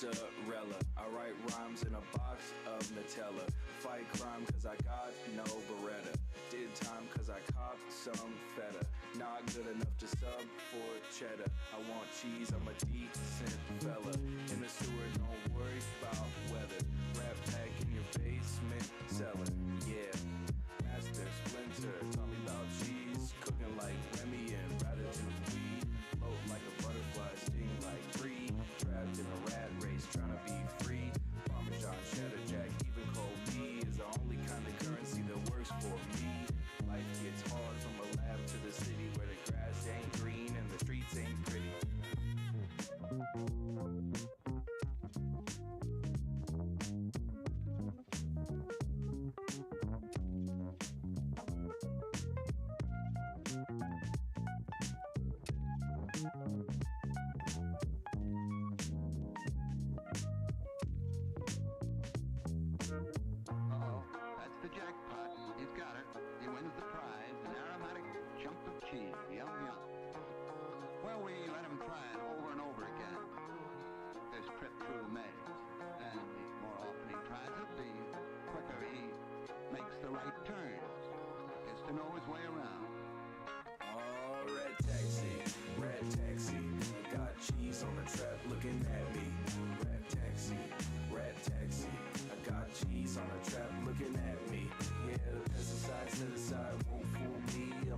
Mozzarella, I write rhymes in a box of Nutella. Fight crime cause I got no Beretta. Did time cause I copped some feta. Not good enough to sub for cheddar. I want cheese, I'm a decent fella. In the sewer, don't worry about weather. Rap pack in your basement cellar. Yeah, Master Splinter taught me about cheese. Cooking like Remy and Ratatouille. Float like a butterfly, sting like free. Trapped in a rat race, trying to be free. Parmesan, cheddar jack, even cold B is the only kind of currency that works for me. Life gets hard from a lab to the city where the grass ain't green and the streets ain't pretty.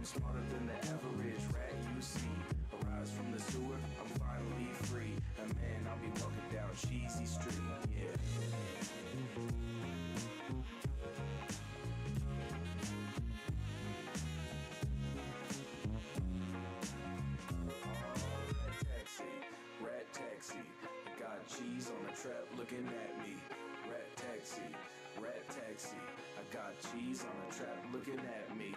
Smarter than the average rat you see. Arise from the sewer, I'm finally free. And man, I'll be walking down Cheesy Street, yeah. Rat taxi, I got cheese on the trap looking at me. Rat taxi, I got cheese on the trap looking at me.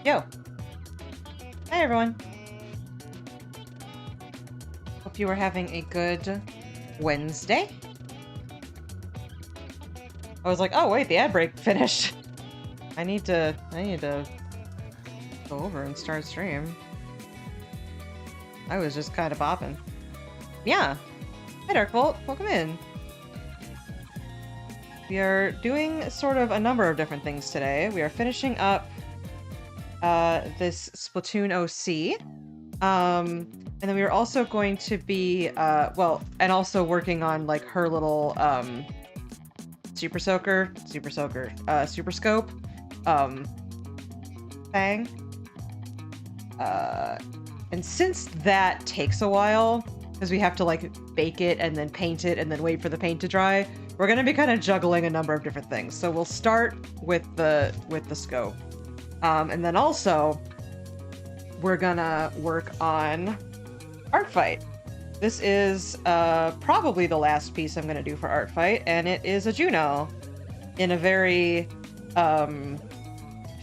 Yo. Hi, everyone. Hope you are having a good Wednesday. I was like, oh wait, the ad break finished. I need to go over and start stream. I was just kind of bopping. Yeah. Hi, Darkbolt. Welcome in. We are doing sort of a number of different things today. We are finishing up this Splatoon OC. And then we are also going to be, well, and also working on, like, her little, Super Scope, thing. And since that takes a while, because we have to, like, bake it and then paint it and then wait for the paint to dry, we're gonna be kind of juggling a number of different things. So we'll start with the scope. And then also, we're gonna work on Art Fight. This is probably the last piece I'm gonna do for Art Fight, and it is a Juno in a very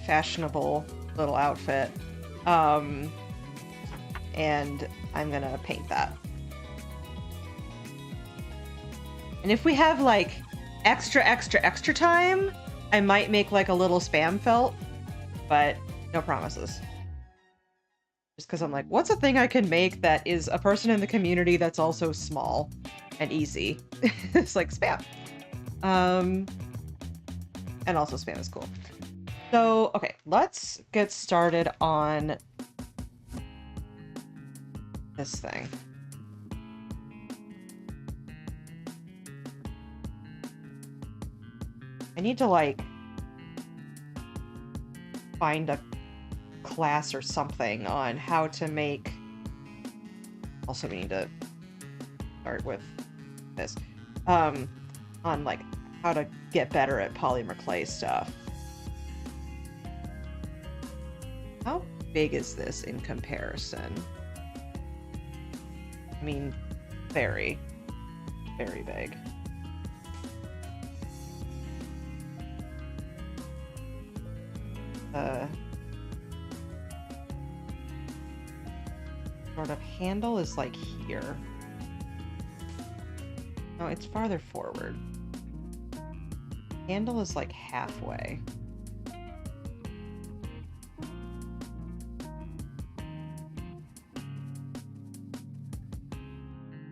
fashionable little outfit. And I'm gonna paint that. And if we have like extra time, I might make like a little spam felt, but no promises. Just because I'm like, what's a thing I can make that is a person in the community that's also small and easy? It's like spam. And also spam is cool. So, okay, let's get started on this thing. I need to, like, find a class or something on how to make... Also, we need to start with this. On, like, how to get better at polymer clay stuff. How big is this in comparison? I mean, very, very big. Sort of handle is like here. No, it's farther forward. Handle is like halfway.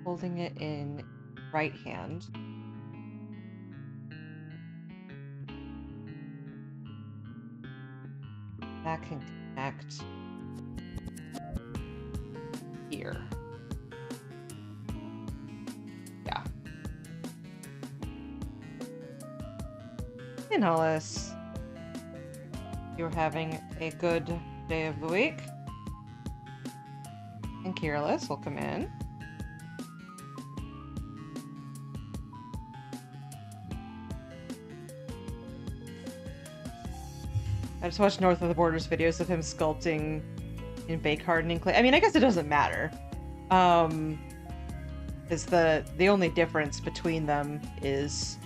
Holding it in right hand. That can connect here. Yeah. And Hollis, you're having a good day of the week. And Careless will come in. I just watched North of the Borders videos of him sculpting in bake hardening clay. I mean, I guess it doesn't matter. Is the only difference between them is,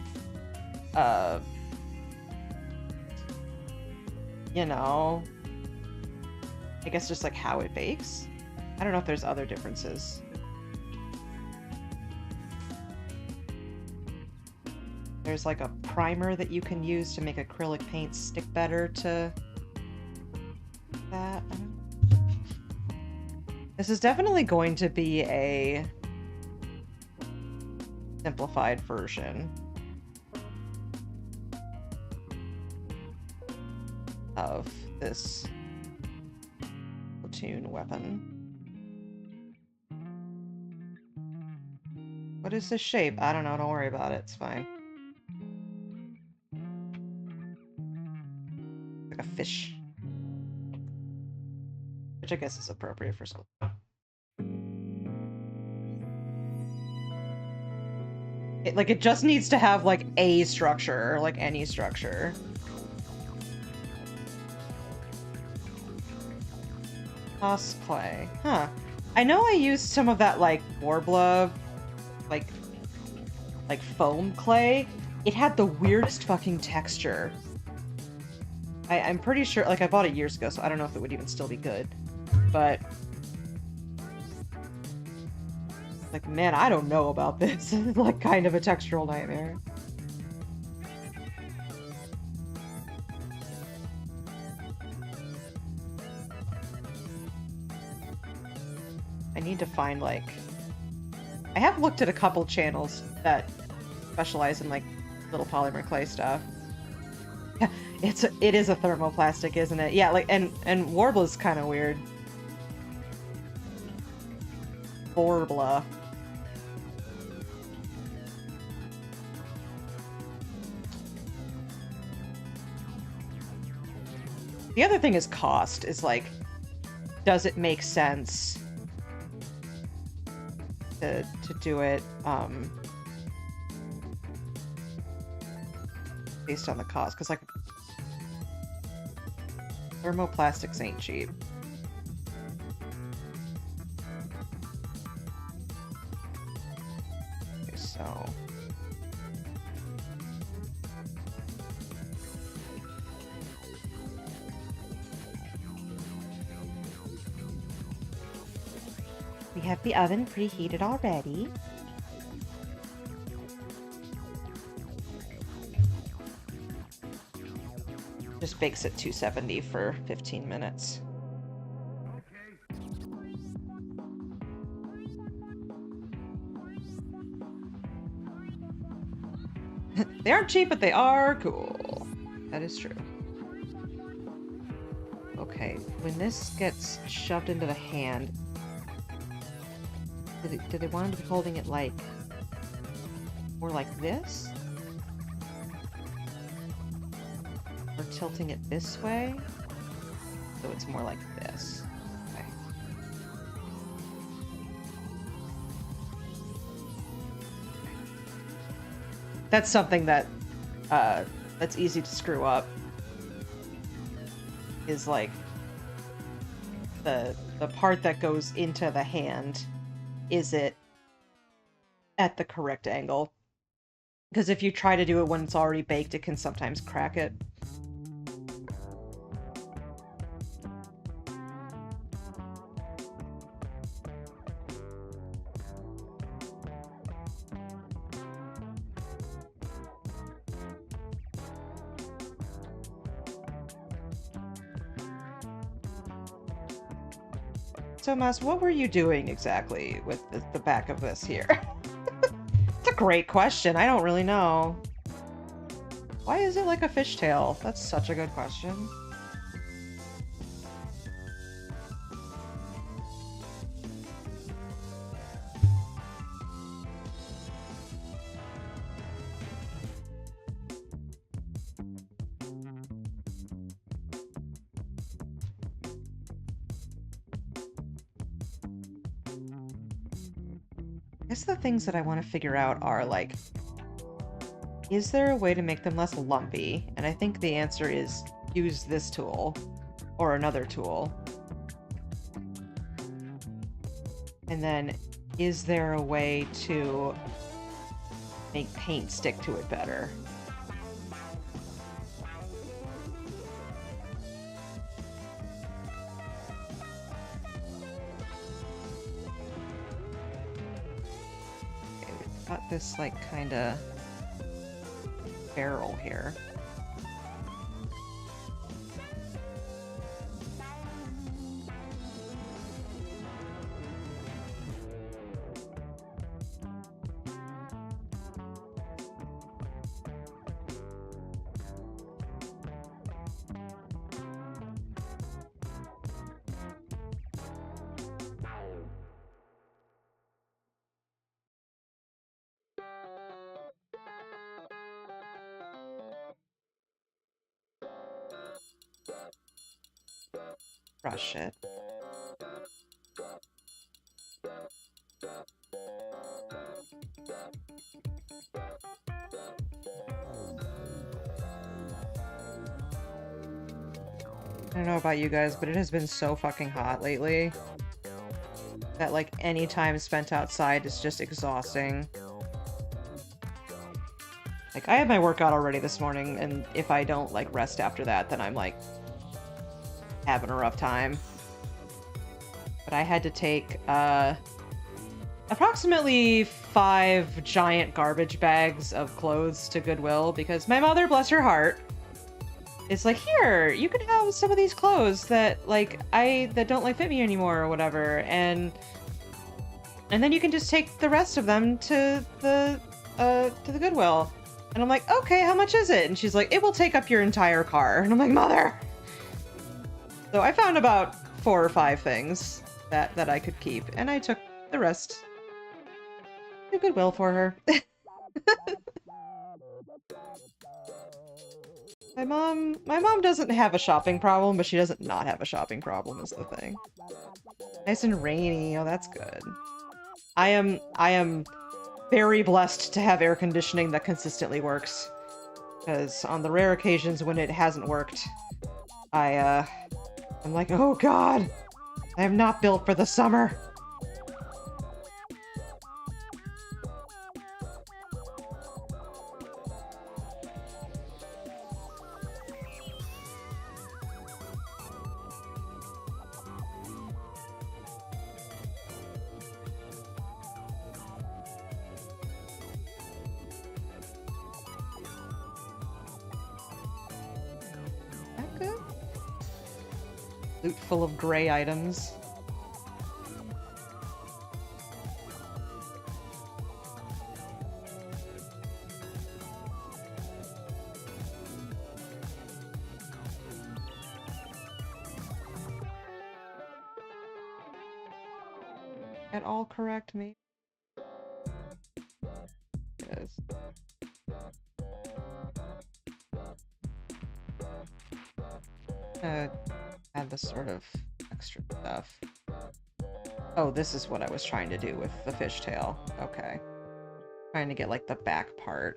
you know, I guess just like how it bakes. I don't know if there's other differences. There's like a primer that you can use to make acrylic paint stick better to that. This is definitely going to be a simplified version of this platoon weapon. What is this shape? I don't know, don't worry about it, it's fine. Like a fish. Which I guess is appropriate for school. It just needs to have, like, a structure, like any structure. Toss clay. Huh. I know I used some of that, like, Worbla, like foam clay. It had the weirdest fucking texture. I'm pretty sure, like, I bought it years ago, so I don't know if it would even still be good. But... like, man, I don't know about this. Like, kind of a textural nightmare. I need to find, like... I have looked at a couple channels that specialize in, like, little polymer clay stuff. Yeah, it is a thermoplastic, isn't it? Yeah, like, and Warbla's kind of weird. Warbla. The other thing is cost, is like, does it make sense to do it based on the cost? Because, like, thermoplastics ain't cheap. Okay, so... we have the oven preheated already. Just bakes at 270 for 15 minutes. They aren't cheap, but they are cool. That is true. Okay, when this gets shoved into the hand, do they want him to be holding it like more like this? Or tilting it this way? So it's more like this. Okay. That's something that that's easy to screw up. Is like the part that goes into the hand. Is it at the correct angle? Because if you try to do it when it's already baked, it can sometimes crack it. So, Mas, what were you doing exactly with the back of this here? It's a great question. I don't really know. Why is it like a fishtail? That's such a good question. I guess the things that I want to figure out are, like, is there a way to make them less lumpy? And I think the answer is use this tool or another tool. And then, is there a way to make paint stick to it better? Got this, like, kind of barrel here. Brush it. I don't know about you guys, but it has been so fucking hot lately that, like, any time spent outside is just exhausting. Like, I had my workout already this morning, and if I don't, like, rest after that, then I'm, like, having a rough time. But I had to take, approximately 5 giant garbage bags of clothes to Goodwill, because my mother, bless her heart, is like, here, you can have some of these clothes that, like, that don't, like, fit me anymore or whatever, and then you can just take the rest of them to the Goodwill. And I'm like, okay, how much is it? And she's like, it will take up your entire car. And I'm like, mother! So I found about 4 or 5 things that I could keep, and I took the rest to Goodwill for her. My mom doesn't have a shopping problem, but she doesn't not have a shopping problem is the thing. Nice and rainy. Oh, that's good. I am very blessed to have air conditioning that consistently works, because on the rare occasions when it hasn't worked, I'm like, oh god, I am not built for the summer. Loot full of gray items. At all correct, me? Yes. Add this sort of extra stuff. Oh, this is what I was trying to do with the fishtail. Okay. Trying to get, like, the back part.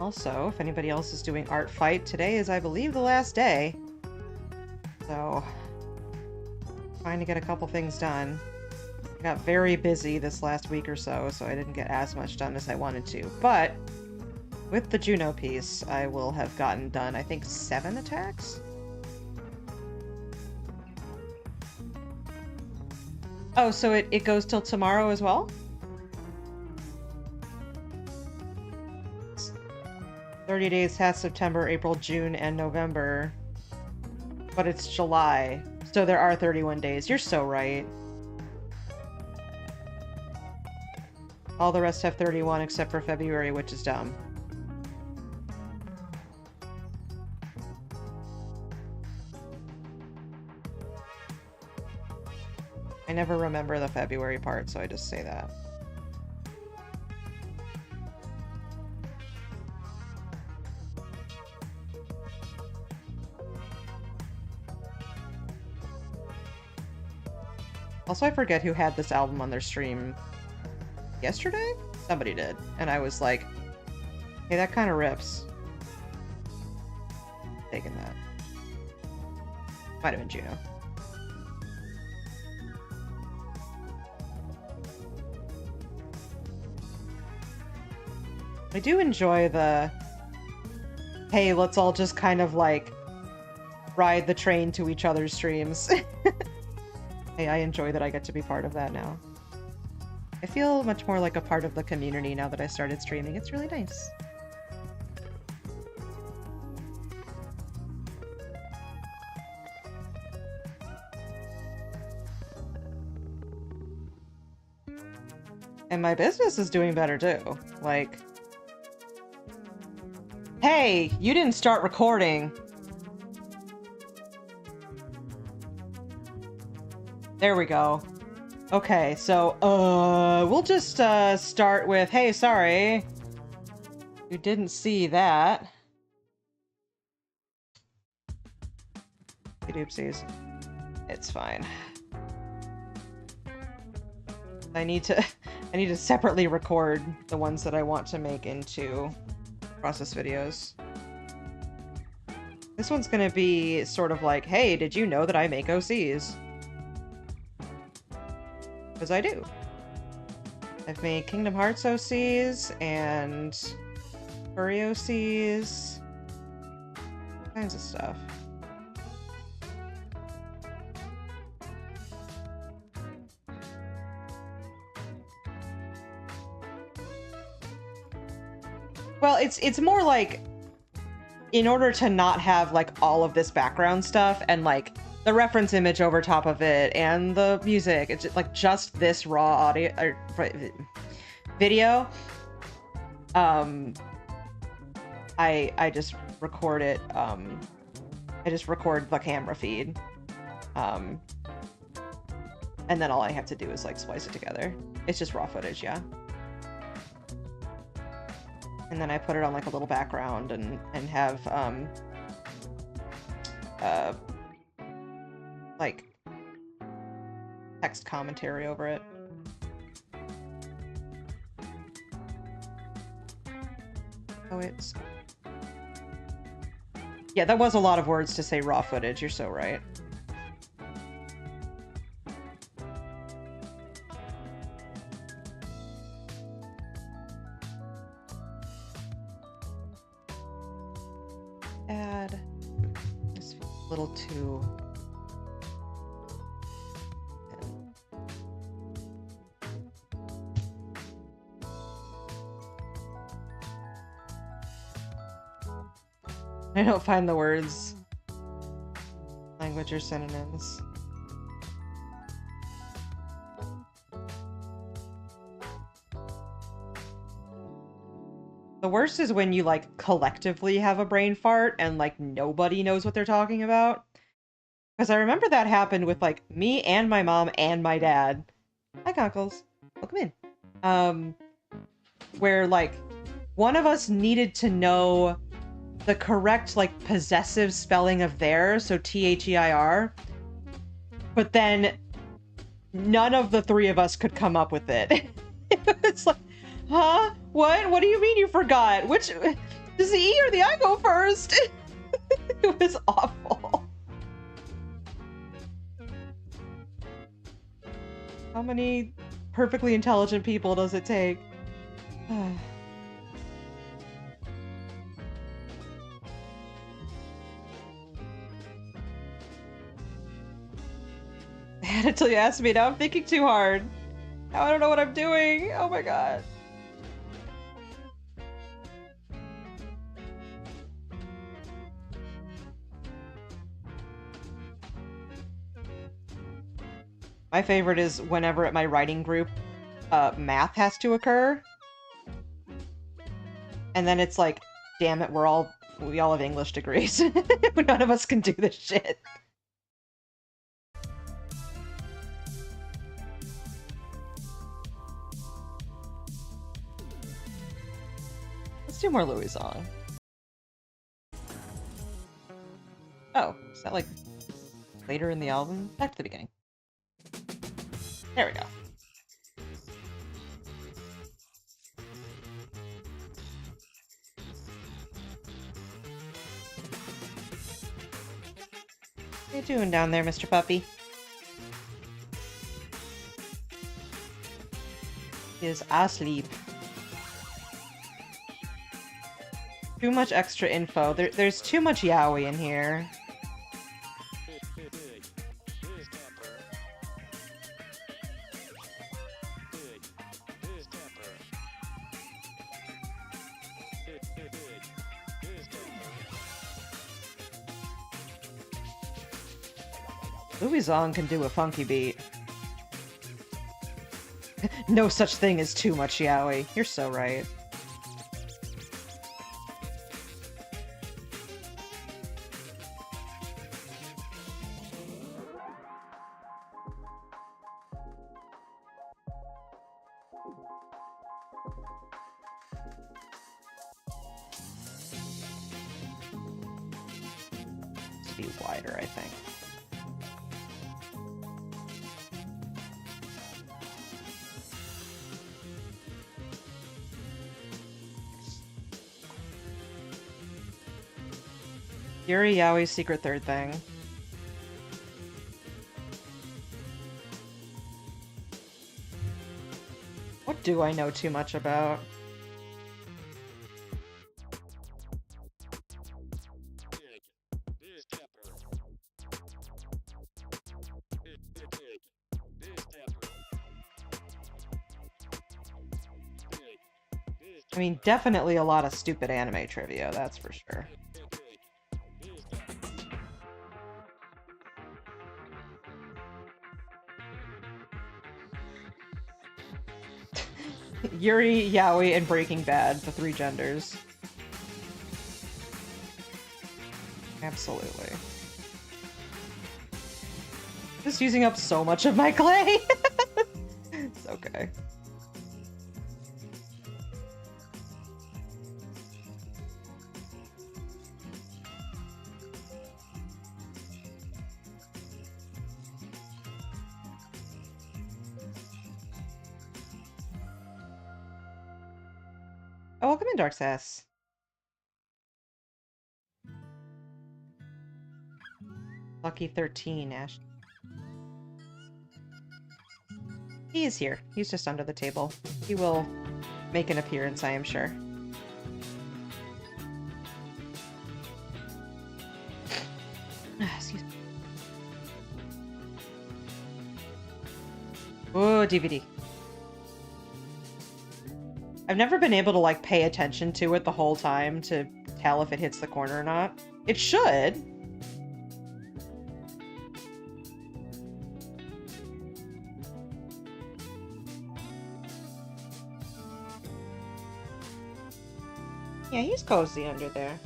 Also, if anybody else is doing Art Fight, today is, I believe, the last day. So, trying to get a couple things done. I got very busy this last week or so, so I didn't get as much done as I wanted to. But, with the Juno piece, I will have gotten done, I think, 7 attacks? Oh, so it goes till tomorrow as well? 30 days past September, April, June, and November. But it's July, so there are 31 days. You're so right. All the rest have 31 except for February, which is dumb. I never remember the February part, so I just say that. Also, I forget who had this album on their stream yesterday? Somebody did. And I was like, hey, that kind of rips. Taking that. Might have been Juno. I do enjoy the, hey, let's all just kind of like ride the train to each other's streams. Hey, I enjoy that I get to be part of that now. I feel much more like a part of the community now that I started streaming. It's really nice. And my business is doing better too. Like, hey, you didn't start recording. There we go. Okay, so, we'll just, start with, hey, sorry. You didn't see that. Oopsies. It's fine. I need to separately record the ones that I want to make into process videos. This one's gonna be sort of like, hey, did you know that I make OCs? Because I do. I've made Kingdom Hearts OCs and Furry OCs, all kinds of stuff. Well, it's more like, in order to not have like all of this background stuff and like the reference image over top of it and the music, it's like just this raw audio or video. I just record it. I just record the camera feed, and then all I have to do is like splice it together. It's just raw footage, yeah. And then I put it on like a little background and have like text commentary over it. Oh, it's... Yeah, that was a lot of words to say raw footage. You're so right. Add... This feels a little too... I don't find the words. Language or synonyms. The worst is when you like collectively have a brain fart and like nobody knows what they're talking about. Because I remember that happened with like me and my mom and my dad. Hi, Cockles. Welcome in. Where like one of us needed to know the correct like possessive spelling of there, so T-H-E-I-R, but then none of the three of us could come up with it. It's like, huh? What do you mean you forgot? Which does the E or the I go first? It was awful. How many perfectly intelligent people does it take? Until you asked me, now I'm thinking too hard. Now I don't know what I'm doing. Oh my god. My favorite is whenever at my writing group, math has to occur. And then it's like, damn it, we all have English degrees. None of us can do this shit. Let's do more Louis-Zong. Oh, is that like later in the album? Back to the beginning. There we go. What are you doing down there, Mr. Puppy? He is asleep. Too much extra info. There's too much yaoi in here. Louis-Zong can do a funky beat. No such thing as too much yaoi. You're so right. Be wider, I think. Yuri Yaoi's secret third thing. What do I know too much about? I mean, definitely a lot of stupid anime trivia, that's for sure. Yuri, Yaoi, and Breaking Bad, the three genders. Absolutely. Just using up so much of my clay. It's okay. Oh, welcome in, Dark Sass. Lucky 13, Ash. He is here. He's just under the table. He will make an appearance, I am sure. Excuse me. Oh, DVD. I've never been able to, like, pay attention to it the whole time to tell if it hits the corner or not. It should. Yeah, he's cozy under there.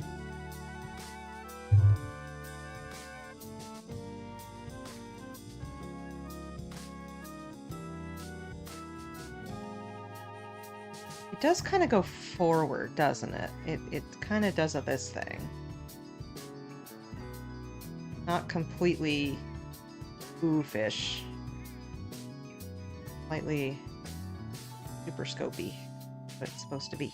It does kind of go forward, doesn't it? It kind of does this thing. Not completely oofish. Slightly super scopy, but it's supposed to be.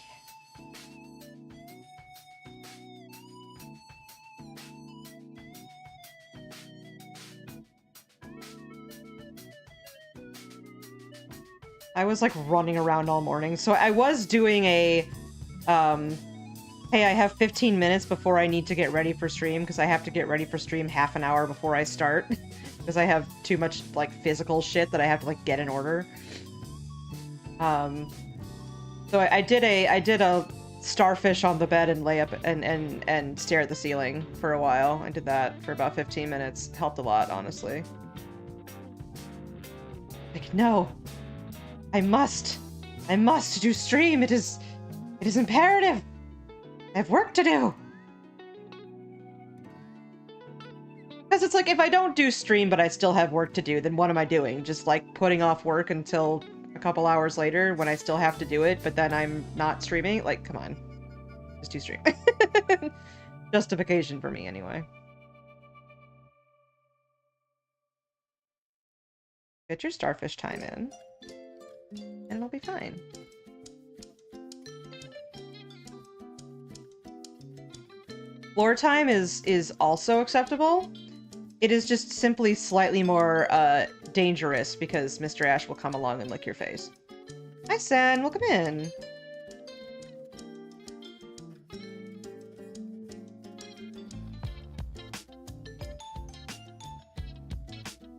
I was like running around all morning. So I was doing a, hey, I have 15 minutes before I need to get ready for stream because I have to get ready for stream half an hour before I start because I have too much like physical shit that I have to like get in order. So I did a starfish on the bed and lay up and stare at the ceiling for a while. I did that for about 15 minutes. It helped a lot, honestly. Like, no. I must do stream. It is imperative. I have work to do. Because it's like, if I don't do stream but I still have work to do, then what am I doing? Just like putting off work until a couple hours later when I still have to do it, but then I'm not streaming? Like, come on. Just do stream. Justification for me, anyway. Get your starfish time in. And it'll be fine. Floor time is also acceptable. It is just simply slightly more dangerous because Mr. Ash will come along and lick your face. Hi, Sen. Welcome in.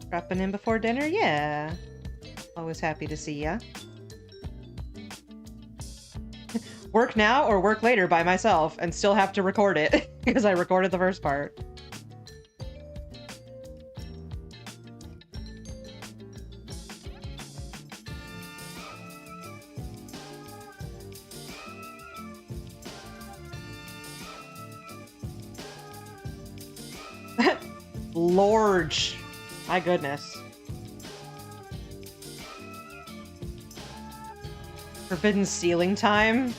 Dropping in before dinner? Yeah. Always happy to see ya. Work now or work later by myself and still have to record it because I recorded the first part. Lorge. My goodness. Forbidden ceiling time?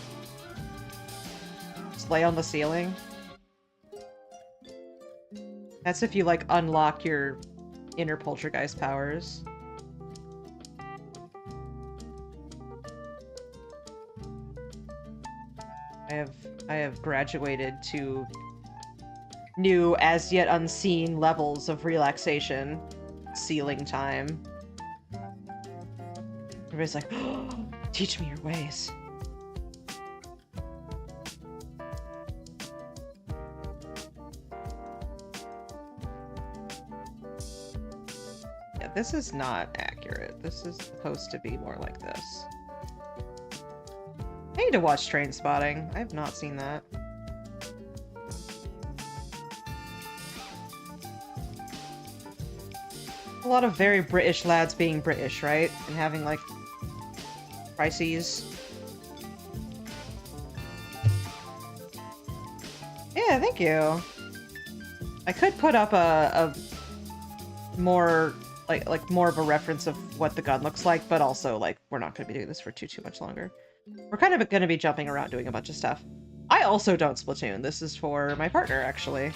Just lay on the ceiling? That's if you, like, unlock your inner poltergeist powers. I have graduated to new, as yet unseen levels of relaxation. Ceiling time. Everybody's like, oh, teach me your ways. Yeah, this is not accurate. This is supposed to be more like this. I need to watch Trainspotting. I have not seen that. A lot of very British lads being British, right? And having, like, crises. Yeah, thank you. I could put up a more, like more of a reference of what the gun looks like, but also, like, we're not going to be doing this for too much longer. We're kind of going to be jumping around doing a bunch of stuff. I also don't Splatoon. This is for my partner, actually.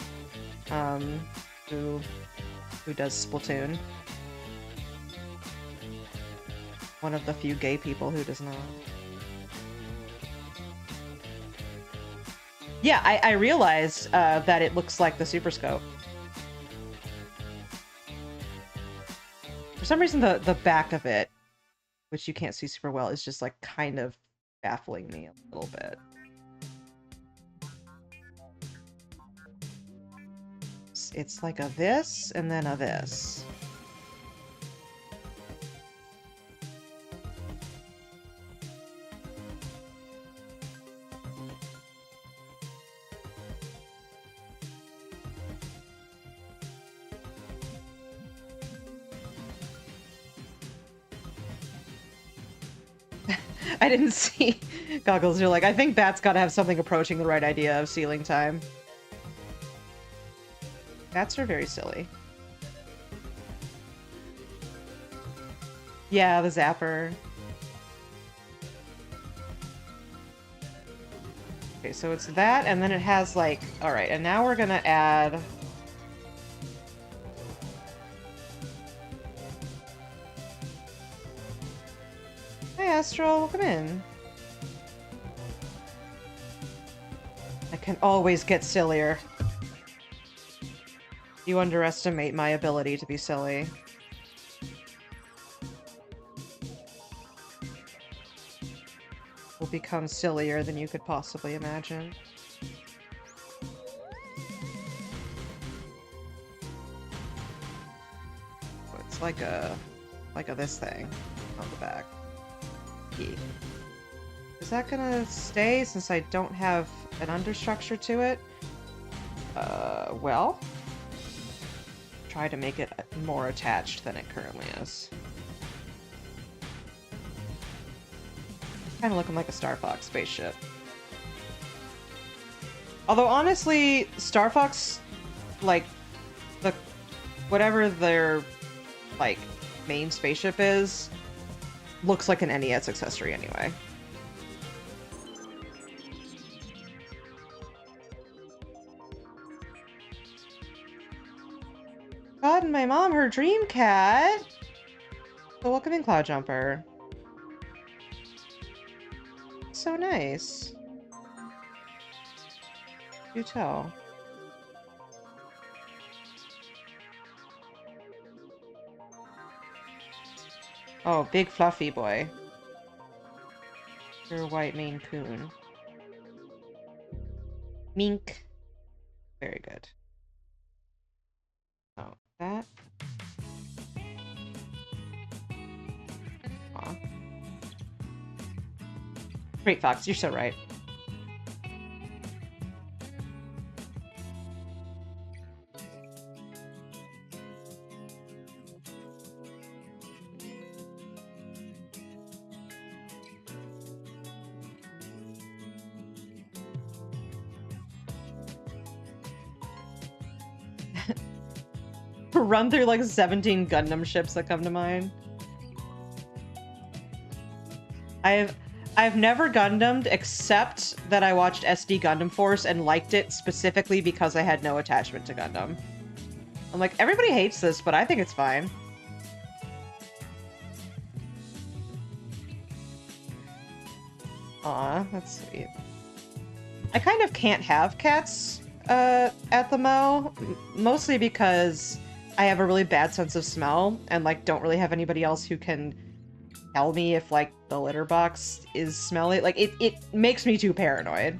Who does Splatoon. One of the few gay people who does not. Yeah, I realized that it looks like the Super Scope. For some reason, the back of it, which you can't see super well, is just like kind of baffling me a little bit. It's like a this and then a this. I didn't see Goggles. You're like, I think Bat's got to have something approaching the right idea of ceiling time. Bats are very silly. Yeah, the zapper. Okay, so it's that, and then it has like... Alright, and now we're gonna add... Hey, Astral, welcome in. I can always get sillier. You underestimate my ability to be silly. Will become sillier than you could possibly imagine. So it's like a this thing on the back. Key. Is that gonna stay since I don't have an understructure to it? Well, try to make it more attached than it currently is. Kind of looking like a Star Fox spaceship. Although honestly, Star Fox, like, whatever their, like, main spaceship is, looks like an NES accessory anyway. God, and my mom, her dream cat. So welcome in, Cloud Jumper. So nice. You tell. Oh, big fluffy boy. You're a white Maine Coon. Mink. Very good. Oh, that. Aw. Great Fox, you're so right. Run through like 17 Gundam ships that come to mind. I've never Gundammed except that I watched SD Gundam Force and liked it specifically because I had no attachment to Gundam. I'm like, everybody hates this, but I think it's fine. Aw, that's sweet. I kind of can't have cats at the Mo, mostly because I have a really bad sense of smell and like don't really have anybody else who can tell me if like the litter box is smelly. Like it makes me too paranoid.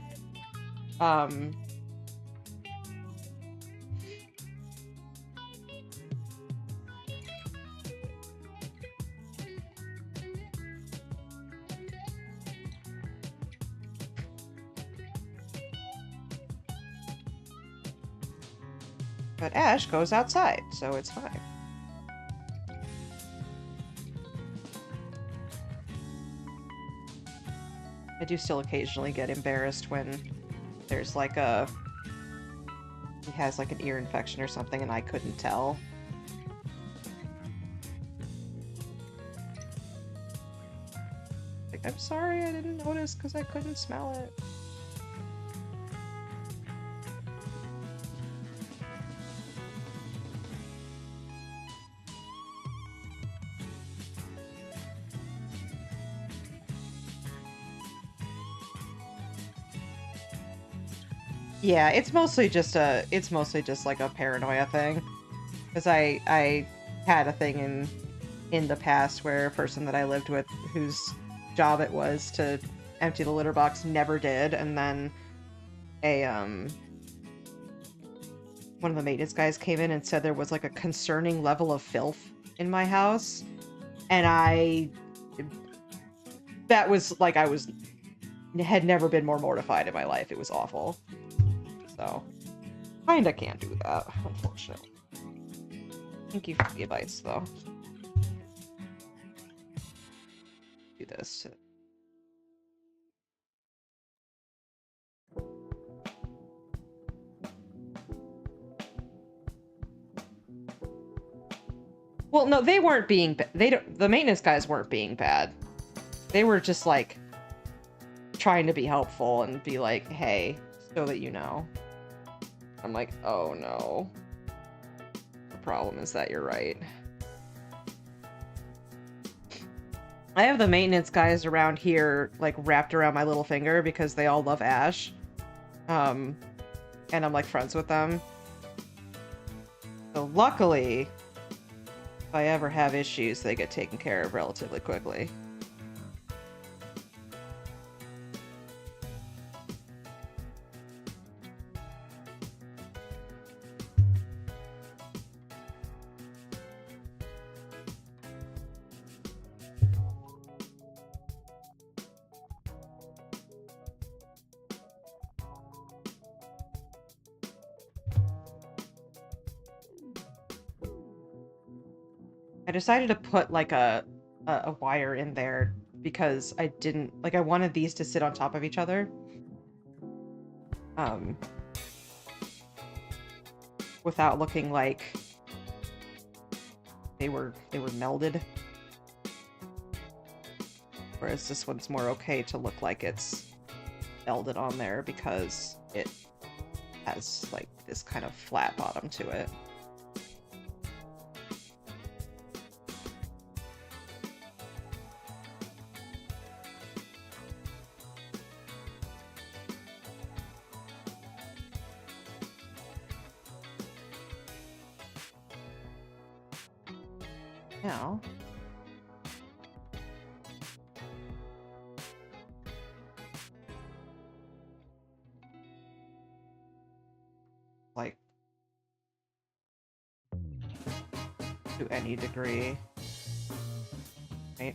But Ash goes outside, so it's fine. I do still occasionally get embarrassed when there's like he has like an ear infection or something and I couldn't tell. Like, I'm sorry, I didn't notice because I couldn't smell it. Yeah, it's mostly just like a paranoia thing. Because I had a thing in the past where a person that I lived with whose job it was to empty the litter box never did, and then one of the maintenance guys came in and said there was like a concerning level of filth in my house, and that was like I had never been more mortified in my life. It was awful. So, kinda can't do that, unfortunately. Thank you for the advice, though. Do this. Well, no, they weren't being the maintenance guys weren't being bad. They were just like trying to be helpful and be like, "Hey, so that you know." I'm like, "Oh no. The problem is that you're right." I have the maintenance guys around here like wrapped around my little finger because they all love Ash. And I'm like friends with them. So luckily, if I ever have issues, they get taken care of relatively quickly. I decided to put like a wire in there because I didn't like I wanted these to sit on top of each other. Without looking like they were melded. Whereas this one's more okay to look like it's melded on there because it has like this kind of flat bottom to it. Now, like, to any degree, right?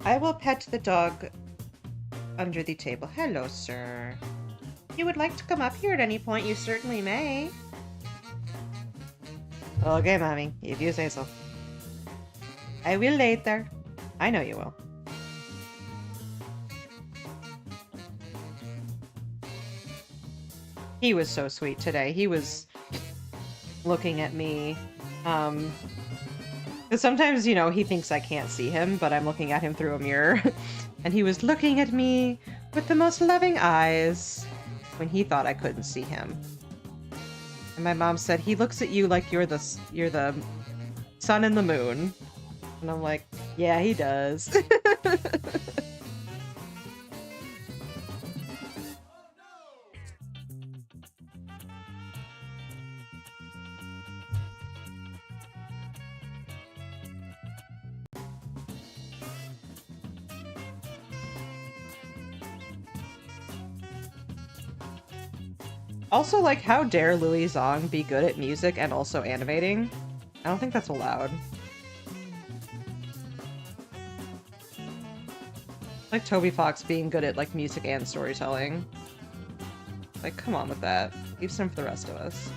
I will pet the dog under the table. Hello, sir. If you would like to come up here at any point, you certainly may. Okay, mommy, if you say so. I will later. I know you will. He was so sweet today. He was looking at me. Because sometimes, you know, he thinks I can't see him, but I'm looking at him through a mirror. And he was looking at me with the most loving eyes when he thought I couldn't see him. And my mom said, he looks at you like you're the sun and the moon. And I'm like, yeah, he does. Also, like, how dare Louis Zong be good at music and also animating? I don't think that's allowed. Like Toby Fox being good at, like, music and storytelling. Like, come on with that. Leave some for the rest of us.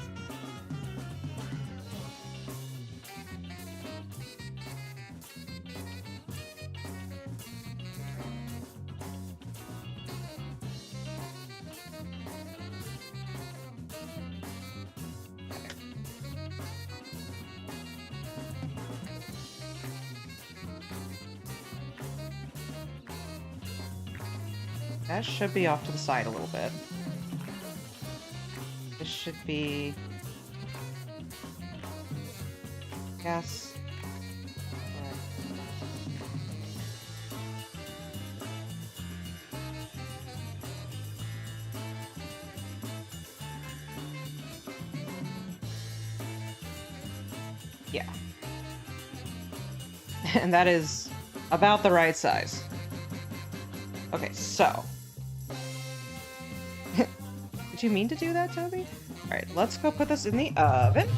That should be off to the side a little bit. This should be... Yes. Yeah. And that is about the right size. Okay, so... Did you mean to do that, Toby? Alright, let's go put this in the oven.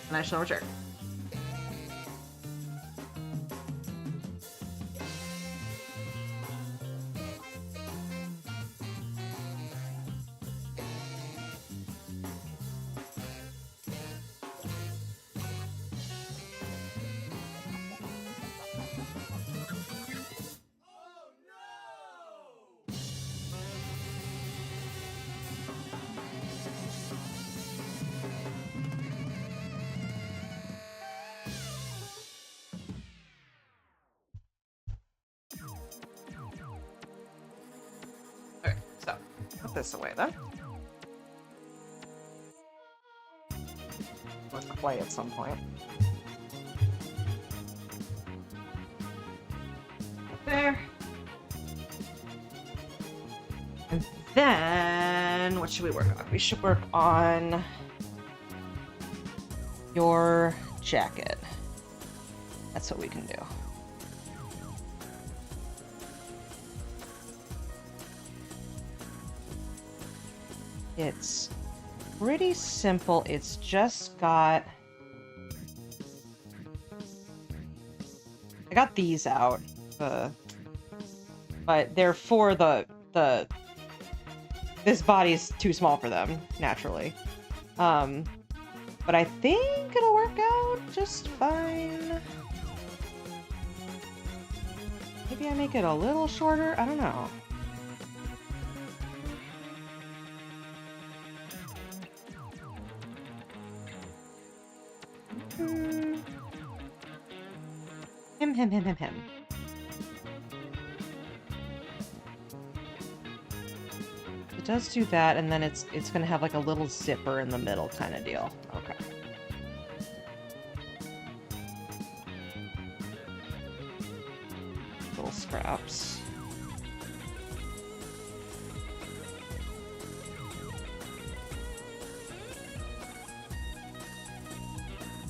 And I shall return. Okay, so put this away then. Let's play at some point. There. And then, what should we work on? We should work on your jacket. That's what we can do. It's pretty simple. It's just got... I got these out. But they're for the... This body's too small for them, naturally. But I think it'll work out just fine. Maybe I make it a little shorter? I don't know. Him. It does do that, and then it's gonna have like a little zipper in the middle kind of deal. Okay. Little scraps.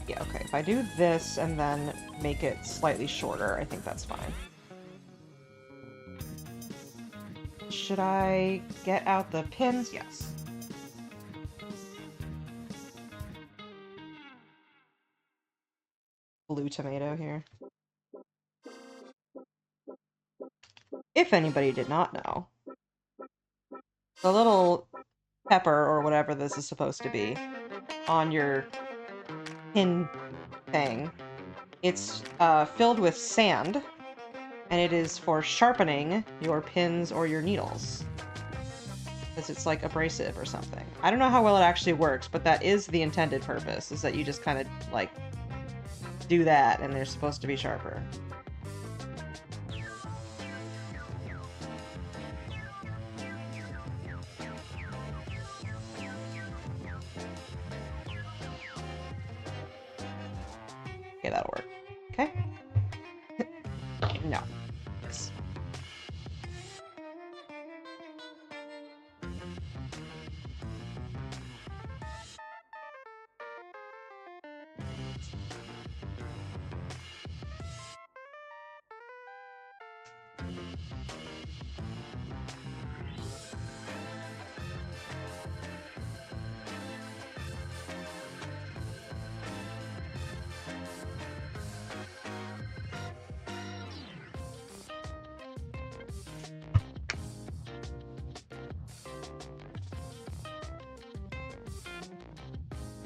Yeah, okay. If I do this and then make it slightly shorter, I think that's fine. Should I get out the pins? Yes. Blue tomato here. If anybody did not know, the little pepper or whatever this is supposed to be on your pin thing, it's filled with sand, and it is for sharpening your pins or your needles. Because it's like abrasive or something. I don't know how well it actually works, but that is the intended purpose, is that you just kind of, like, do that, and they're supposed to be sharper. Okay, that'll work. Okay? No. Yes.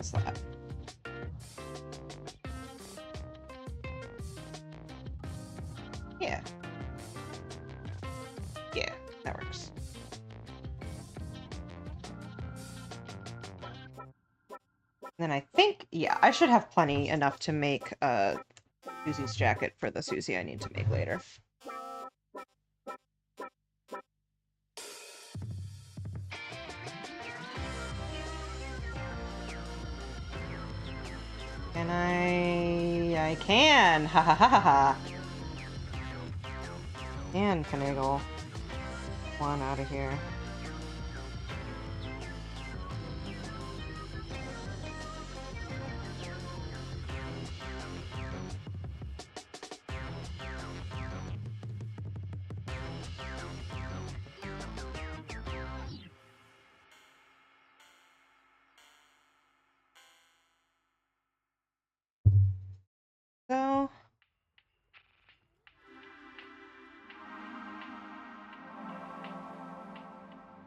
What's that? Yeah. Yeah, that works. And then I think, yeah, I should have plenty enough to make Susie's jacket for the Susie I need to make later. And I can! Ha ha ha ha ha! And finagle. One out of here. So...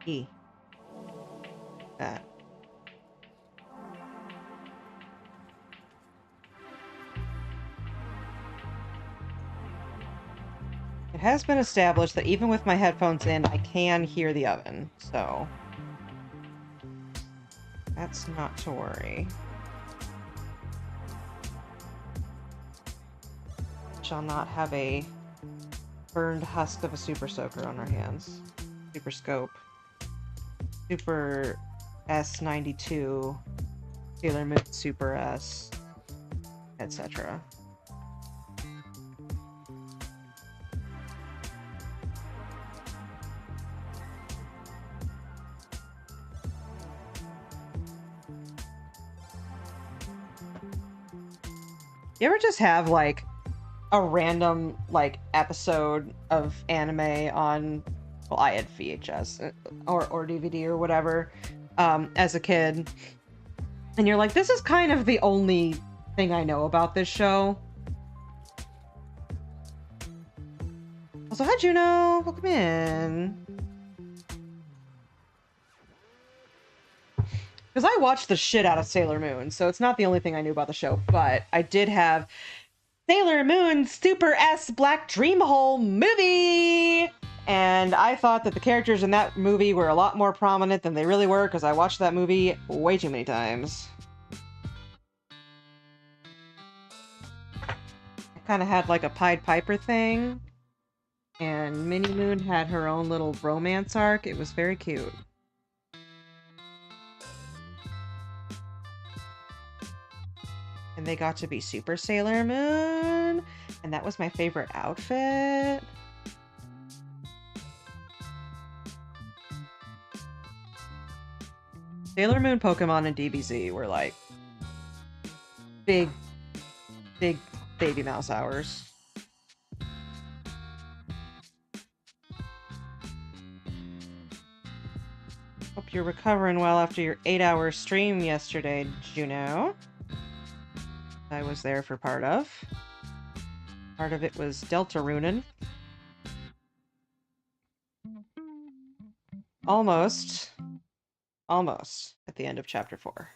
E. That. It has been established that even with my headphones in, I can hear the oven, so... that's not to worry. Shall not have a burned husk of a Super Soaker on our hands. Super Scope. Super S92. Sailor Moon Super S. Etc. You ever just have, like, a random, like, episode of anime on... well, I had VHS or DVD or whatever as a kid. And you're like, this is kind of the only thing I know about this show. Also, hi, Juno. Welcome in. Because I watched the shit out of Sailor Moon, so it's not the only thing I knew about the show, but I did have Sailor Moon Super S Black Dream Hole movie! And I thought that the characters in that movie were a lot more prominent than they really were, because I watched that movie way too many times. I kind of had like a Pied Piper thing, and Minnie Moon had her own little romance arc. It was very cute. And they got to be Super Sailor Moon, and that was my favorite outfit. Sailor Moon, Pokemon, and DBZ were like big baby mouse hours. Hope you're recovering well after your 8-hour stream yesterday, Juno. I was there for part of. Part of it was Deltarunen. Almost at the end of chapter 4.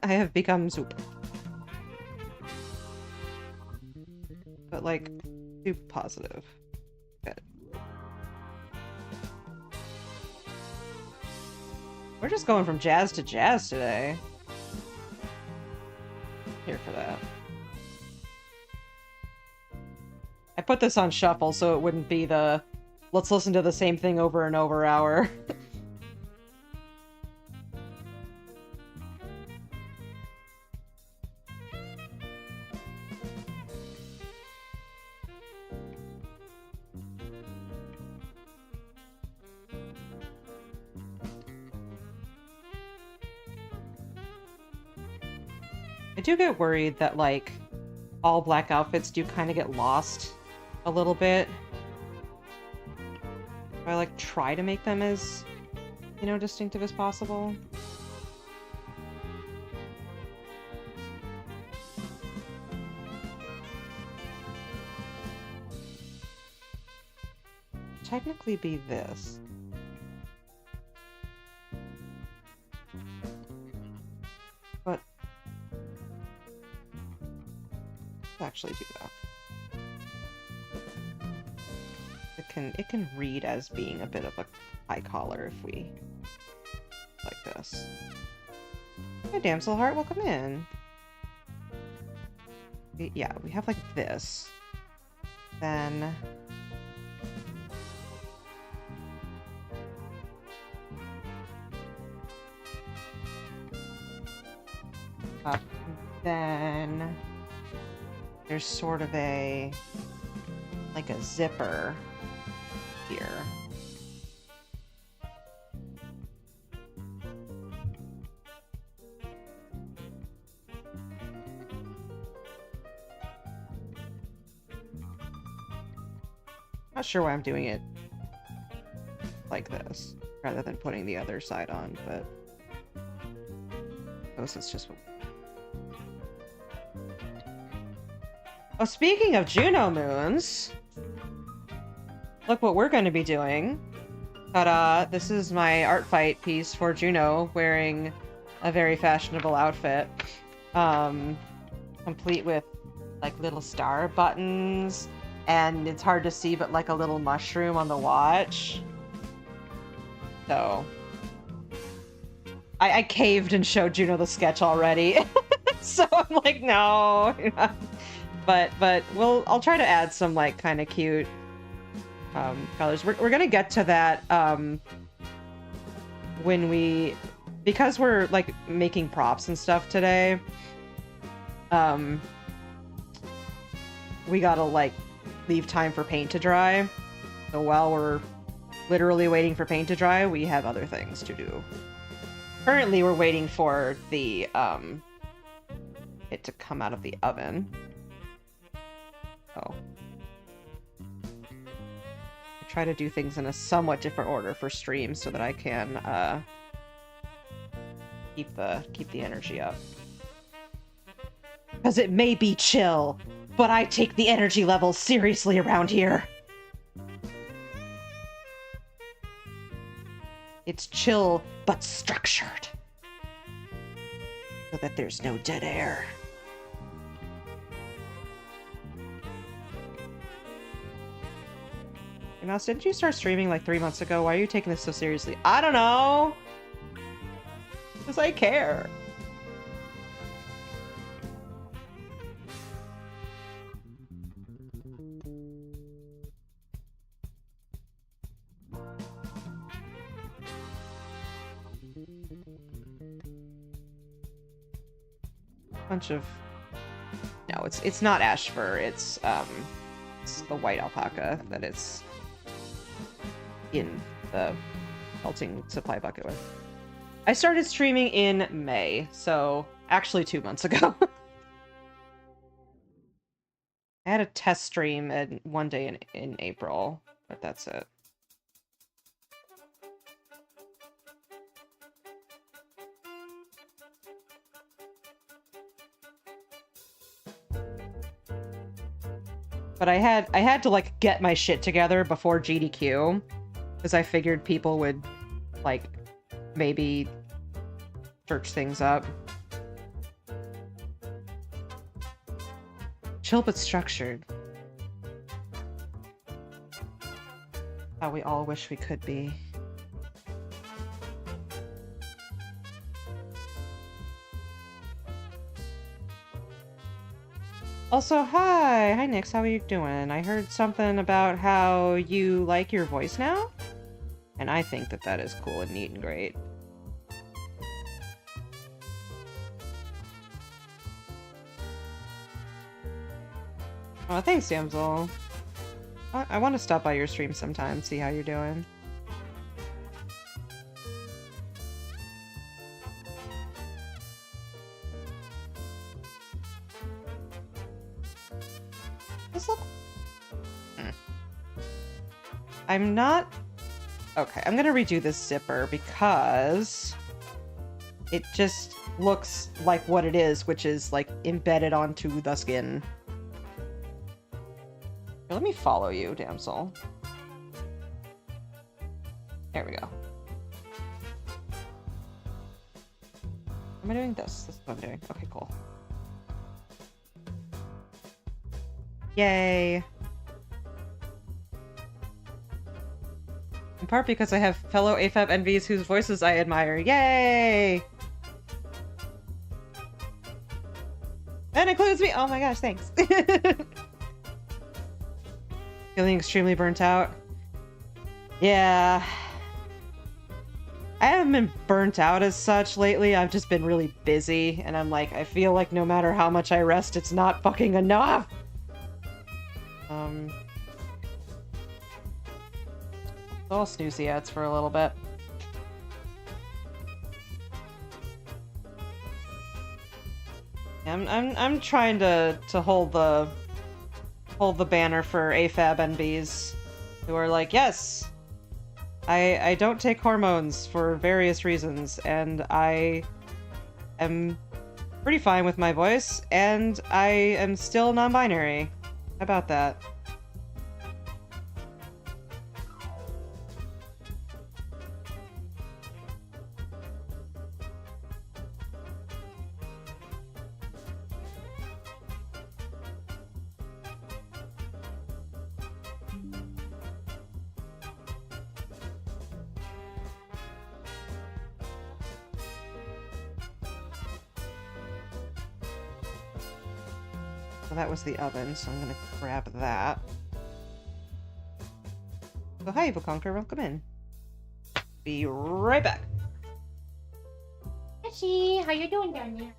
I have become soup. But like, soup positive. Good. We're just going from jazz to jazz today. Here for that. I put this on shuffle so it wouldn't be the let's listen to the same thing over and over hour. I do get worried that, like, all black outfits do kind of get lost a little bit. I, like, try to make them as, you know, distinctive as possible. technically be this. But let's actually do that. It can read as being a bit of a high collar if we like this. Hey, Damsel Heart, welcome in. Yeah, we have like this. Then up. Then there's sort of like a zipper here. Not sure why I'm doing it like this rather than putting the other side on, but I suppose it's just what... Oh, speaking of Juno moons, look what we're going to be doing. Ta-da! This is my art fight piece for Juno, wearing a very fashionable outfit, complete with like little star buttons, and it's hard to see, but like a little mushroom on the watch. So I caved and showed Juno the sketch already, so I'm like, no. But I'll try to add some like kind of cute colors. We're gonna get to that when because we're like making props and stuff today. We gotta like leave time for paint to dry. So while we're literally waiting for paint to dry, we have other things to do. Currently, we're waiting for the it to come out of the oven. Oh. I try to do things in a somewhat different order for streams so that I can keep the energy up. Because it may be chill, but I take the energy levels seriously around here. It's chill, but structured. So that there's no dead air. Hey, Mouse, didn't you start streaming like 3 months ago? Why are you taking this so seriously? I don't know! Because I care. Bunch of... No, it's not ash fur. It's the white alpaca that it's in the melting supply bucket with. I started streaming in May, so actually 2 months ago. I had a test stream one day in April, but that's it. But I had to like get my shit together before GDQ, because I figured people would like maybe search things up. Chill but structured. How we all wish we could be. Also, hi! Hi, Nix. How are you doing? I heard something about how you like your voice now? And I think that that is cool and neat and great. Oh, thanks, Damsel. I want to stop by your stream sometime, see how you're doing. I'm not... Okay, I'm gonna redo this zipper because it just looks like what it is, which is like embedded onto the skin. Here, let me follow you, Damsel. There we go. Am I doing this? This is what I'm doing. Okay, cool. Yay! In part because I have fellow AFAB NVs whose voices I admire. Yay! That includes me! Oh my gosh, thanks. Feeling extremely burnt out. Yeah. I haven't been burnt out as such lately. I've just been really busy, and I'm like, I feel like no matter how much I rest, it's not fucking enough! So I'll snooze the ads for a little bit. I'm trying to hold the banner for AFAB NBs who are like, yes, I don't take hormones for various reasons, and I am pretty fine with my voice, and I am still non-binary. How about that? So that was the oven, so I'm gonna grab that. So hi, Evoconquer, welcome in. Be right back. Hey, how you doing down there?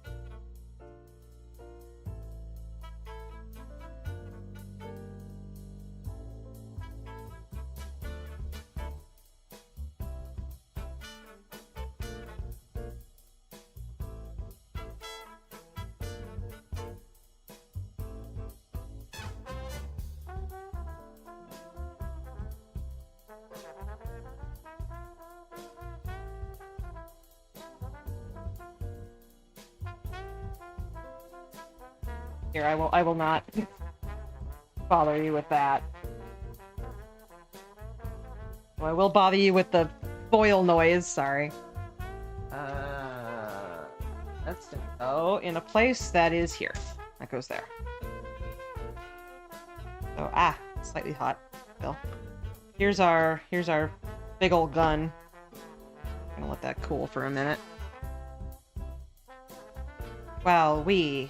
Here, I will not bother you with that. Well, I will bother you with the foil noise, sorry. That's gonna go in a place that is here. That goes there. So, slightly hot, Bill. Here's our big old gun. I'm gonna let that cool for a minute. While we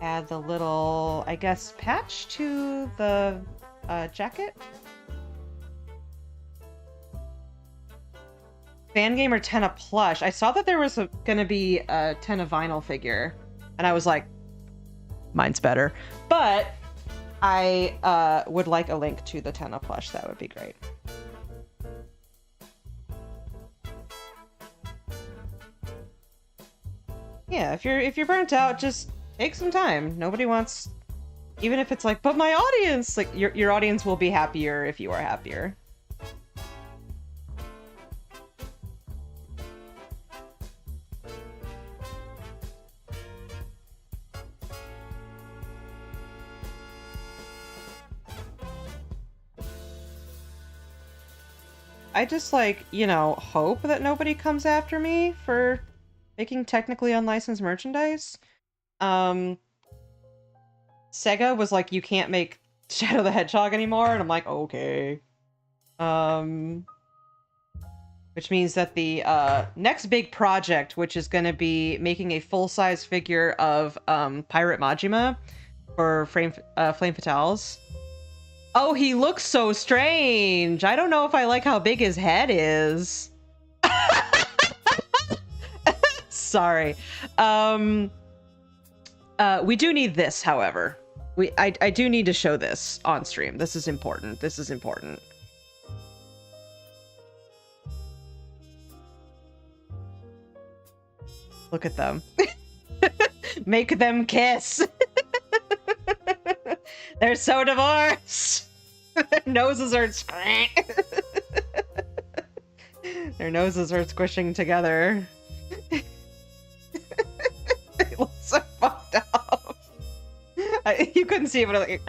add the little, I guess, patch to the jacket. Fangamer Tenna plush. I saw that there was gonna be a Tenna vinyl figure, and I was like, mine's better. But I would like a link to the Tenna plush. That would be great. Yeah, if you're burnt out, just take some time. Nobody wants, even if it's like, but my audience, like your audience will be happier if you are happier. I just, like, you know, hope that nobody comes after me for making technically unlicensed merchandise. Sega was like, you can't make Shadow the Hedgehog anymore, and I'm like, okay. Which means that the next big project, which is going to be making a full-size figure of Pirate Majima for Flame Fatales. Oh, he looks so strange. I don't know if I like how big his head is. Sorry. We do need this, however. I do need to show this on stream. This is important. This is important. Look at them. Make them kiss. They're so divorced. Their noses are Their noses are squishing together. It looks so fucked up. You couldn't see it, but like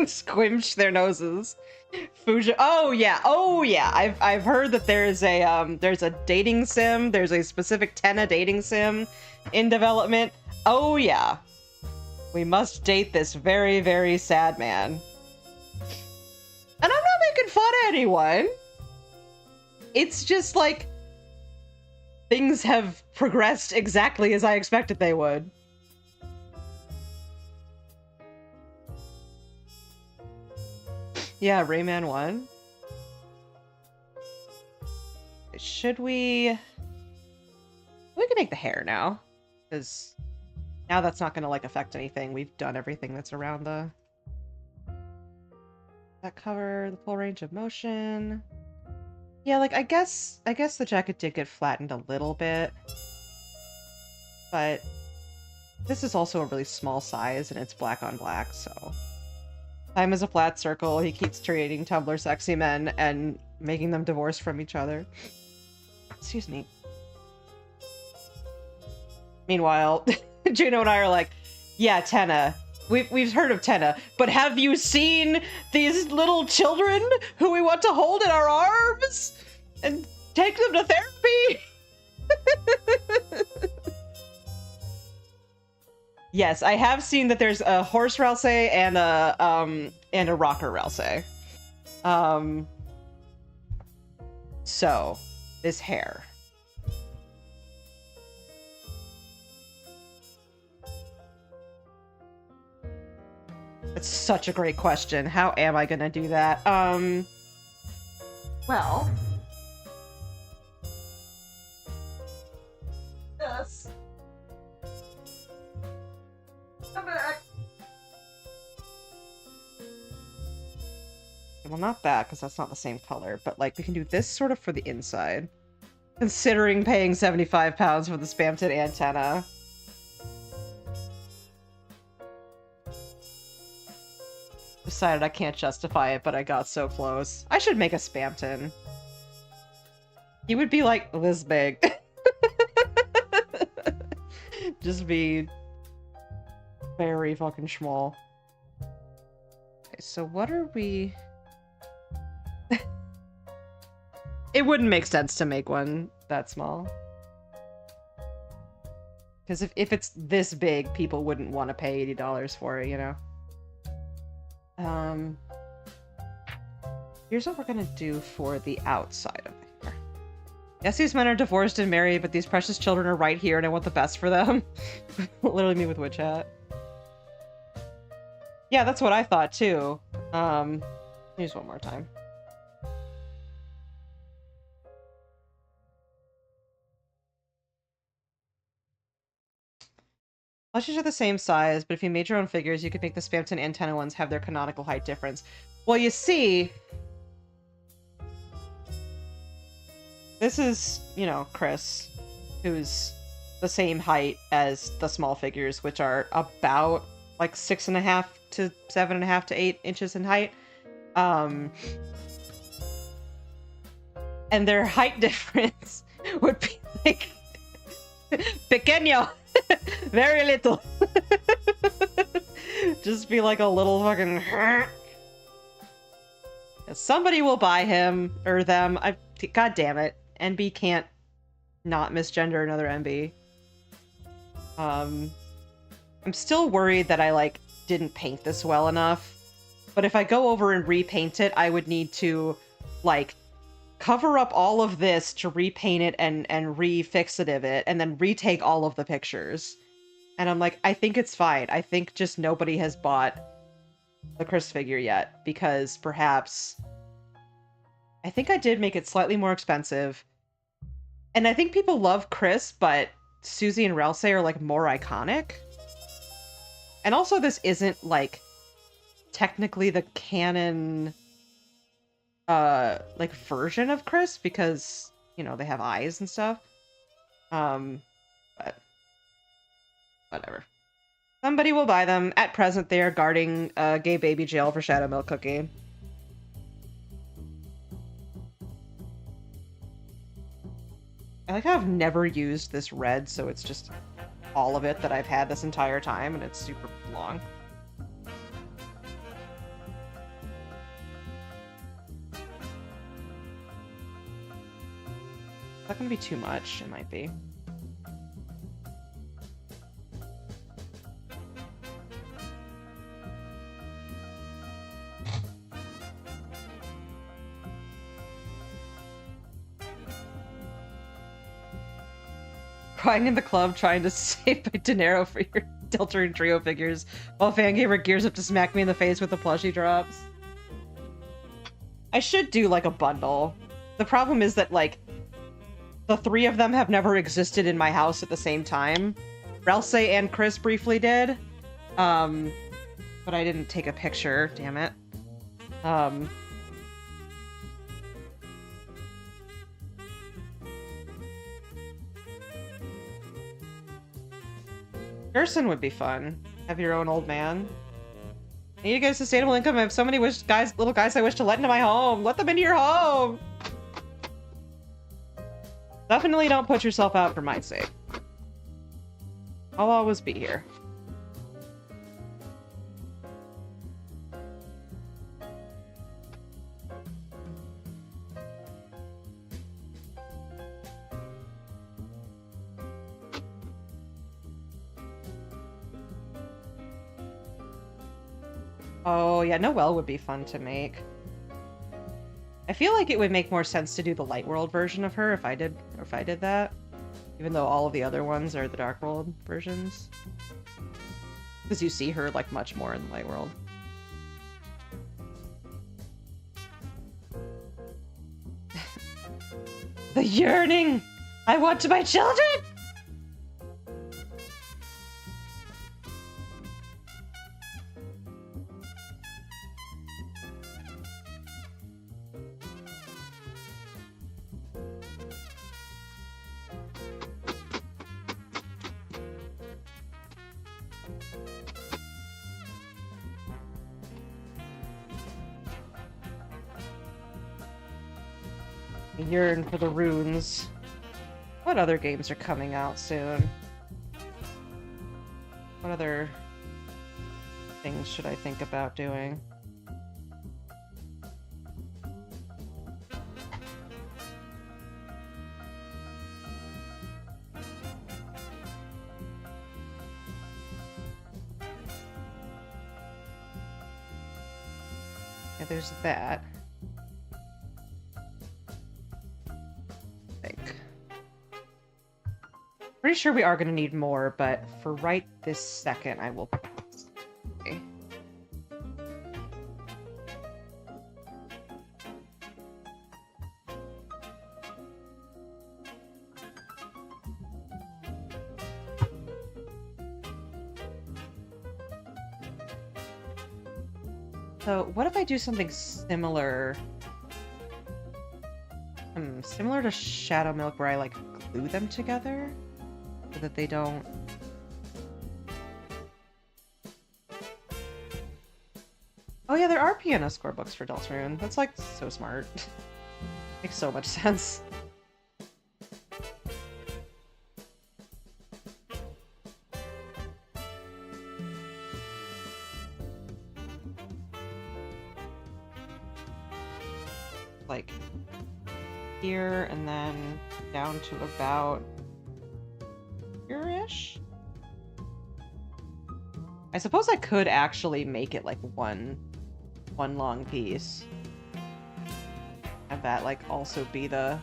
squinch their noses. Fuji. Oh yeah. I've heard that there's a dating sim. There's a specific Tenna dating sim in development. Oh yeah. We must date this very, very sad man. And I'm not making fun of anyone. It's just like things have progressed exactly as I expected they would. Yeah, Rayman 1. Should we... We can make the hair now. Because now that's not going to, like, affect anything. We've done everything that's around the... That cover, the full range of motion. Yeah, like, I guess the jacket did get flattened a little bit. But this is also a really small size, and it's black on black, so... Time is a flat circle. He keeps creating Tumblr sexy men and making them divorce from each other. Excuse me. Meanwhile, Juno and I are like, yeah, Tenna. We've heard of Tenna, but have you seen these little children who we want to hold in our arms and take them to therapy? Yes, I have seen that there's a horse Ralse and a rocker Ralse. So this hair. That's such a great question. How am I gonna do that? Well, yes. Come back. Well, not that, because that's not the same color, but like we can do this sort of for the inside. Considering paying £75 for the Spamton antenna. Decided I can't justify it, but I got so close. I should make a Spamton. He would be like this big. Just be very fucking small. Okay, so what are we... It wouldn't make sense to make one that small. Because if it's this big, people wouldn't want to pay $80 for it, you know? Here's what we're gonna do for the outside of the hair. Yes, these men are divorced and married, but these precious children are right here and I want the best for them. Literally me with Witch Hat. Yeah, that's what I thought too. Here's one more time. Plushies are the same size, but if you made your own figures, you could make the Spamton antenna ones have their canonical height difference. Well, you see... This is, you know, Chris, who's the same height as the small figures, which are about, like, 6.5 to 7.5 to 8 inches in height. And their height difference would be, like... Pequeño! Very little. Just be like a little fucking... Somebody will buy him, or them. God damn it. NB can't not misgender another NB. I'm still worried that I, like, didn't paint this well enough. But if I go over and repaint it, I would need to, like, cover up all of this to repaint it and refixative it, and then retake all of the pictures. And I'm like, I think it's fine. I think just nobody has bought the Chris figure yet, because perhaps... I think I did make it slightly more expensive. And I think people love Chris, but Susie and Ralse are, like, more iconic. And also this isn't, like, technically the canon... like, version of Chris, because, you know, they have eyes and stuff. But whatever. Somebody will buy them. At present, they are guarding a gay baby jail for Shadow Milk Cookie. I like how I've never used this red, so it's just all of it that I've had this entire time, and it's super long. be too much. It might be. Crying in the club trying to save my dinero for your Deltarune Trio figures while Fangamer gears up to smack me in the face with the plushie drops. I should do like a bundle. The problem is that like the three of them have never existed in my house at the same time. Ralse and Chris briefly did. But I didn't take a picture, damn it. Gerson would be fun. Have your own old man. I need to get a sustainable income. I have so many little guys I wish to let into my home. Let them into your home! Definitely don't put yourself out for my sake. I'll always be here. Oh, yeah, Noelle would be fun to make. I feel like it would make more sense to do the Light World version of her if I did that. Even though all of the other ones are the Dark World versions. Because you see her, like, much more in the Light World. The yearning I want to my children! Yearn for the runes. What other games are coming out soon? What other things should I think about doing? Yeah, there's that. Pretty sure we are going to need more, but for right this second, I will... Okay. So, what if I do something similar? Similar to Shadow Milk, where I, like, glue them together? So that they don't... Oh yeah, there are piano score books for Deltarune. That's like so smart. Makes so much sense. Like here and then down to about here-ish? I suppose I could actually make it like one long piece. Have that like also be the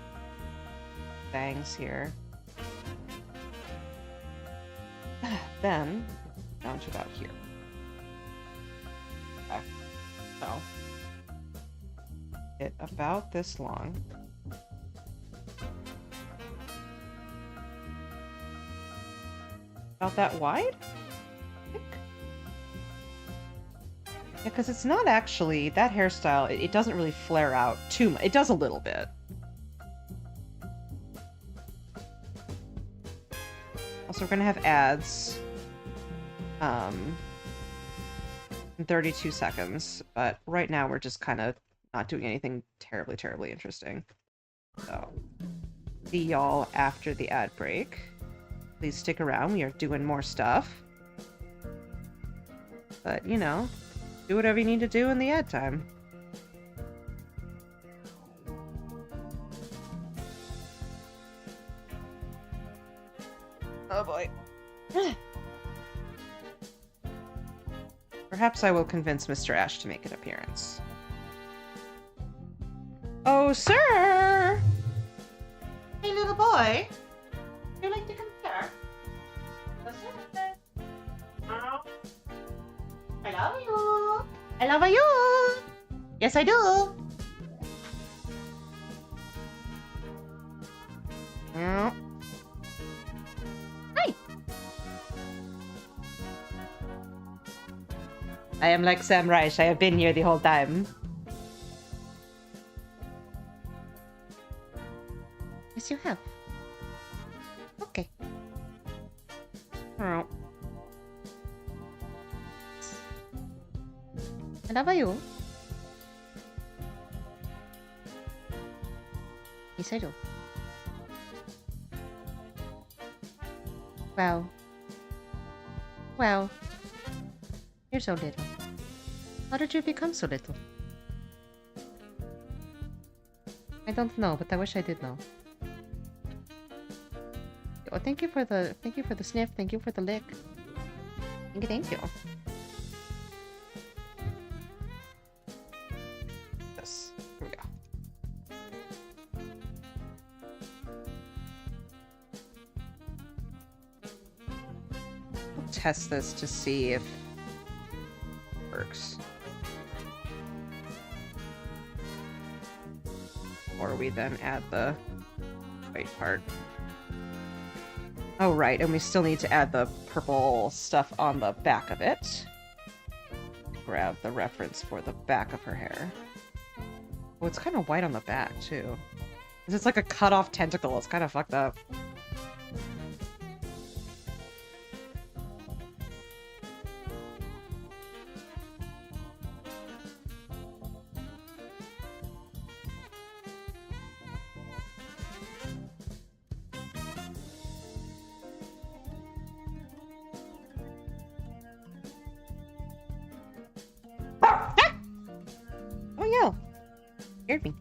bangs here. Then down to about here. Okay. So it about this long. About that wide? Yeah, because it's not actually, that hairstyle, it doesn't really flare out too much. It does a little bit. Also, we're gonna have ads. In 32 seconds, but right now we're just kind of not doing anything terribly interesting. So, see y'all after the ad break. Please stick around, we are doing more stuff. But, you know, do whatever you need to do in the ad time. Oh boy. Perhaps I will convince Mr. Ash to make an appearance. Oh, sir! Hey, little boy. Would you like to come here? I love you. I love you. Yes, I do. Oh. Hi. I am like Sam Reich. I have been here the whole time. Yes, you have. Okay. Oh. I love you. Yes, I do. Wow. Wow. You're so little. How did you become so little? I don't know, but I wish I did know. Oh, thank you for the sniff. Thank you for the lick. Thank you. Yes. Here we go. We'll test this to see if it works. Or we then add the white part. Oh, right, and we still need to add the purple stuff on the back of it. Grab the reference for the back of her hair. Oh, it's kind of white on the back, too. It's like a cut-off tentacle. It's kind of fucked up. Oh yeah. Scared me.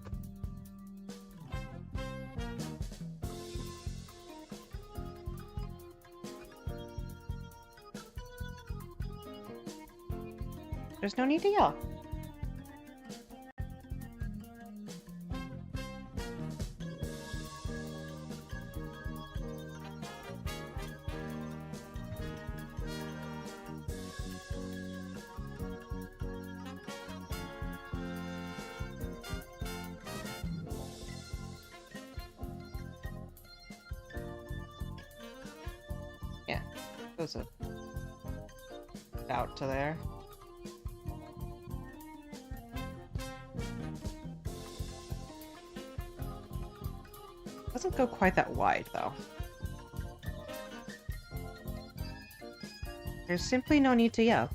There's no need to yell. Yeah, goes about to there. Doesn't go quite that wide, though. There's simply no need to yell.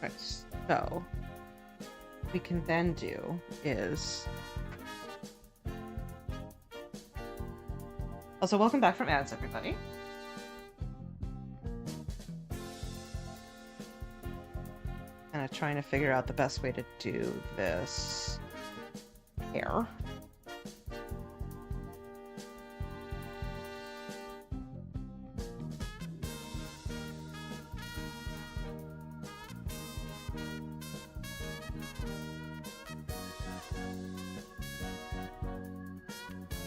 Right, so what we can then do is also welcome back from ads, everybody. Kind of trying to figure out the best way to do this hair.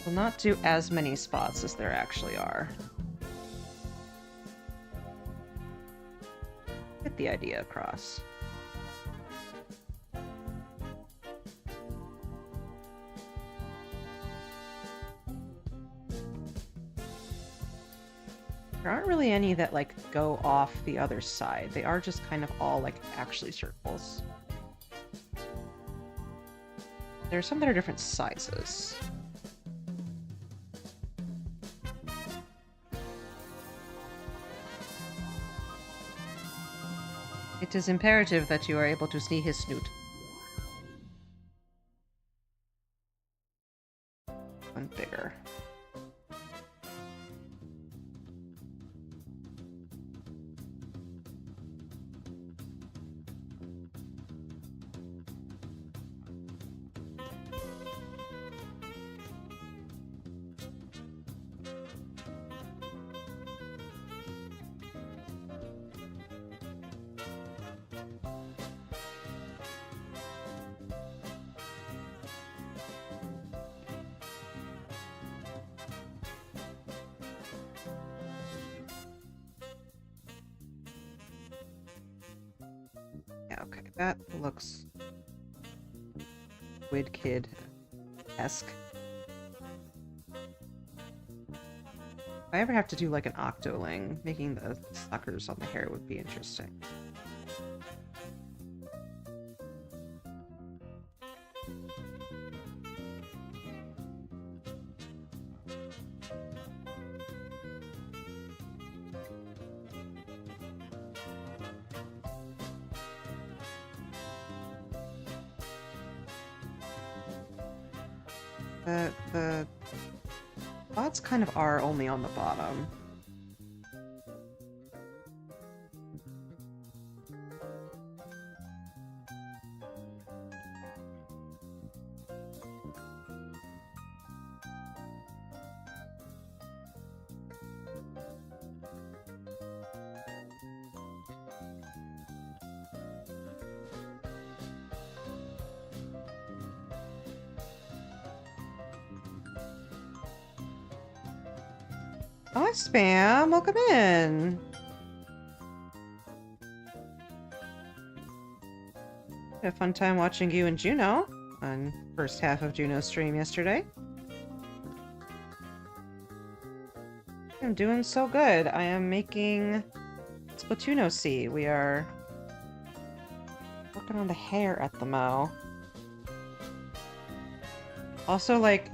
We'll not do as many spots as there actually are. Get the idea across. There aren't really any that, like, go off the other side. They are just kind of all, like, actually circles. There's some that are different sizes. It is imperative that you are able to see his snoot. One bigger. Yeah, okay, that looks Squid Kid-esque. If I ever have to do like an Octoling, making the suckers on the hair would be interesting. The spots kind of are only on the bottom. Oh, Spam, welcome in. Had a fun time watching you and Juno on first half of Juno's stream yesterday. I'm doing so good. I am making Splatoon OC. We are working on the hair at the mo. Also, like,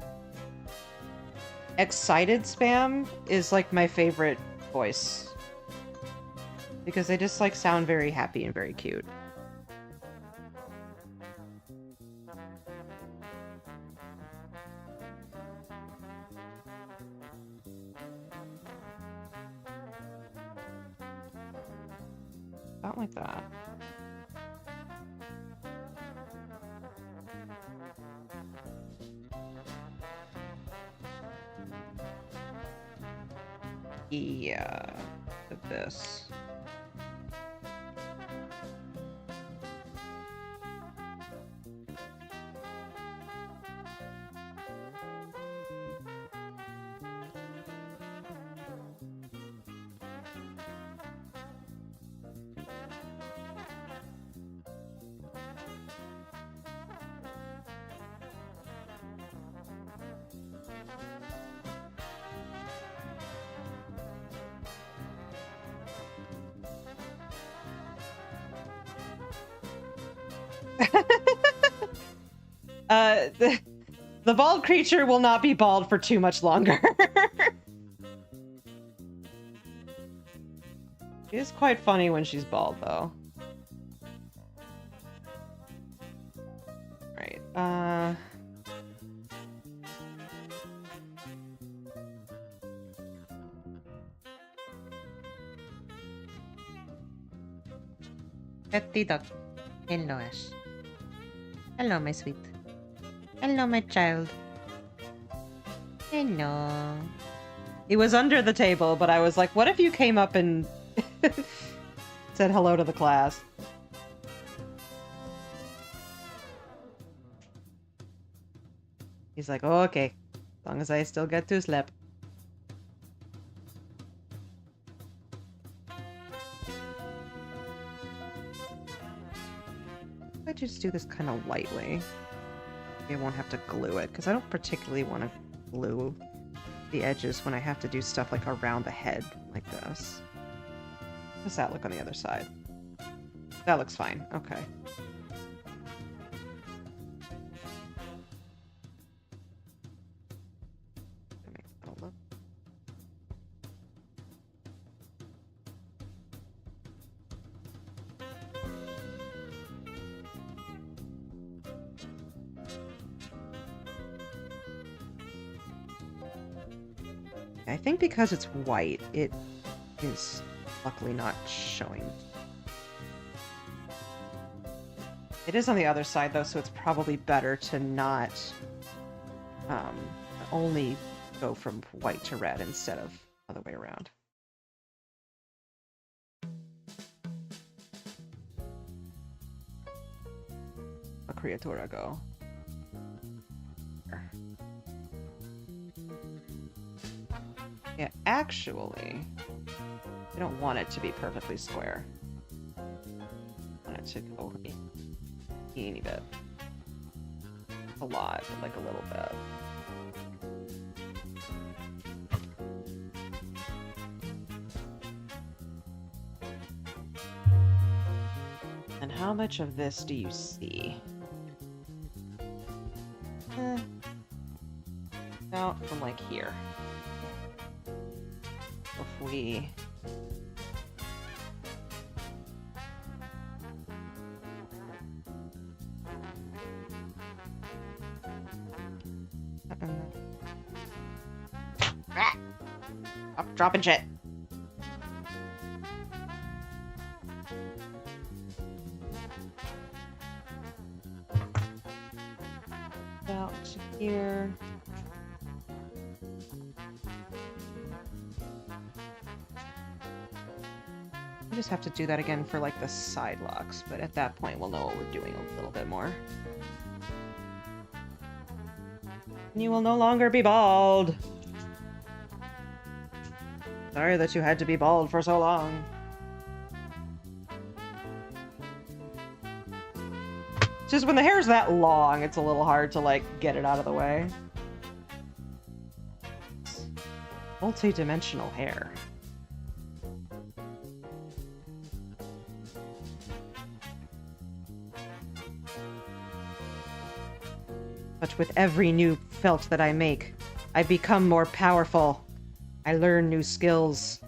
excited Spam is like my favorite voice because they just like sound very happy and very cute. About like that. Yeah, at this. The bald creature will not be bald for too much longer. She is quite funny when she's bald, though. Right, Petty duck. Hello, Ash. Hello, my sweet. Hello, my child. Hello. he was under the table, but I was like, what if you came up and said hello to the class? He's like, oh, okay. As long as I still get to sleep. I just do this kind of lightly. Maybe I won't have to glue it, because I don't particularly want to glue the edges when I have to do stuff like around the head like this. How does that look on the other side? That looks fine. Okay. I think because it's white, it is luckily not showing. It is on the other side, though, so it's probably better to not only go from white to red instead of other way around. A creatura go. Yeah, actually, I don't want it to be perfectly square. I want it to go a teeny bit. A lot, but like a little bit. And how much of this do you see? About from like here. If we Stop dropping shit. About here. I just have to do that again for like the side locks, but at that point we'll know what we're doing a little bit more. You will no longer be bald. Sorry that you had to be bald for so long. It's just when the hair's that long, it's a little hard to like get it out of the way. Multi-dimensional hair. But with every new felt that I make, I become more powerful. I learn new skills,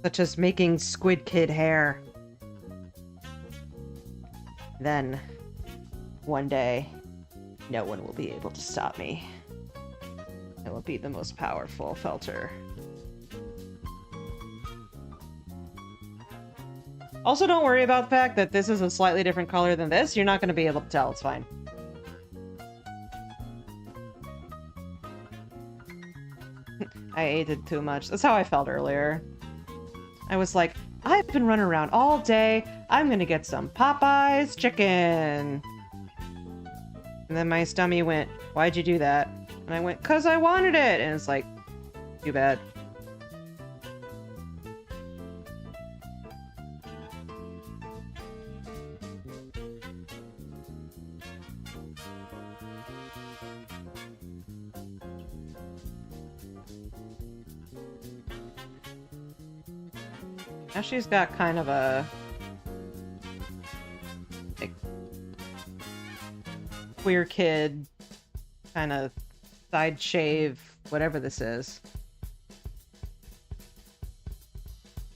such as making Squid Kid hair. Then, one day, no one will be able to stop me. I will be the most powerful felter. Also, don't worry about the fact that this is a slightly different color than this. You're not going to be able to tell. It's fine. I ate it too much. That's how I felt earlier. I was like, I've been running around all day. I'm gonna get some Popeyes chicken. And then my stomach went, why'd you do that? And I went, 'cause I wanted it. And it's like, too bad. Now she's got kind of a like, queer kid kind of side shave, whatever this is.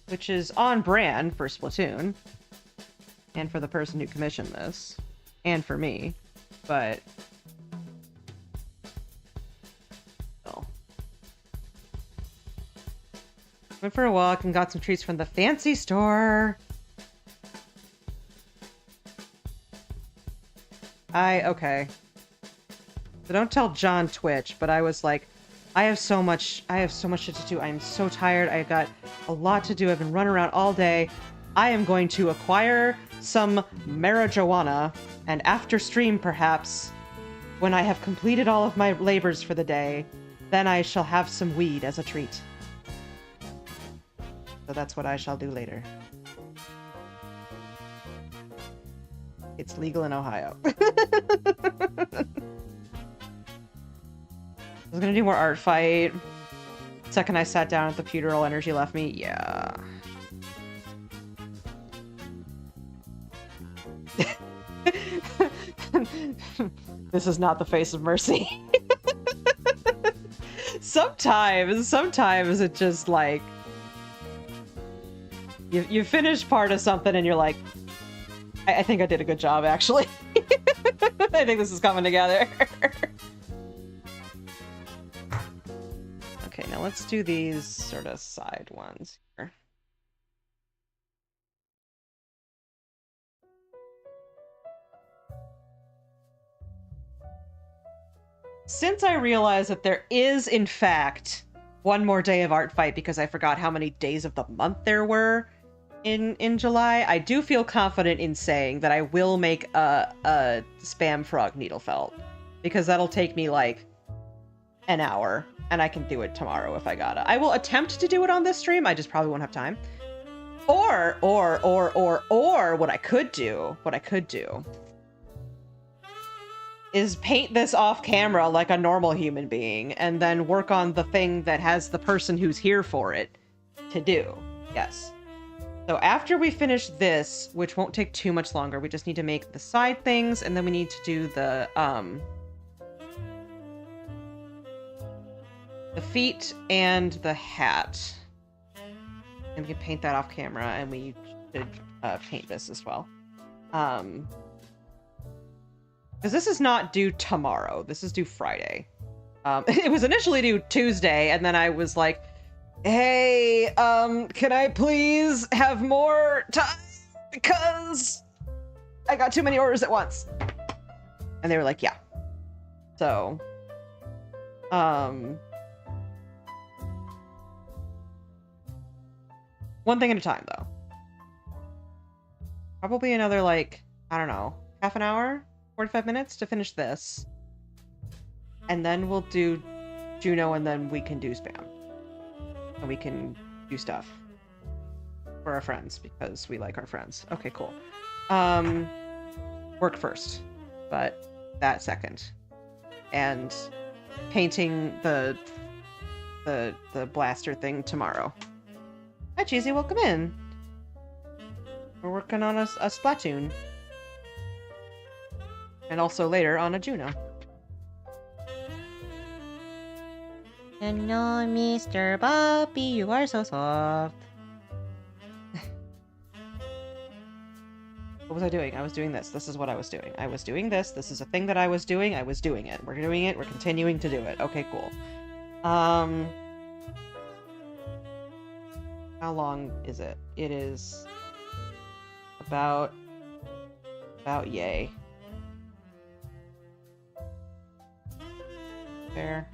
Which is on brand for Splatoon. And for the person who commissioned this. And for me. But went for a walk and got some treats from the fancy store. Okay. So don't tell John Twitch, but I was like, I have so much shit to do. I am so tired. I got a lot to do. I've been running around all day. I am going to acquire some marijuana, and after stream, perhaps, when I have completed all of my labors for the day, then I shall have some weed as a treat. So that's what I shall do later. It's legal in Ohio. I was gonna do more art fight. Second I sat down at the computer, all energy left me. Yeah. This is not the face of mercy. Sometimes it just like you finish part of something and you're like, I think I did a good job, actually. I think this is coming together. Okay, now let's do these sort of side ones here. Since I realize that there is, in fact, one more day of art fight because I forgot how many days of the month there were in July, I do feel confident in saying that I will make a spam frog needle felt, because that'll take me like an hour and I can do it tomorrow if I gotta. I will attempt to do it on this stream, I just probably won't have time. Or what I could do is paint this off camera like a normal human being and then work on the thing that has the person who's here for it to do. Yes. So after we finish this, which won't take too much longer, we just need to make the side things, and then we need to do the feet and the hat. And we can paint that off camera, and we should paint this as well. Because this is not due tomorrow. This is due Friday. It was initially due Tuesday, and then I was like, hey, can I please have more time? Because I got too many orders at once. And they were like, yeah. So, one thing at a time, though. Probably another, like, I don't know, half an hour? 45 minutes to finish this. And then we'll do Juno, and then we can do spam. And we can do stuff for our friends because we like our friends. Okay, cool. Work first, but that second. And painting the blaster thing tomorrow. Hi, Cheesy, welcome in. We're working on a Splatoon. And also later on a Juno. Hello, Mr. Bobby, you are so soft. What was I doing? I was doing this. This is what I was doing. I was doing this. This is a thing that I was doing. I was doing it. We're doing it. We're continuing to do it. Okay, cool. How long is it? It is about yay. There.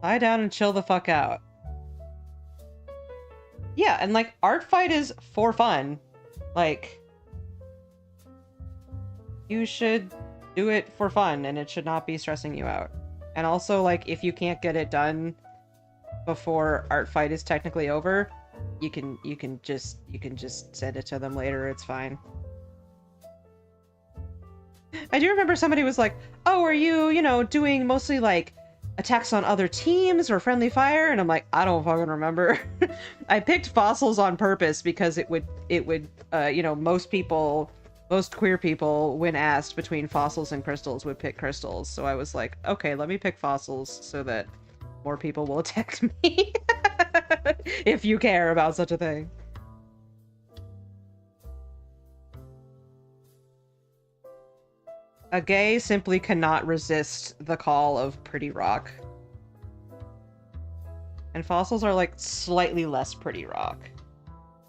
Lie down and chill the fuck out. Yeah, and like, art fight is for fun. Like, you should do it for fun, and it should not be stressing you out. And also, like, if you can't get it done before art fight is technically over, you can just send it to them later. It's fine. I do remember somebody was like, "Oh, are you doing mostly like attacks on other teams or friendly fire?" And I'm like, I don't fucking remember. I picked fossils on purpose because it would most queer people, when asked between fossils and crystals, would pick crystals. So I was like, okay, let me pick fossils so that more people will attack me. If you care about such a thing. A gay simply cannot resist the call of pretty rock. And fossils are like slightly less pretty rock.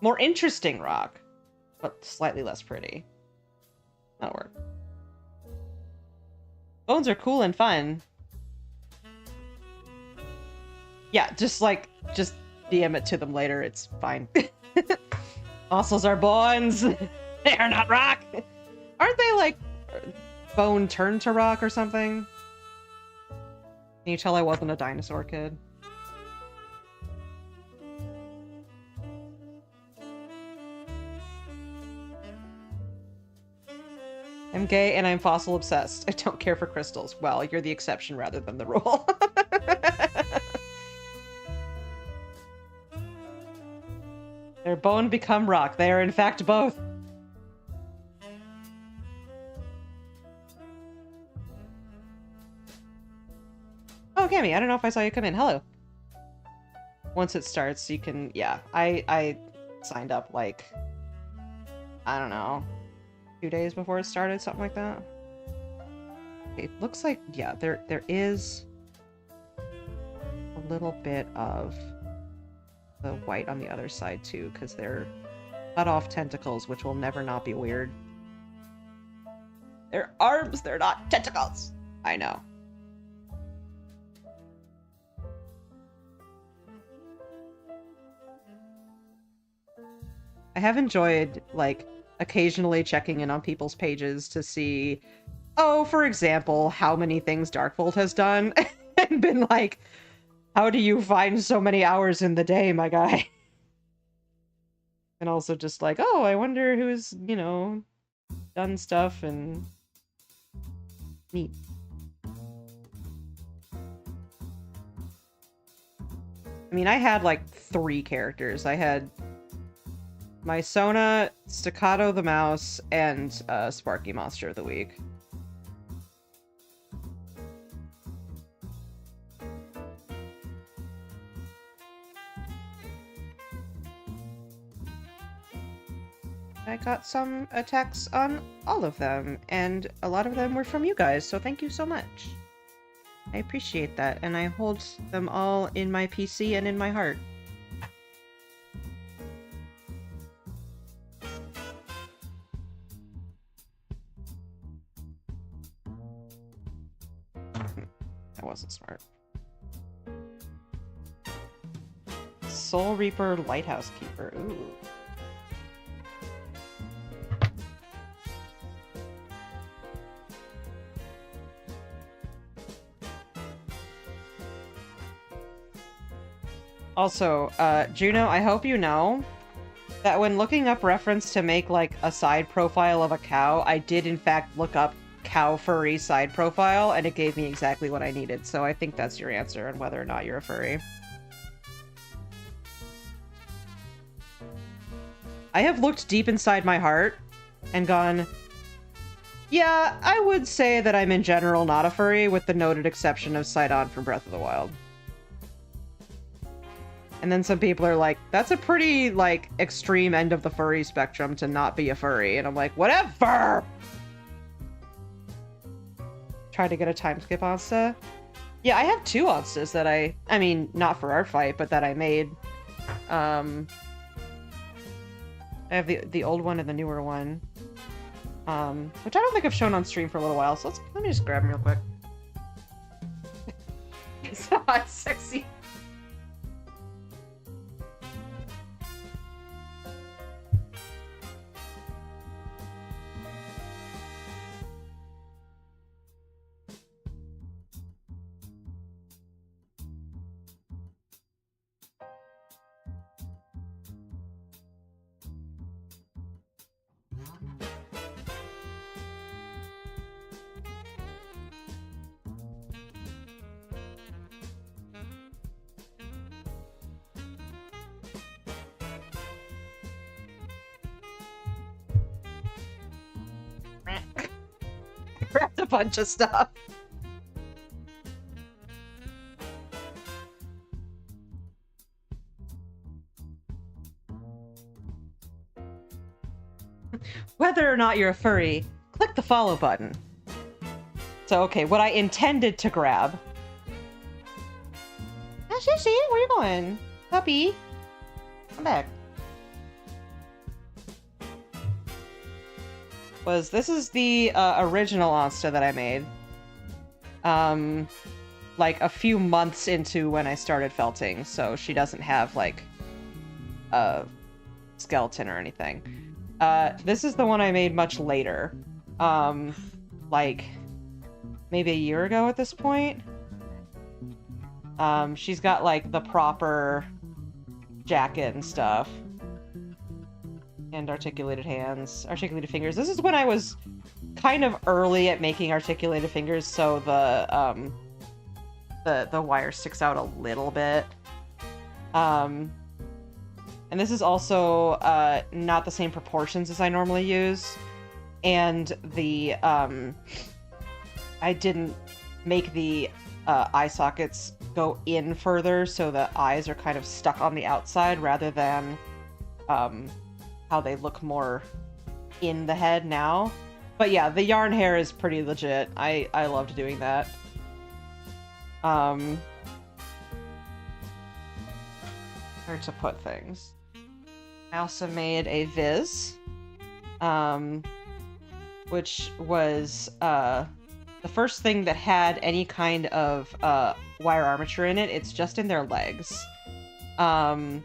More interesting rock, but slightly less pretty. That'll work. Bones are cool and fun. Yeah, just DM it to them later. It's fine. Fossils are bones. They are not rock. Aren't they like bone turned to rock or something? Can you tell I wasn't a dinosaur kid? I'm gay and I'm fossil obsessed. I don't care for crystals. Well, you're the exception rather than the rule. Their bone become rock. They are in fact both. Sammy, I don't know if I saw you come in. Hello. Once it starts, you can... Yeah, I signed up, like... I don't know. 2 days before it started, something like that. It looks like... Yeah, there is... a little bit of the white on the other side, too, because they're cut off tentacles, which will never not be weird. They're arms, they're not tentacles! I know. I have enjoyed, like, occasionally checking in on people's pages to see, oh, for example, how many things Darkbolt has done, and been like, how do you find so many hours in the day, my guy? And also just like, oh, I wonder who's, you know, done stuff, and... Neat. I mean, I had, like, 3 characters. I had Mysona, Staccato the Mouse, and Sparky Monster of the Week. I got some attacks on all of them, and a lot of them were from you guys, so thank you so much. I appreciate that, and I hold them all in my PC and in my heart. That wasn't smart. Soul Reaper Lighthouse Keeper. Ooh. Also, Juno, I hope you know that when looking up reference to make, like, a side profile of a cow, I did in fact look up cow furry side profile, and it gave me exactly what I needed, so I think that's your answer on whether or not you're a furry. I have looked deep inside my heart and gone, yeah, I would say that I'm in general not a furry, with the noted exception of Sidon from Breath of the Wild. And then some people are like, that's a pretty, like, extreme end of the furry spectrum to not be a furry. And I'm like, whatever! Try to get a time skip Onsta. Yeah, I have 2 Onstas that I mean, not for our fight, but that I made. I have the old one and the newer one. Which I don't think I've shown on stream for a little while, so let me just grab them real quick. It's not sexy. Grabbed a bunch of stuff. Whether or not you're a furry, click the follow button. So, okay, what I intended to grab... Ah, Shishi, where you going? Puppy? Come back. This is the original Onsta that I made. Like a few months into when I started felting, so she doesn't have like a skeleton or anything. This is the one I made much later. Like maybe a year ago at this point. She's got like the proper jacket and stuff. And articulated hands, articulated fingers. This is when I was kind of early at making articulated fingers, so the wire sticks out a little bit. And this is also not the same proportions as I normally use. And the I didn't make the eye sockets go in further, so the eyes are kind of stuck on the outside rather than how they look more in the head now. But yeah, the yarn hair is pretty legit. I loved doing that. Where to put things. I also made a Viz, which was the first thing that had any kind of wire armature in it. It's just in their legs. And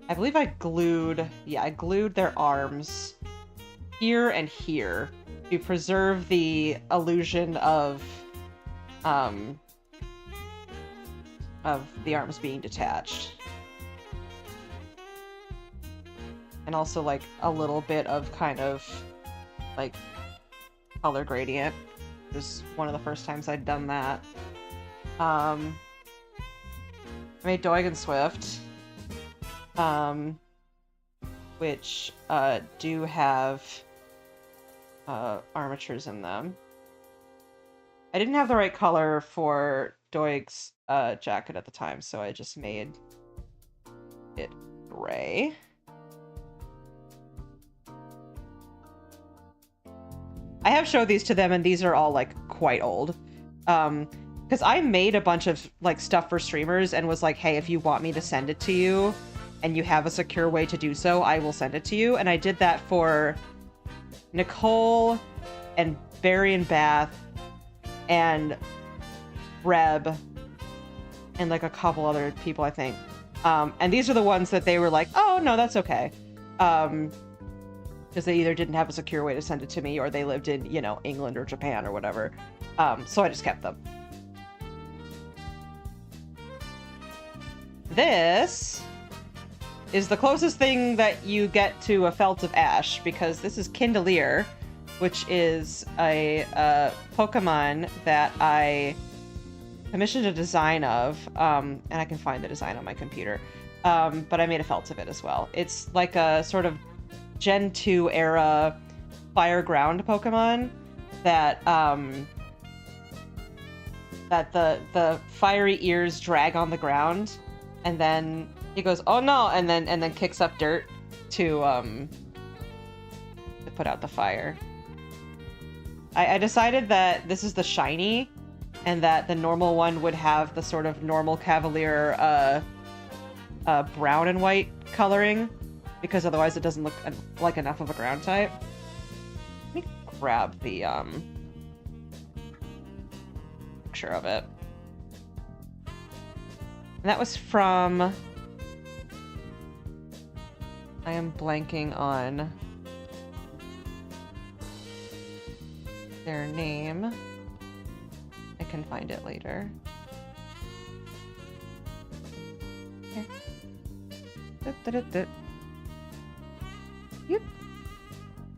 I believe I glued their arms here and here to preserve the illusion of the arms being detached. And also like a little bit of kind of like color gradient. It was one of the first times I'd done that. I made Doig and Swift, which do have armatures in them. I didn't have the right color for Doig's jacket at the time, so I just made it gray. I have showed these to them, and these are all like quite old. Because I made a bunch of like stuff for streamers and was like, hey, if you want me to send it to you and you have a secure way to do so, I will send it to you. And I did that for Nicole and Barry and Bath and Reb and like a couple other people, I think. And these are the ones that they were like, oh, no, that's okay. Because they either didn't have a secure way to send it to me or they lived in, you know, England or Japan or whatever. So I just kept them. This is the closest thing that you get to a Felt of Ash, because this is Kindelier, which is a Pokemon that I commissioned a design of, and I can find the design on my computer. But I made a felt of it as well. It's like a sort of Gen 2 era fire ground Pokemon that that the fiery ears drag on the ground, and then he goes, oh no, and then kicks up dirt to put out the fire. I decided that this is the shiny, and that the normal one would have the sort of normal Cavalier brown and white coloring, because otherwise it doesn't look like enough of a ground type. Let me grab the picture of it. And that was from... I am blanking on their name. I can find it later. Here. Yep.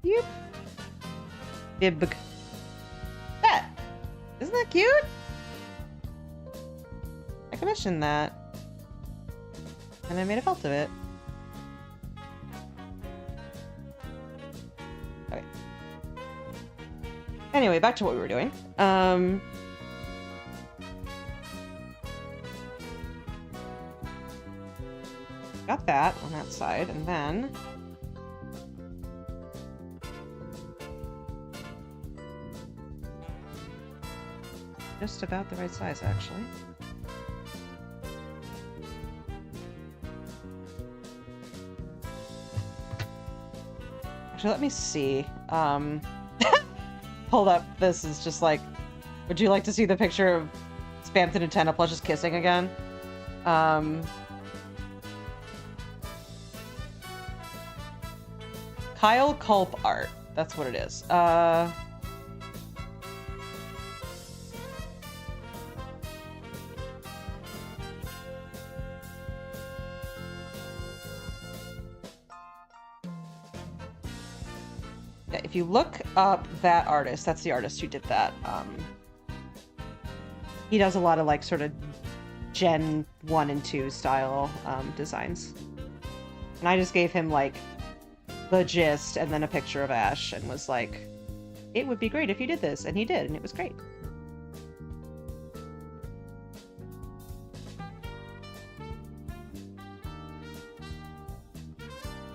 Yep. Bib. That! Isn't that cute? I commissioned that. And I made a felt of it. Okay. Anyway, back to what we were doing. Got that on that side, and then just about the right size, actually. Actually, let me see. Hold up. This is just like, would you like to see the picture of Spamton and Tenaplush just kissing again? Kyle Culp art. That's what it is. If you look up that artist, that's the artist who did that. He does a lot of like sort of Gen 1 and 2 style designs. And I just gave him like the gist and then a picture of Ash and was like, it would be great if you did this, and he did, and it was great.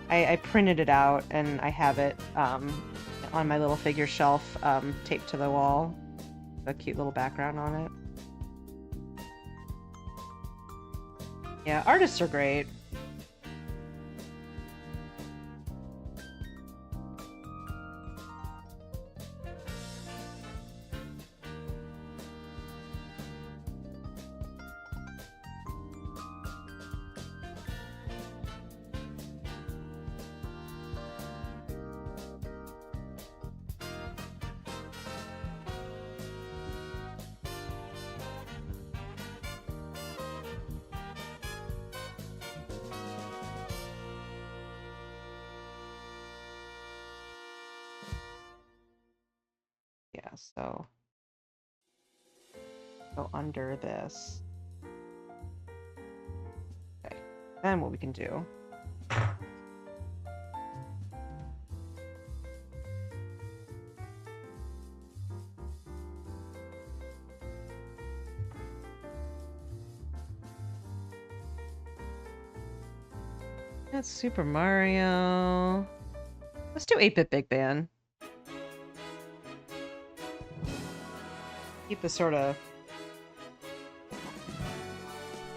I printed it out and I have it on my little figure shelf taped to the wall. A cute little background on it. Yeah, artists are great. Yeah, so go under this. Okay, then what we can do. That's Super Mario. Let's do 8-Bit Big Band. Keep the sort of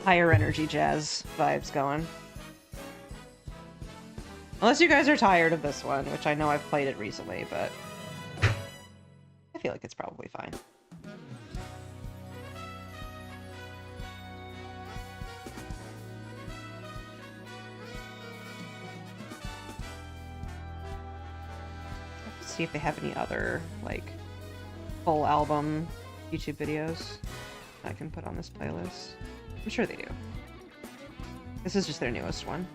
higher energy jazz vibes going. Unless you guys are tired of this one, which I know I've played it recently, but I feel like it's probably fine. Let's see if they have any other, like, full album YouTube videos I can put on this playlist. I'm sure they do. This is just their newest one.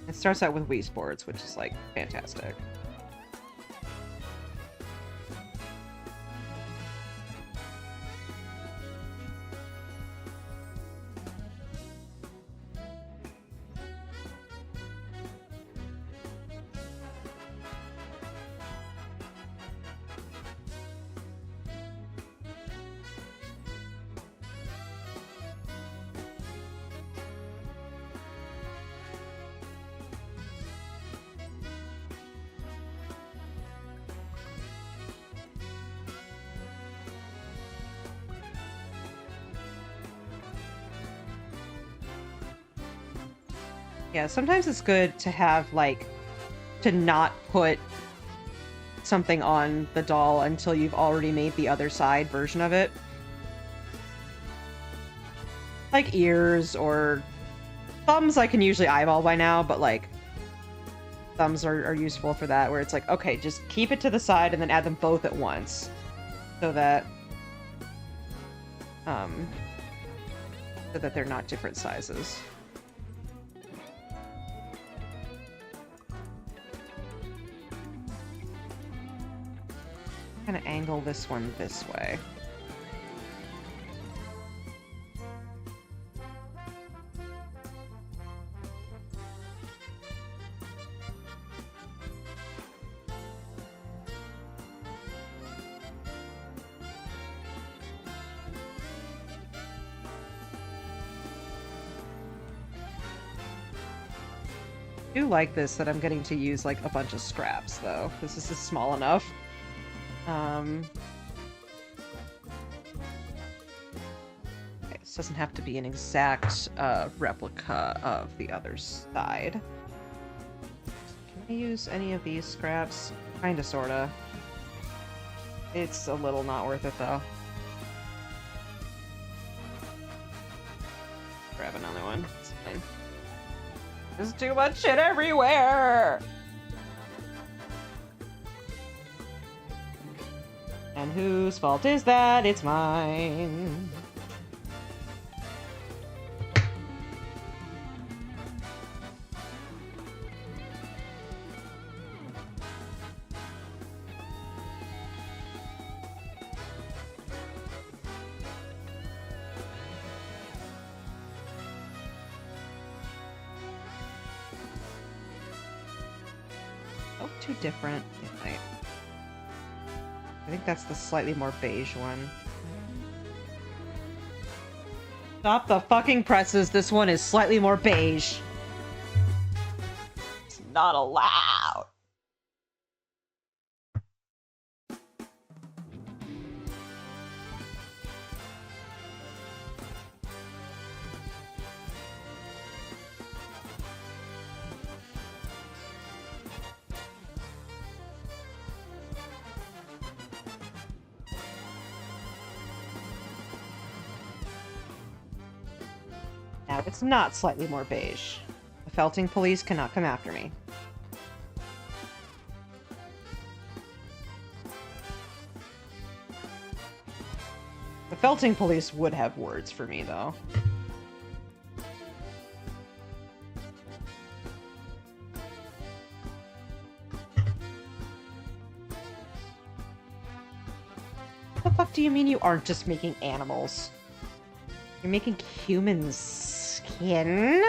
It starts out with Wii Sports, which is like fantastic. Yeah, sometimes it's good to have, like, to not put something on the doll until you've already made the other side version of it. Like ears or thumbs I can usually eyeball by now, but, like, thumbs are useful for that, where it's like, okay, just keep it to the side and then add them both at once. So that, they're not different sizes. Kind of angle this one this way. I do like this that I'm getting to use like a bunch of scraps though. This is small enough. Okay, this doesn't have to be an exact replica of the other side. Can I use any of these scraps? Kinda, sorta. It's a little not worth it though. Grab another one. It's fine. There's too much shit everywhere! And whose fault is that? It's mine. Oh, too different. I think that's the slightly more beige one. Stop the fucking presses. This one is slightly more beige. not allowed. Now, it's not slightly more beige. The felting police cannot come after me. The felting police would have words for me, though. What the fuck do you mean you aren't just making animals? You're making human skin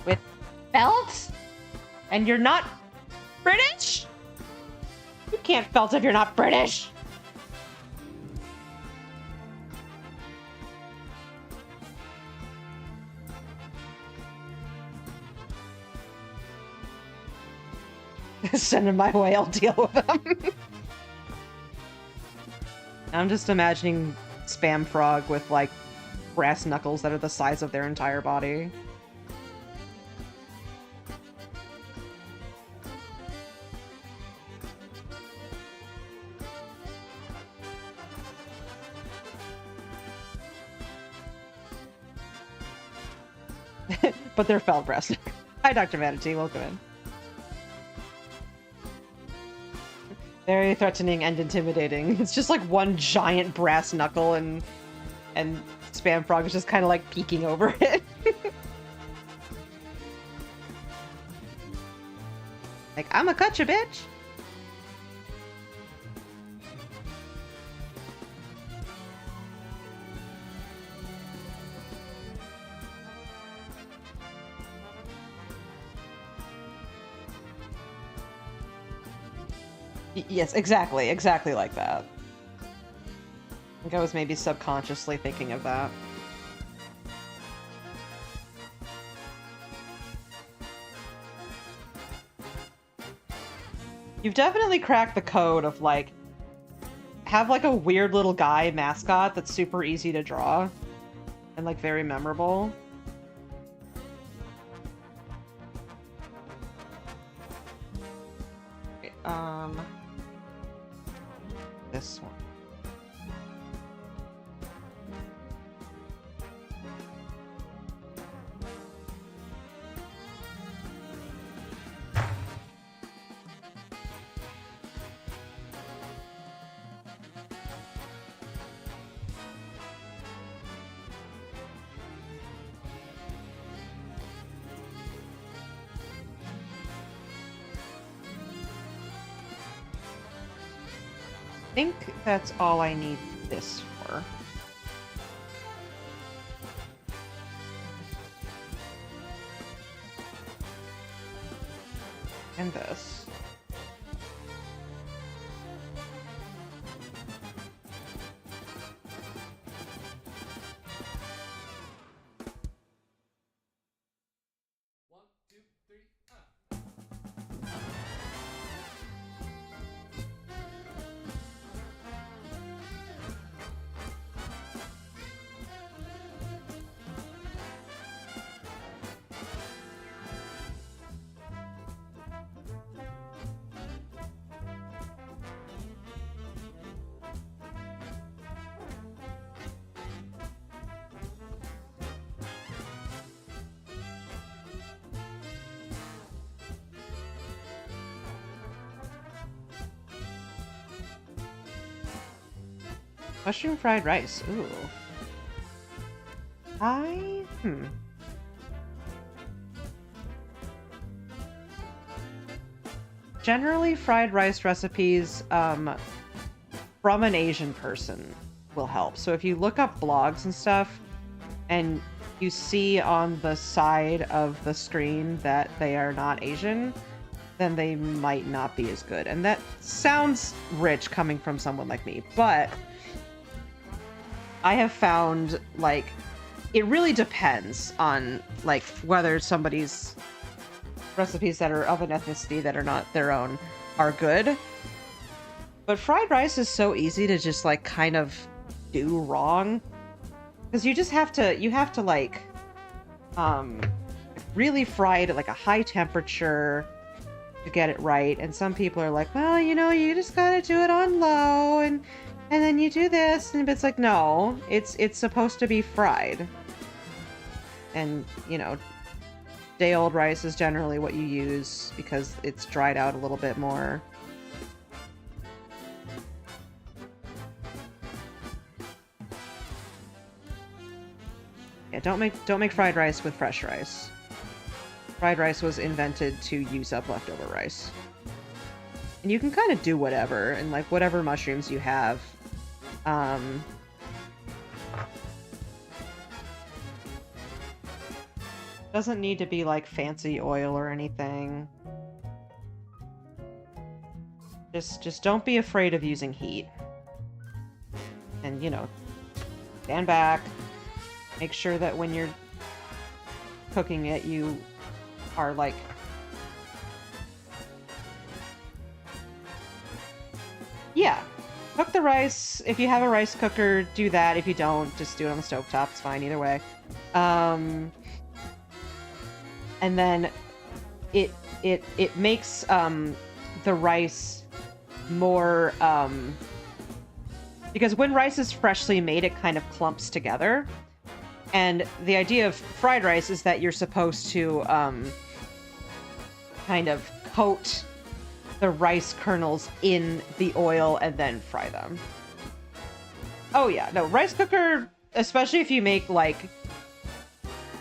with felt? And you're not British? You can't felt if you're not British. Send him my way, I'll deal with them. I'm just imagining Spam Frog with, like, brass knuckles that are the size of their entire body. But they're felt brass. Hi, Dr. Manatee. Welcome in. Very threatening and intimidating. It's just like one giant brass knuckle and Spam Frog is just kind of like peeking over it. Like, I'ma cut you, bitch! Yes, exactly like that. I think I was maybe subconsciously thinking of that. You've definitely cracked the code of, like, have, like, a weird little guy mascot that's super easy to draw and, like, very memorable. Okay, this one. I think that's all I need this for. And this. Mushroom fried rice. Ooh. Generally, fried rice recipes from an Asian person will help. So if you look up blogs and stuff, and you see on the side of the screen that they are not Asian, then they might not be as good. And that sounds rich coming from someone like me, but I have found, like, it really depends on, like, whether somebody's recipes that are of an ethnicity that are not their own are good. But fried rice is so easy to just like kind of do wrong. Because you have to like really fry it at like a high temperature to get it right. And some people are like, well, you know, you just gotta do it on low and then you do this, and it's like, no, it's supposed to be fried. And, you know, day-old rice is generally what you use because it's dried out a little bit more. Yeah, don't make fried rice with fresh rice. Fried rice was invented to use up leftover rice. And you can kind of do whatever, and like whatever mushrooms you have. Doesn't need to be like fancy oil or anything. Just don't be afraid of using heat. And, you know, stand back. Make sure that when you're cooking it, you are like... Yeah. Cook the rice. If you have a rice cooker, do that. If you don't, just do it on the stovetop. It's fine either way. And then it makes the rice more because when rice is freshly made, it kind of clumps together. And the idea of fried rice is that you're supposed to kind of coat the rice kernels in the oil and then fry them. Oh yeah, no, rice cooker, especially if you make like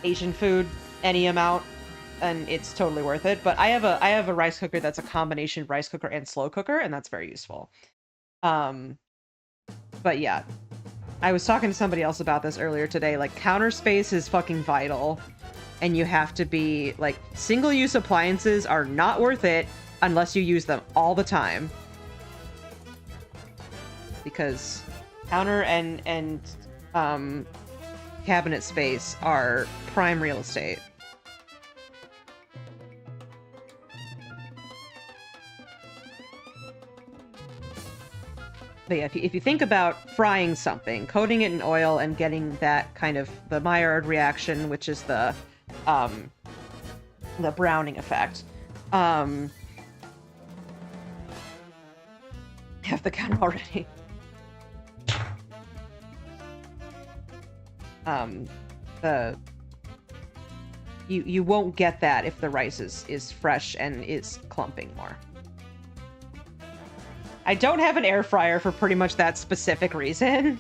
Asian food any amount, and it's totally worth it. But I have a rice cooker that's a combination rice cooker and slow cooker, and that's very useful. But yeah, I was talking to somebody else about this earlier today. Like, counter space is fucking vital, and you have to be like, single-use appliances are not worth it unless you use them all the time, because counter and cabinet space are prime real estate. But yeah, if you think about frying something, coating it in oil and getting that kind of the Maillard reaction, which is the browning effect. Have the counter already. You won't get that if the rice is fresh and is clumping more. I don't have an air fryer for pretty much that specific reason.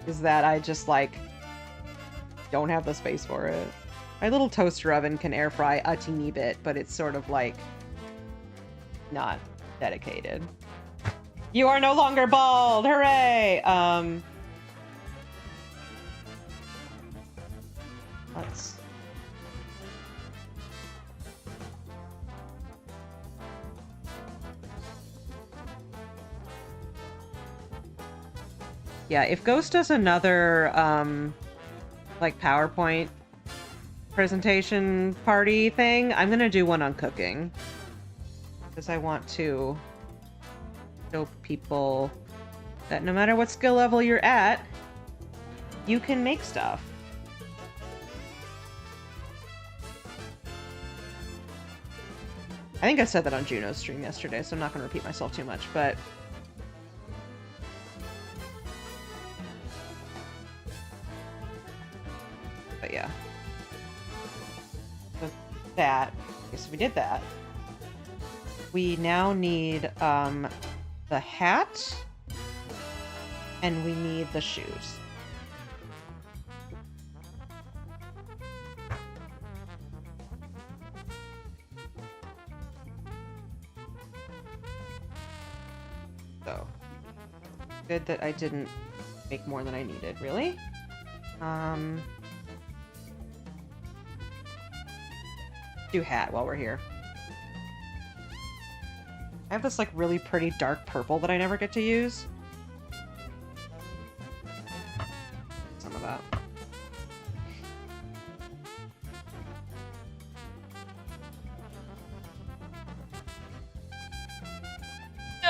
Is that I just, like, don't have the space for it. My little toaster oven can air fry a teeny bit, but it's sort of, like, not dedicated. You are no longer bald! Hooray! Let's... Yeah, if Ghost does another, like, PowerPoint presentation party thing, I'm gonna do one on cooking. Because I want to show people that no matter what skill level you're at, you can make stuff. I think I said that on Juno's stream yesterday, so I'm not going to repeat myself too much, but... But yeah. So that... Okay, so we did that. We now need, the hat. And we need the shoes. So, good that I didn't make more than I needed, really. Do hat while we're here. I have this, like, really pretty dark purple that I never get to use. Some of that.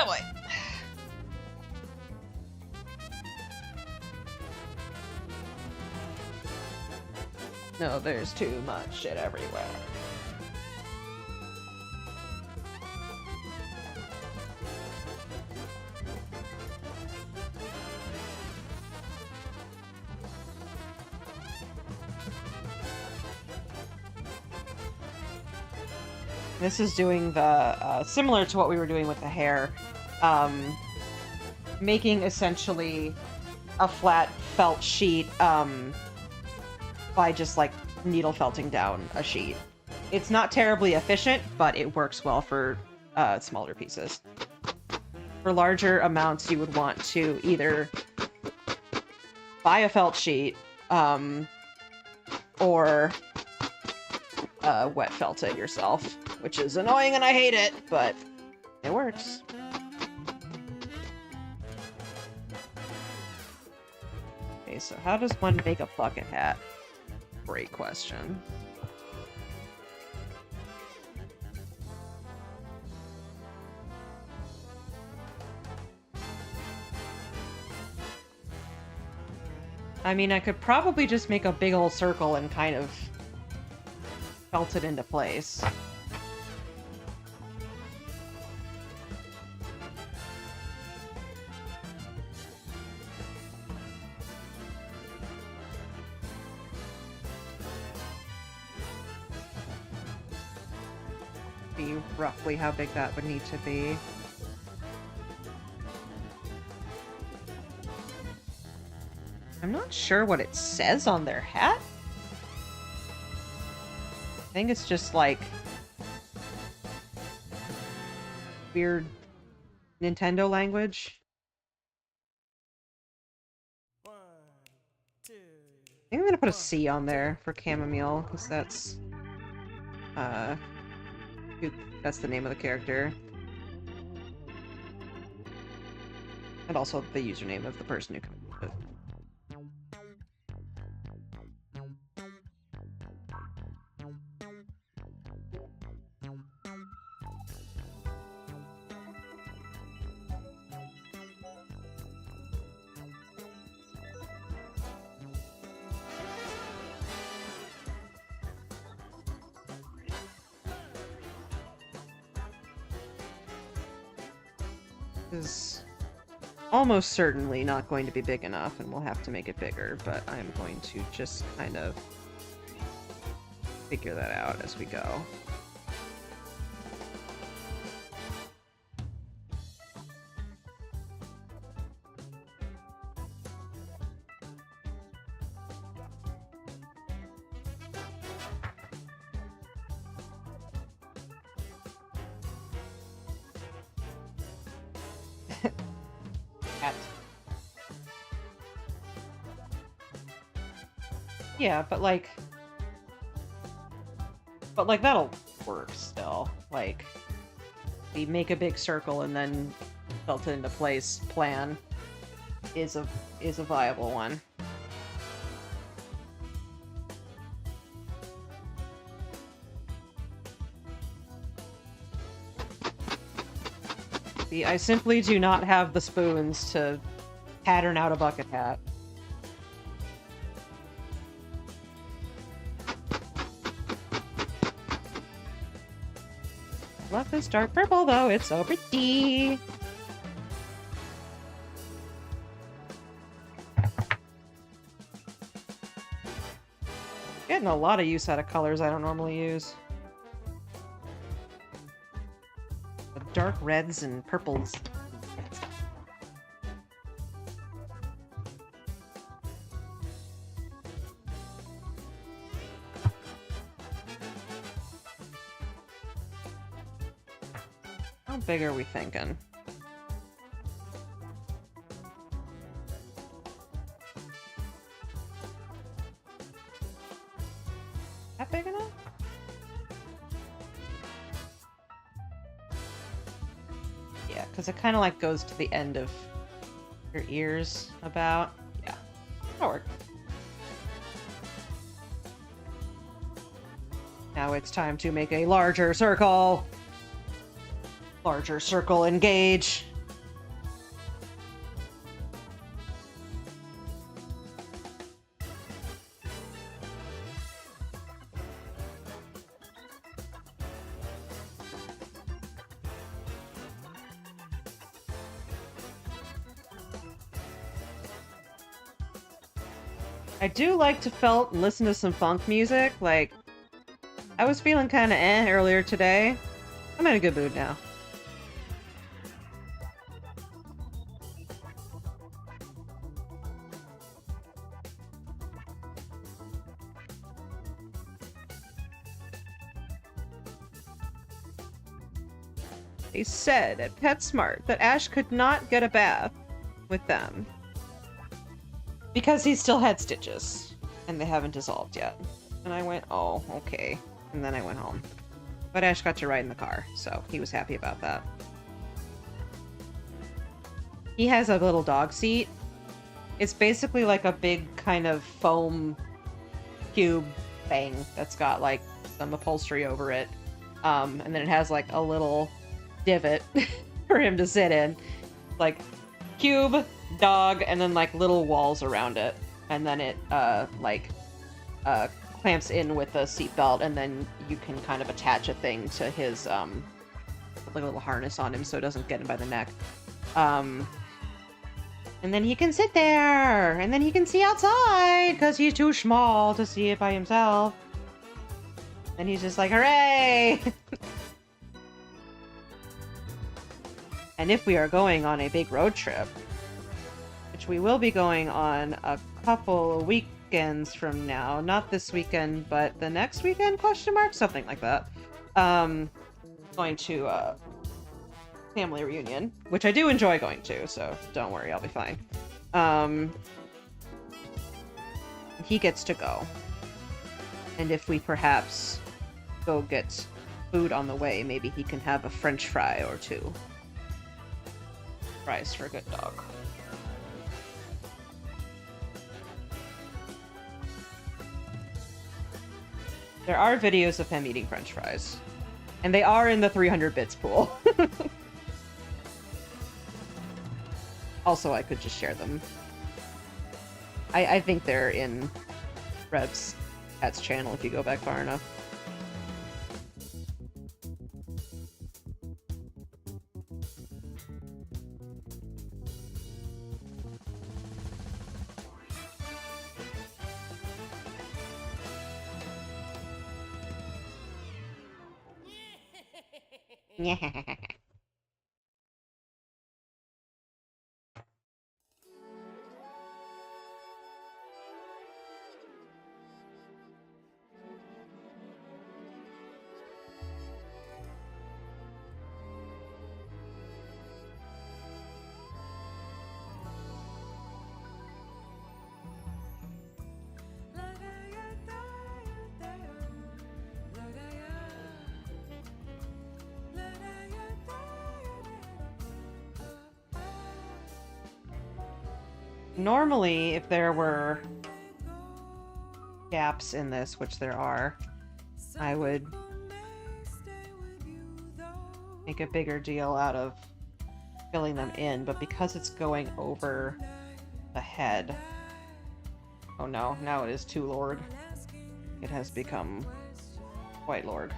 Oh boy. No, there's too much shit everywhere. This is doing the, similar to what we were doing with the hair, making essentially a flat felt sheet, by just, like, needle felting down a sheet. It's not terribly efficient, but it works well for, smaller pieces. For larger amounts, you would want to either buy a felt sheet, or wet felt it yourself, which is annoying and I hate it, but it works. Okay, so how does one make a bucket hat? Great question. I mean, I could probably just make a big old circle and kind of felt it into place. Be roughly how big that would need to be. I'm not sure what it says on their hat. I think it's just like weird Nintendo language. I think I'm gonna put a C on there for chamomile, because that's the name of the character. And also the username of the person who comes with it. Is almost certainly not going to be big enough, and we'll have to make it bigger, but I'm going to just kind of figure that out as we go. Yeah, but like that'll work still. Like, we make a big circle and then felt it into place plan is a viable one. See, I simply do not have the spoons to pattern out a bucket hat. Love this dark purple, though. It's so pretty. Getting a lot of use out of colors I don't normally use. The dark reds and purples. How big are we thinking? That big enough? Yeah, because it kind of like goes to the end of your ears about. Yeah, that'll work. Now it's time to make a larger circle. Larger circle engage. I do like to listen to some funk music. Like, I was feeling kind of earlier today. I'm in a good mood now. They said at PetSmart that Ash could not get a bath with them because he still had stitches and they haven't dissolved yet. And I went, oh, okay. And then I went home. But Ash got to ride in the car, so he was happy about that. He has a little dog seat. It's basically like a big kind of foam cube thing that's got like some upholstery over it. And then it has like a little divot for him to sit in. Like cube, dog, and then like little walls around it. And then it clamps in with a seatbelt, and then you can kind of attach a thing to his like a little harness on him so it doesn't get him by the neck. And then he can sit there, and then he can see outside because he's too small to see it by himself. And he's just like, hooray! And if we are going on a big road trip, which we will be going on a couple of weekends from now, not this weekend, but the next weekend, question mark? Something like that. Going to a family reunion, which I do enjoy going to, so don't worry, I'll be fine. He gets to go. And if we perhaps go get food on the way, maybe he can have a French fry or two. Fries for a good dog. There are videos of him eating French fries. And they are in the 300 bits pool. Also, I could just share them. I think they're in Rev's Cat's channel if you go back far enough. Yeah. Normally, if there were gaps in this, which there are, I would make a bigger deal out of filling them in, but because it's going over the head... Oh no, now it is too Lord. It has become White Lord.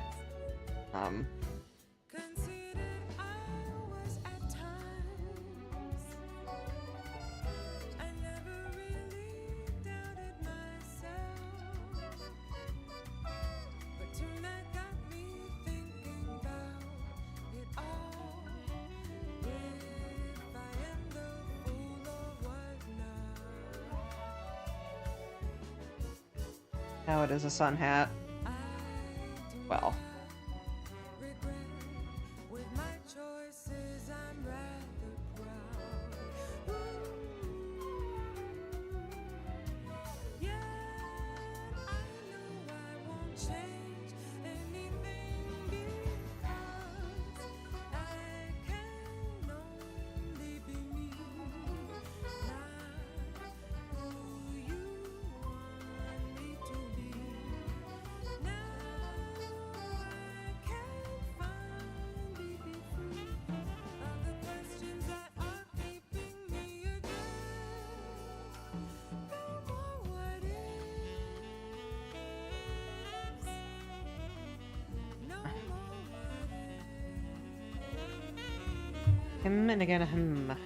Now it is a sun hat. Well. Him and again him.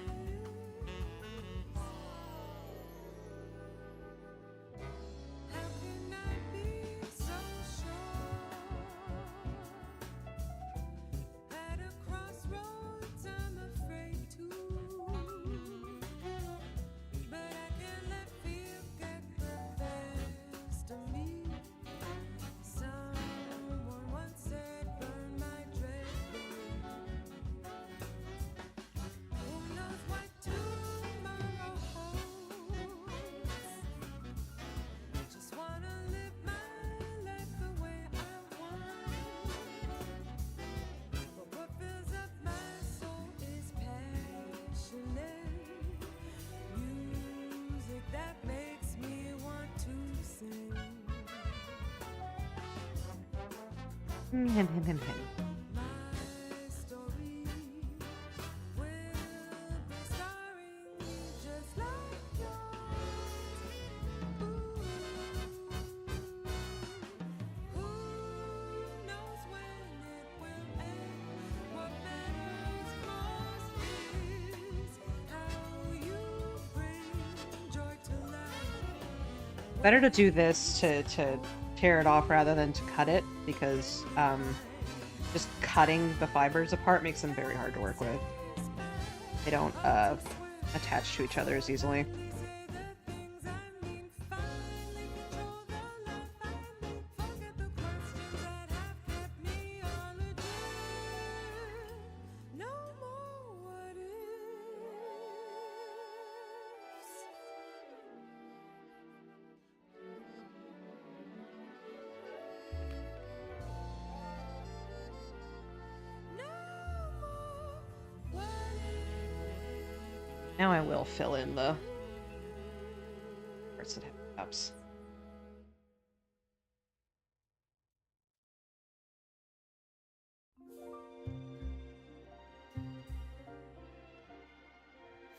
Better to do this to tear it off rather than to cut it, because just cutting the fibers apart makes them very hard to work with. They don't attach to each other as easily. Now I will fill in the parts that have gaps.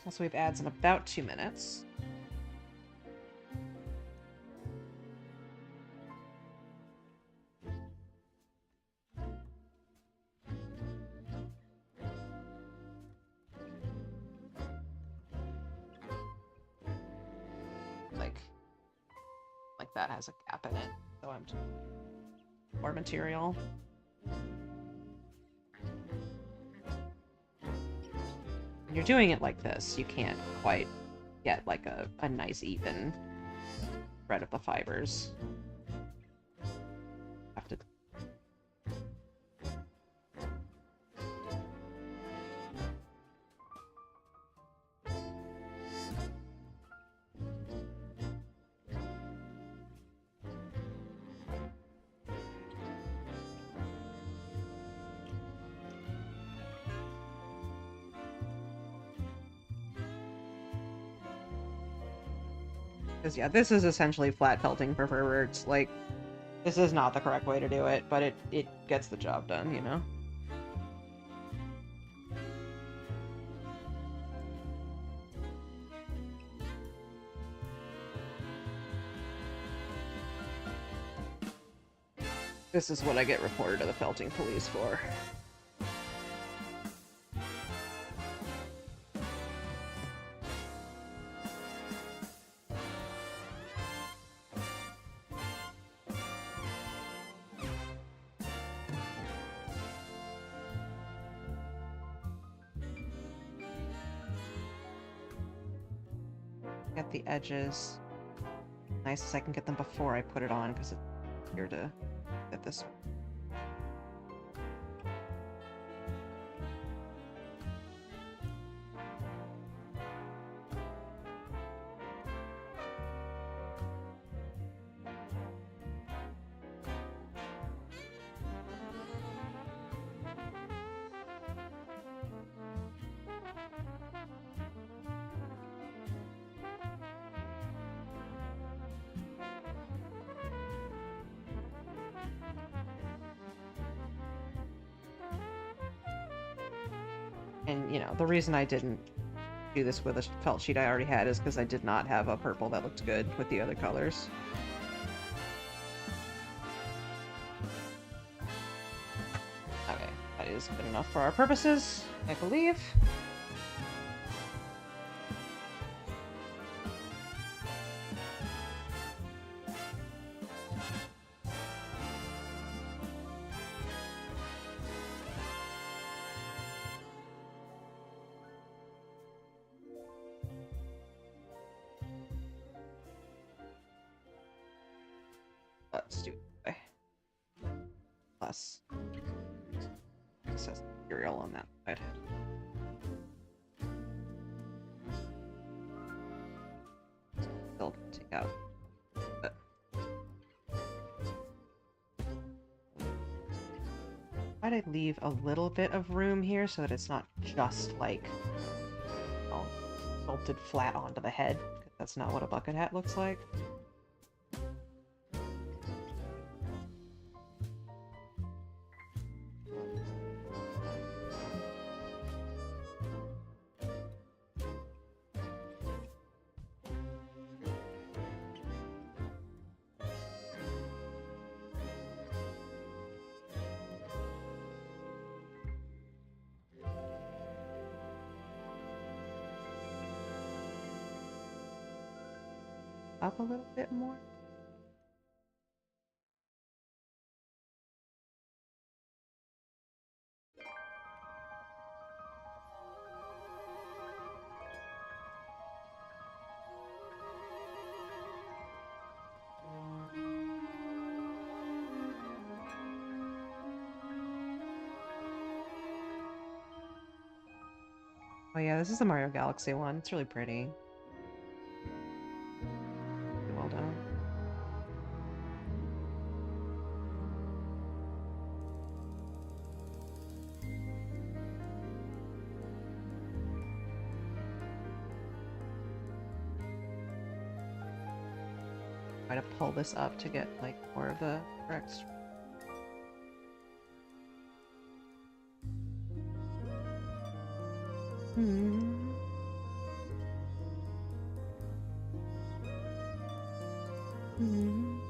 Also, we have ads in about 2 minutes. Like that has a gap in it, so I'm more material. When you're doing it like this, you can't quite get like a nice even thread of the fibers. Have to. Because, yeah, this is essentially flat felting for perverts. Like, this is not the correct way to do it, but it gets the job done, you know? This is what I get reported to the felting police for. Get the edges nice as I can get them before I put it on, because it's easier to get this. And, you know, the reason I didn't do this with a felt sheet I already had is because I did not have a purple that looked good with the other colors. Okay, that is good enough for our purposes, I believe. Let's do it. Less excess material on that side. Still take out. Try to leave a little bit of room here so that it's not just like bolted flat onto the head. That's not what a bucket hat looks like. up a little bit more. Oh yeah, this is the Mario Galaxy one. It's really pretty. Well done. Try to pull this up to get like more of the correct. Hmm. Hmm.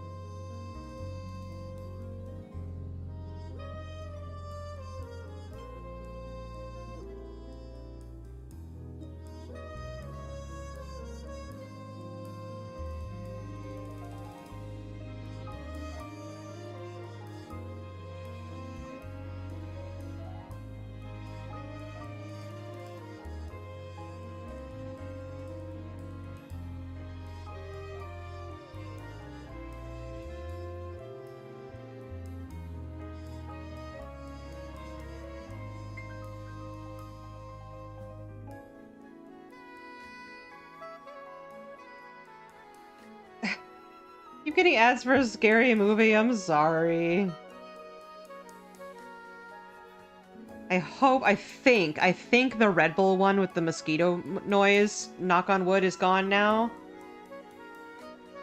Keep getting ads for a scary movie. I'm sorry. I think the Red Bull one with the mosquito noise, knock on wood, is gone now.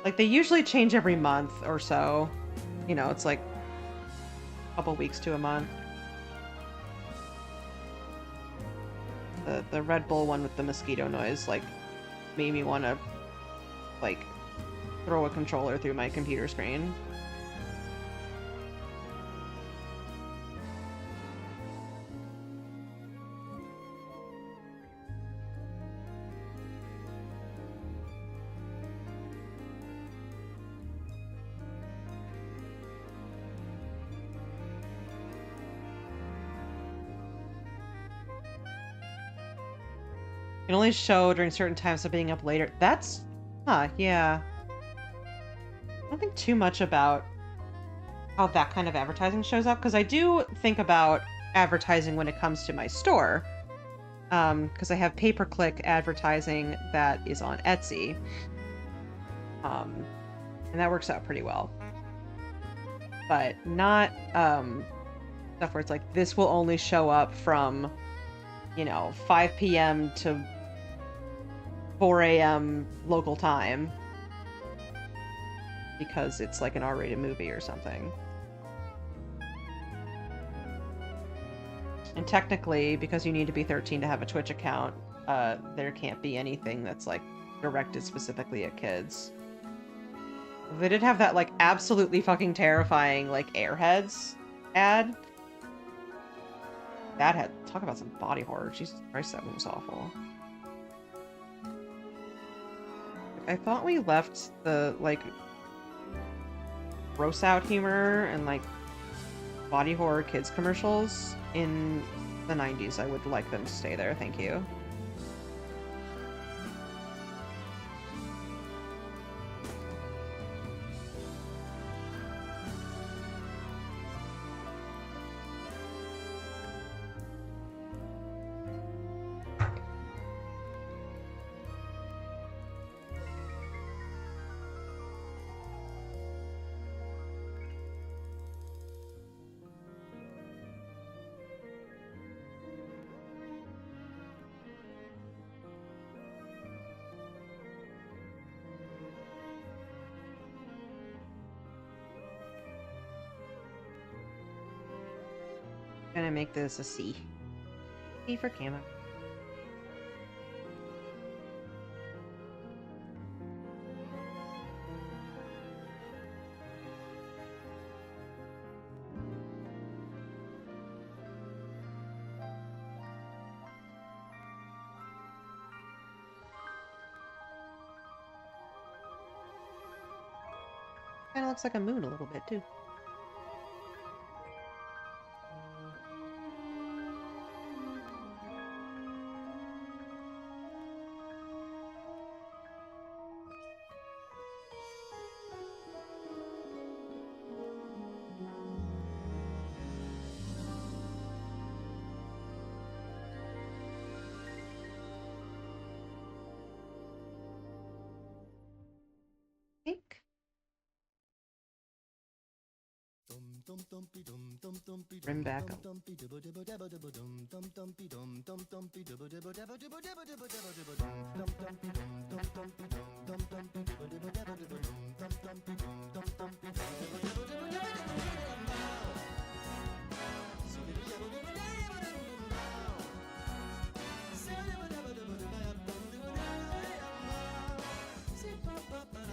Like, they usually change every month or so. You know, it's like a couple weeks to a month. The Red Bull one with the mosquito noise, like, made me want to, like, throw a controller through my computer screen. Can only show during certain times of being up later. That's... Huh, yeah. I don't think too much about how that kind of advertising shows up, because I do think about advertising when it comes to my store. Because I have pay-per-click advertising that is on Etsy. And that works out pretty well. But not stuff where it's like, this will only show up from, you know, 5 p.m. to 4 a.m. local time. Because it's like an R-rated movie or something. And technically, because you need to be 13 to have a Twitch account, there can't be anything that's like directed specifically at kids. They did have that like absolutely fucking terrifying like Airheads ad. That had, talk about some body horror. Jesus Christ, that one was awful. I thought we left the like gross out humor and like body horror kids commercials in the 90s. I would like them to stay there, thank you. Gonna make this a C. C for camo. Kind of looks like a moon a little bit too. Pink. Rim back up.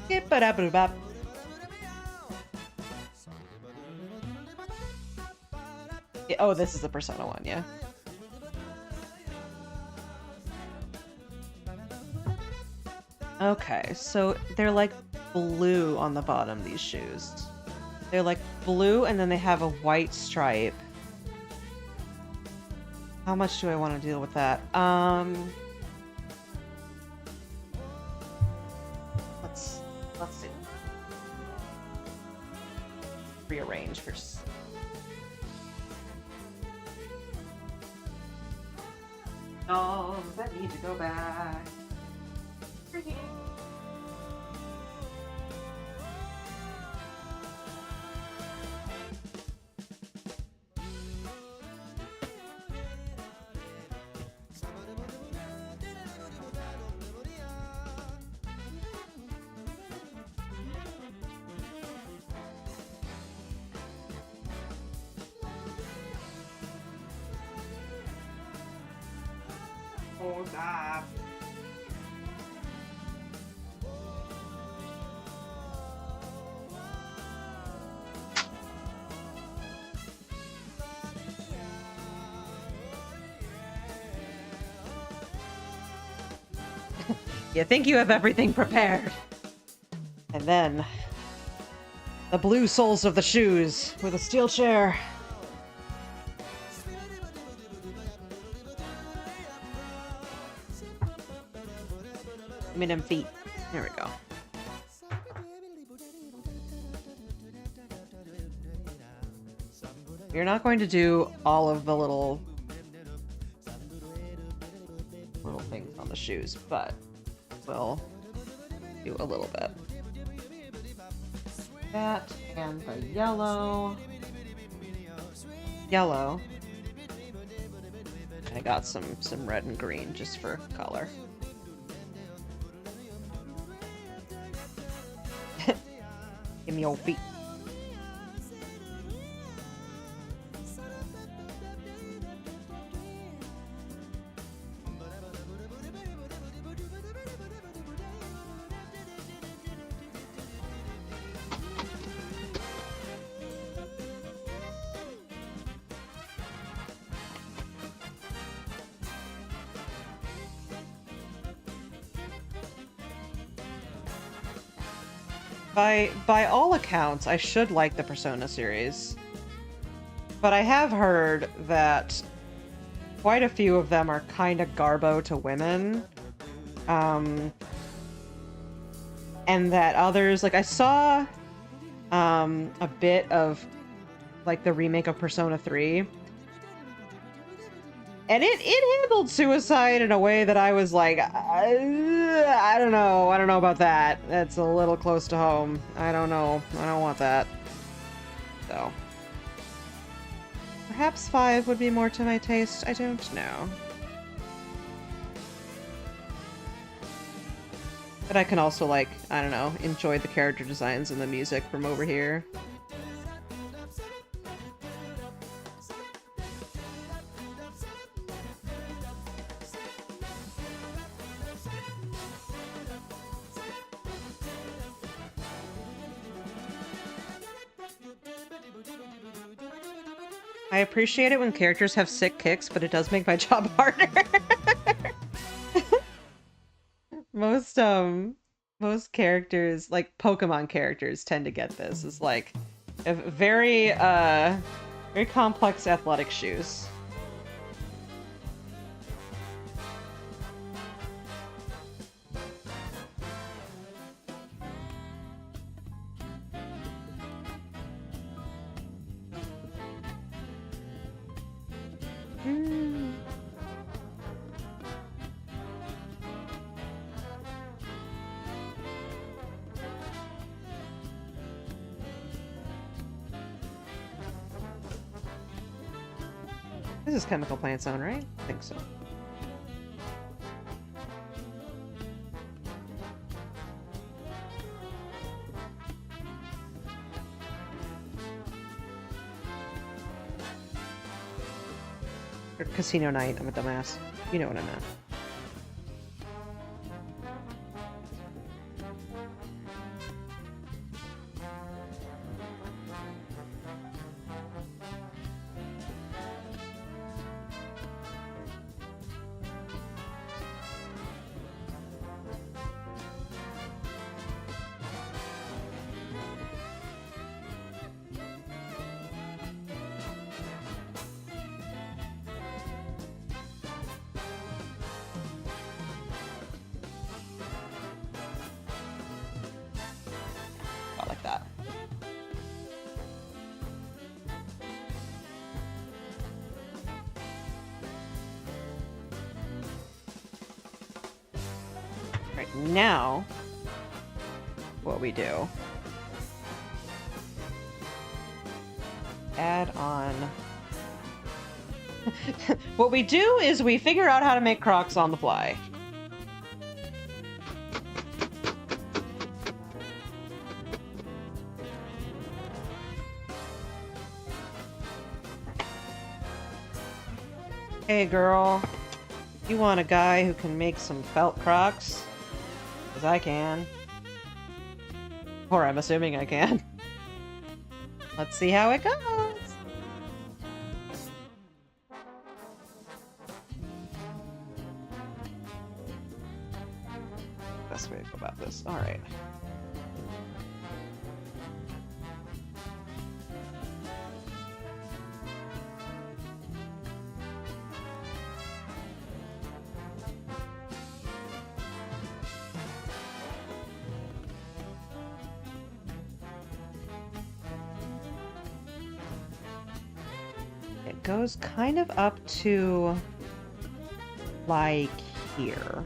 Skip-a-da-boo-bop. Oh, this is the Persona one, yeah. Okay, so they're like blue on the bottom, these shoes. They're like blue and then they have a white stripe. How much do I want to deal with that? Let's see. Rearrange first. Oh, that need to go back. Oh, God. You think you have everything prepared. And then the blue soles of the shoes with a steel chair. I mean, them feet. There we go. You're not going to do all of the little things on the shoes, but we'll do a little bit. That and the yellow. Yellow. I got some red and green just for color. Give me your feet. By all accounts, I should like the Persona series. But I have heard that quite a few of them are kind of garbo to women. And that others, like I saw a bit of like the remake of Persona 3. And it handled suicide in a way that I was like, I don't know about that. That's a little close to home. I don't know. I don't want that. So. Perhaps 5 would be more to my taste. I don't know. But I can also, like, I don't know, enjoy the character designs and the music from over here. I appreciate it when characters have sick kicks, but it does make my job harder. Most most characters, like Pokemon characters, tend to get this. Is like a very very complex athletic shoes. This is Chemical Plant Zone, right? I think so. Or Casino Night, I'm a dumbass. You know what I meant. Like that. Right now, what we do, add on. What we do is we figure out how to make Crocs on the fly. Hey girl, you want a guy who can make some felt Crocs? 'Cause I can. Or I'm assuming I can. Let's see how it goes. Best way to go about this. Alright. It goes kind of up to like here.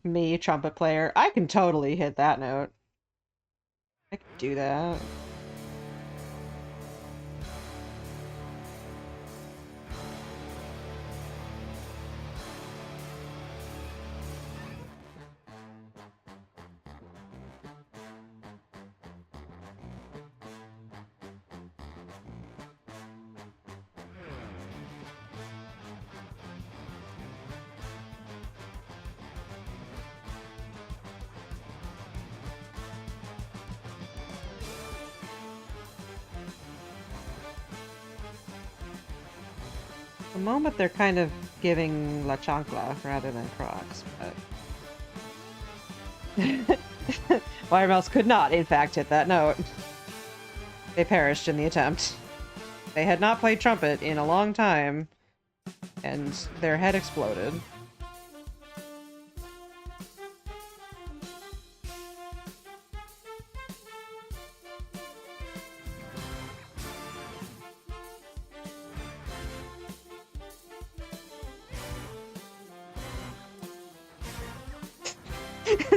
Me, trumpet player. I can totally hit that note. I can do that. The moment they're kind of giving La Chancla rather than Crocs, but... Wiremouse could not, in fact, hit that note. They perished in the attempt. They had not played trumpet in a long time, and their head exploded.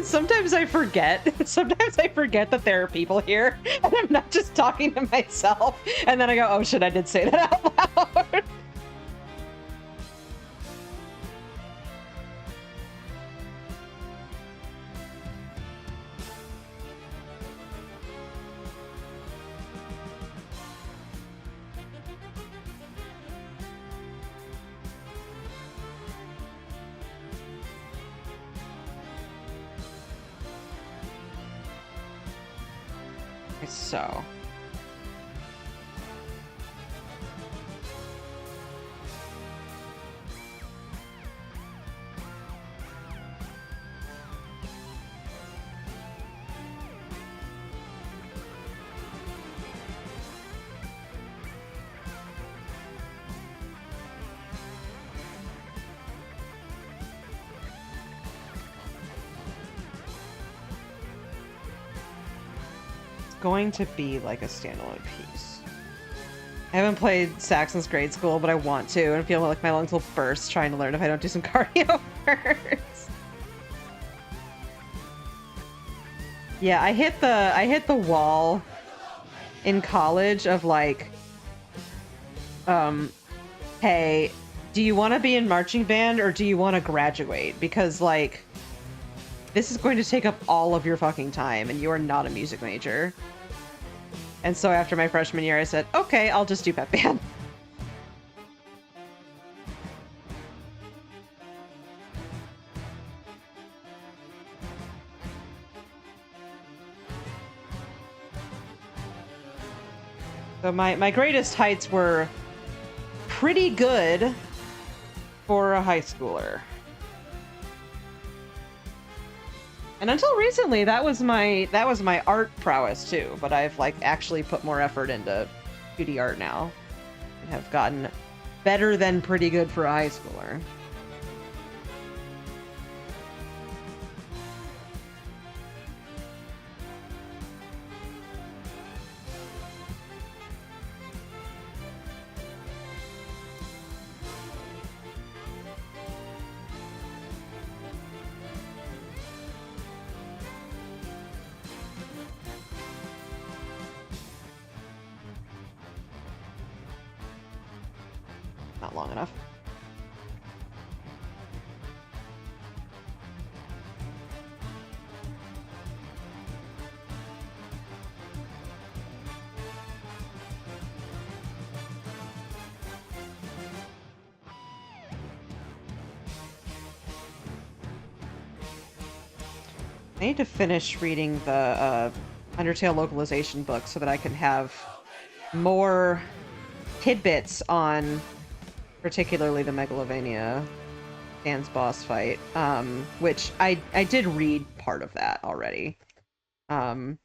Sometimes I forget. Sometimes I forget that there are people here, and I'm not just talking to myself. And then I go, oh shit, I did say that out loud. So. Going to be like a standalone piece. I haven't played sax since grade school, but I want to, and feel like my lungs will burst trying to learn if I don't do some cardio first. Yeah, I hit the wall in college of like, hey, do you want to be in marching band or do you want to graduate? Because like, this is going to take up all of your fucking time, and you are not a music major. And so after my freshman year, I said, okay, I'll just do pep band. So my greatest heights were pretty good for a high schooler. And until recently, that was my art prowess too, but I've like actually put more effort into 2D art now. And have gotten better than pretty good for a high schooler. Not long enough. I need to finish reading the Undertale localization book so that I can have more tidbits on particularly the Megalovania Dan's boss fight, which I did read part of that already. I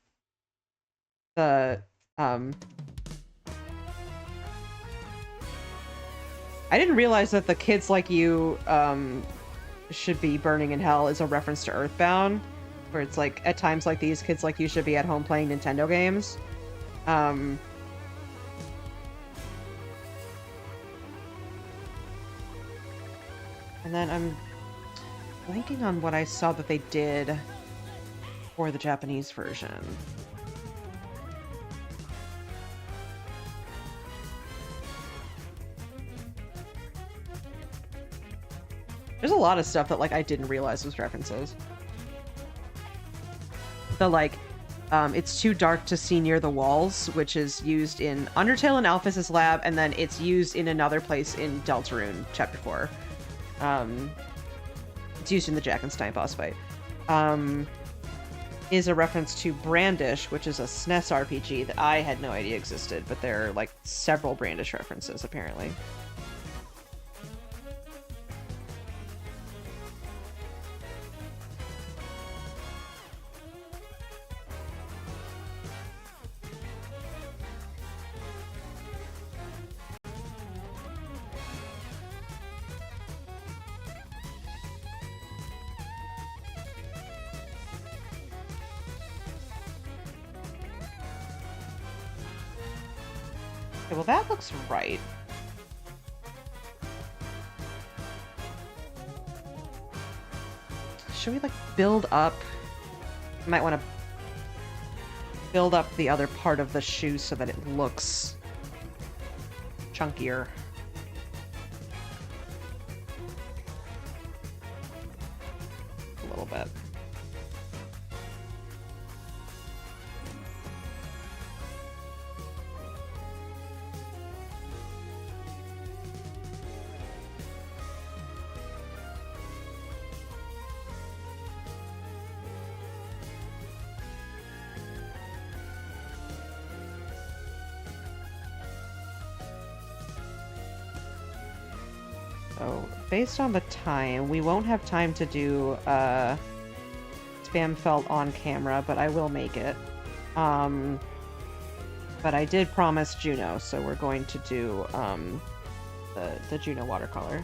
didn't realize that the kids like you should be burning in hell is a reference to Earthbound, where it's like, at times like these, kids like you should be at home playing Nintendo games. And then I'm blanking on what I saw that they did for the Japanese version. There's a lot of stuff that like I didn't realize was references. The like, it's too dark to see near the walls, which is used in Undertale and Alphys' lab, and then it's used in another place in Deltarune, Chapter 4. It's used in the Jackenstein boss fight. Is a reference to Brandish, which is a SNES RPG that I had no idea existed, but there are like several Brandish references apparently. Okay, well that looks right. Should we like build up? Might want to build up the other part of the shoe so that it looks chunkier. A little bit. So, based on the time, we won't have time to do Spam Felt on camera, but I will make it. But I did promise Juno, so we're going to do the Juno watercolor.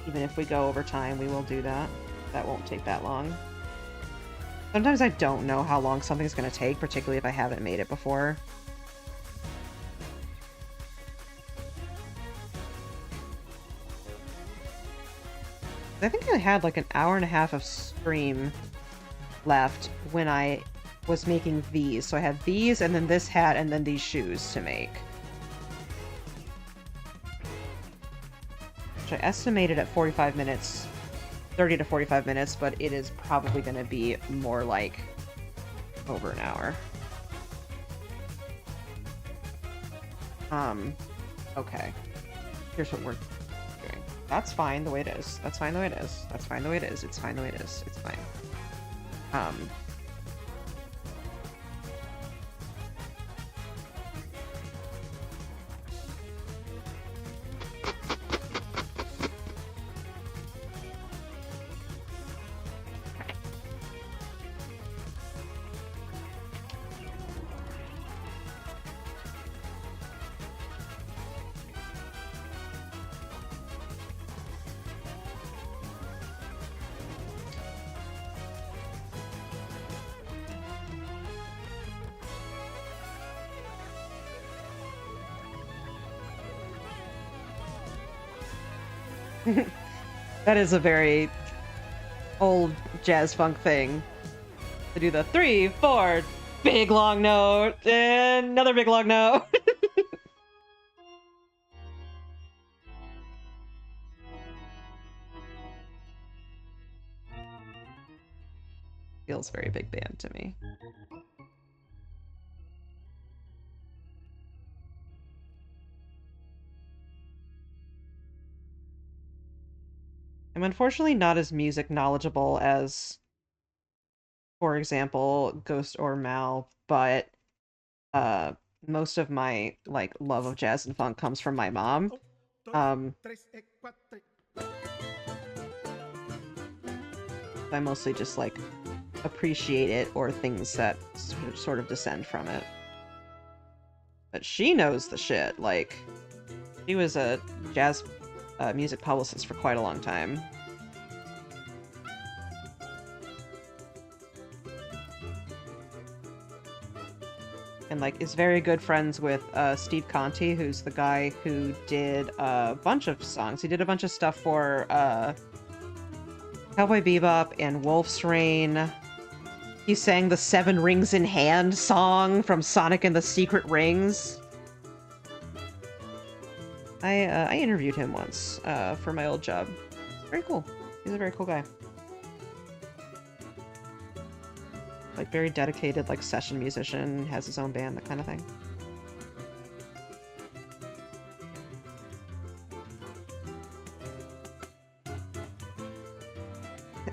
Even if we go over time, we will do that. That won't take that long. Sometimes I don't know how long something's going to take, particularly if I haven't made it before. I think I had like an hour and a half of stream left when I was making these. So I had these, and then this hat, and then these shoes to make. Which I estimated at 45 minutes, 30 to 45 minutes, but it is probably going to be more like over an hour. Okay. Here's what we're doing. That's fine the way it is. That's fine the way it is. That's fine the way it is. It's fine the way it is. It's fine. That is a very old jazz funk thing. To do the 3, 4, big long note, and another big long note. Feels very big band to me. I'm unfortunately not as music knowledgeable as, for example, Ghost or Mal, but most of my like love of jazz and funk comes from my mom. I mostly just like appreciate it or things that sort of descend from it. But she knows the shit. Like, she was a jazz music publicist for quite a long time. And like is very good friends with Steve Conti, who's the guy who did a bunch of songs. He did a bunch of stuff for Cowboy Bebop and Wolf's Rain. He sang the 7 Rings in Hand song from Sonic and the Secret Rings. I interviewed him once for my old job. Very cool. He's a very cool guy. Like, very dedicated, like, session musician, has his own band, that kind of thing.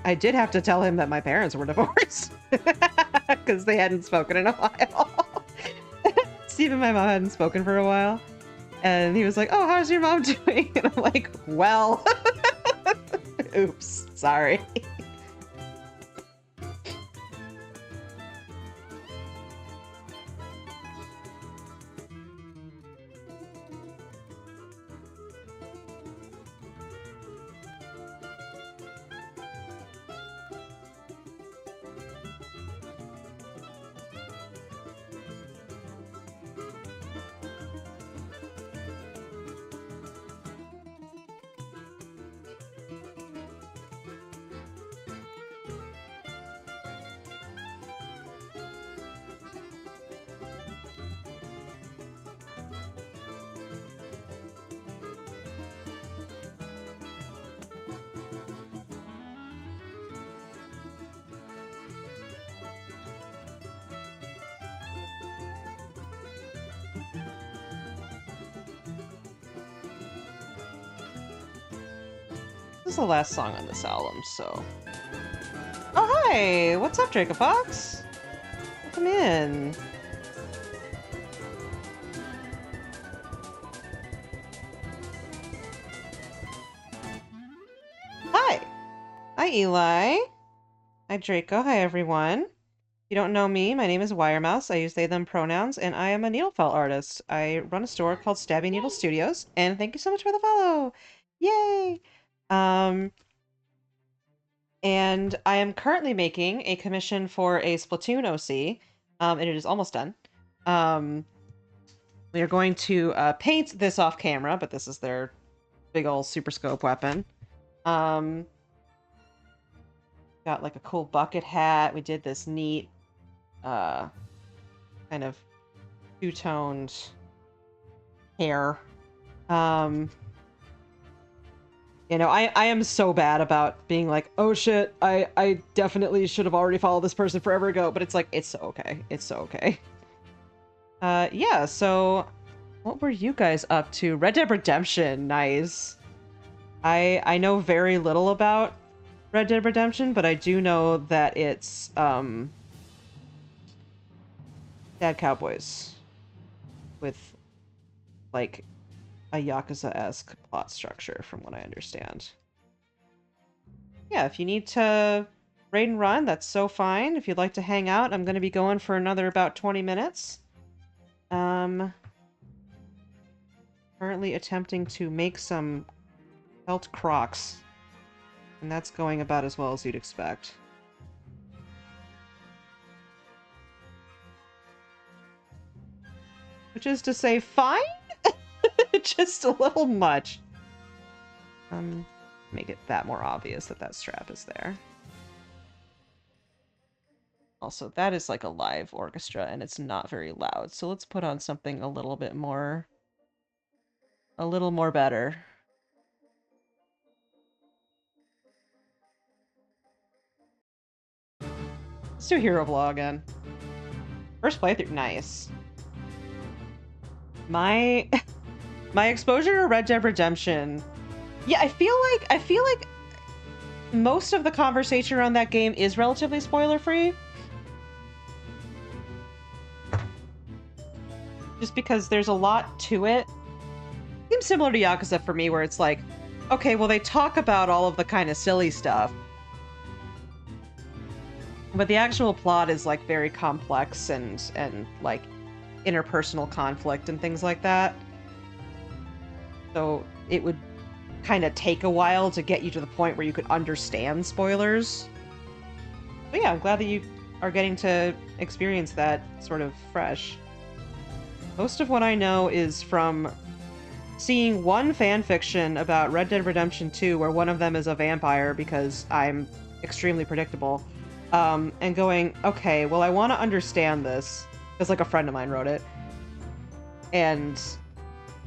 I did have to tell him that my parents were divorced. Because they hadn't spoken in a while. Steve and my mom hadn't spoken for a while. And he was like, oh, how's your mom doing? And I'm like, well. Oops, sorry. This is the last song on this album, so... Oh, hi! What's up, Draco Fox? Welcome in. Hi, Eli. Hi, Draco. Hi, everyone. If you don't know me, my name is Wiremouse. I use they, them pronouns, and I am a needle file artist. I run a store called Stabby Needle Studios, and thank you so much for the follow! Yay! And I am currently making a commission for a Splatoon OC, and it is almost done. We are going to paint this off camera, but this is their big old super scope weapon. Got like a cool bucket hat. We did this neat kind of two-toned hair. You know, I am so bad about being like, oh shit, I definitely should have already followed this person forever ago, but it's like, it's so okay. It's so okay. Yeah, so what were you guys up to? Red Dead Redemption, nice. I know very little about Red Dead Redemption, but I do know that it's Bad Cowboys with like a Yakuza-esque plot structure from what I understand. Yeah, if you need to raid and run, that's so fine. If you'd like to hang out, I'm going to be going for another about 20 minutes. Currently attempting to make some felt Crocs. And that's going about as well as you'd expect. Which is to say, fine? Just a little much. Make it that more obvious that that strap is there. Also, that is like a live orchestra, and it's not very loud, so let's put on something a little bit more... a little more better. Let's do Hero Vlog again. First playthrough, nice. My exposure to Red Dead Redemption... Yeah, I feel like most of the conversation around that game is relatively spoiler-free. Just because there's a lot to it. Seems similar to Yakuza for me, where it's like, okay, well, they talk about all of the kind of silly stuff. But the actual plot is, like, very complex and like, interpersonal conflict and things like that. So it would kind of take a while to get you to the point where you could understand spoilers. But yeah, I'm glad that you are getting to experience that sort of fresh. Most of what I know is from seeing one fanfiction about Red Dead Redemption 2 where one of them is a vampire because I'm extremely predictable, and going, okay, well, I want to understand this, because like a friend of mine wrote it, and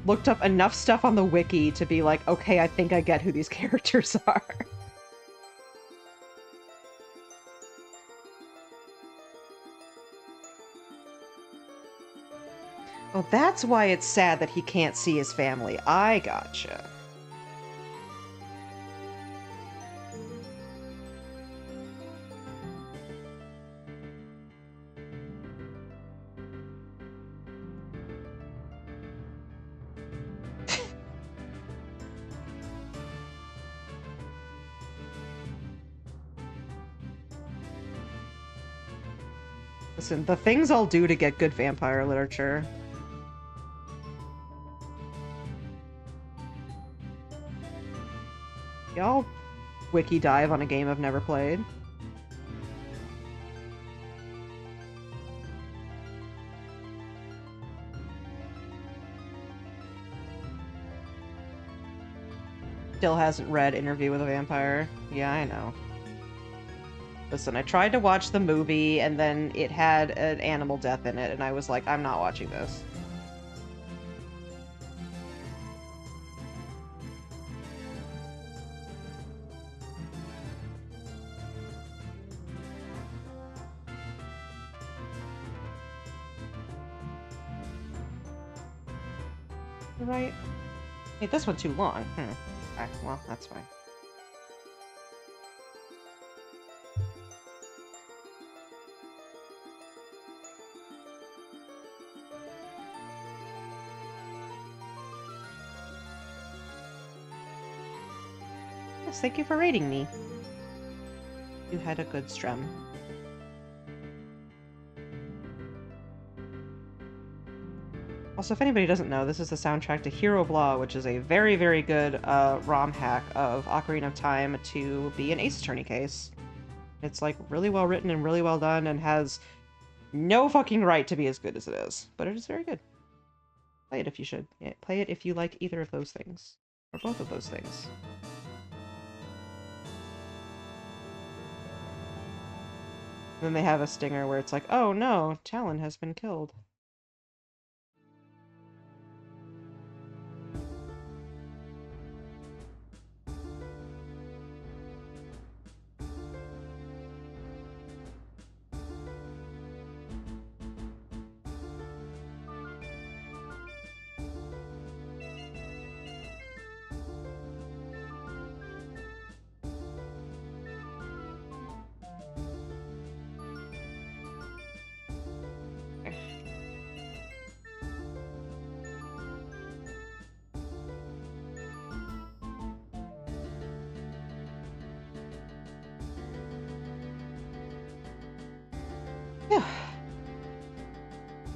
looked up enough stuff on the wiki to be like, okay, I think I get who these characters are. Oh, that's why it's sad that he can't see his family. I gotcha. Listen, the things I'll do to get good vampire literature. Y'all wiki dive on a game I've never played. Still hasn't read Interview with a Vampire. Yeah, I know. Listen, I tried to watch the movie, and then it had an animal death in it, and I was like, I'm not watching this. Right? Hey, this one too long. Okay, well, that's fine. Yes, thank you for rating me. You had a good strum. Also, if anybody doesn't know, this is the soundtrack to Hero Blah, which is a very, very good ROM hack of Ocarina of Time to be an Ace Attorney case. It's, like, really well written and really well done and has no fucking right to be as good as it is. But it is very good. Play it if you should. Yeah, play it if you like either of those things. Or both of those things. And then they have a stinger where it's like, oh no, Talon has been killed. Yeah.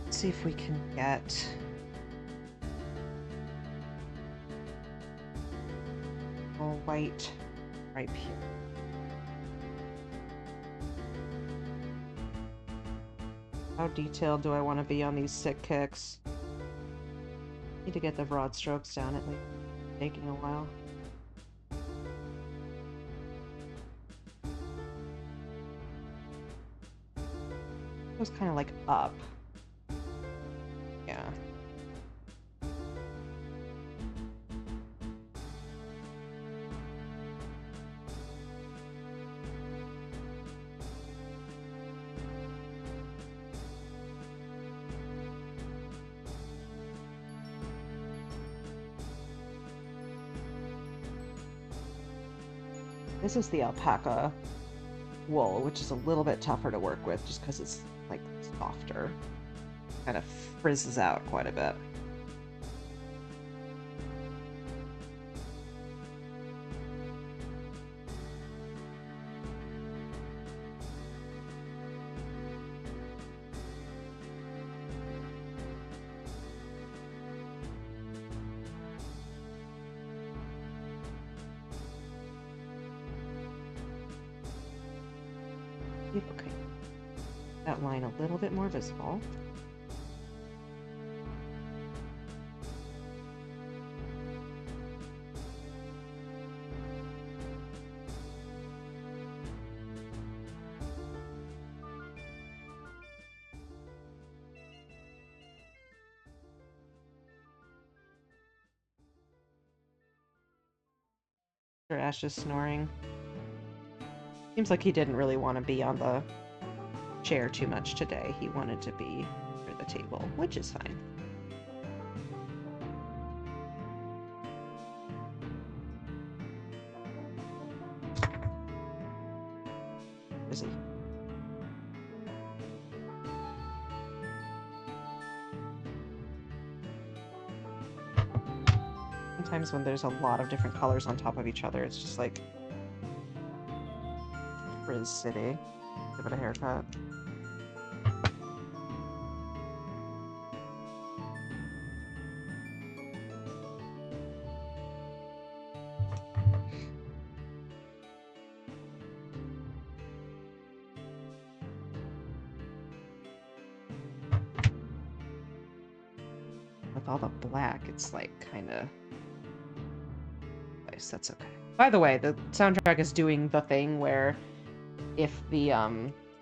Let's see if we can get a white right here. How detailed do I want to be on these sick kicks? Need to get the broad strokes down at least. Taking a while. It was kind of like up. Yeah. This is the alpaca wool, which is a little bit tougher to work with just because it's like softer. Kind of frizzes out quite a bit. Okay. That line a little bit more visible. Ash is snoring. Seems like he didn't really want to be on the chair too much today. He wanted to be under the table, which is fine. Is he? Sometimes when there's a lot of different colors on top of each other, it's just like Frizz City. Give it a haircut. With all the black, it's like kind of nice. That's okay. By the way, the soundtrack is doing the thing where if the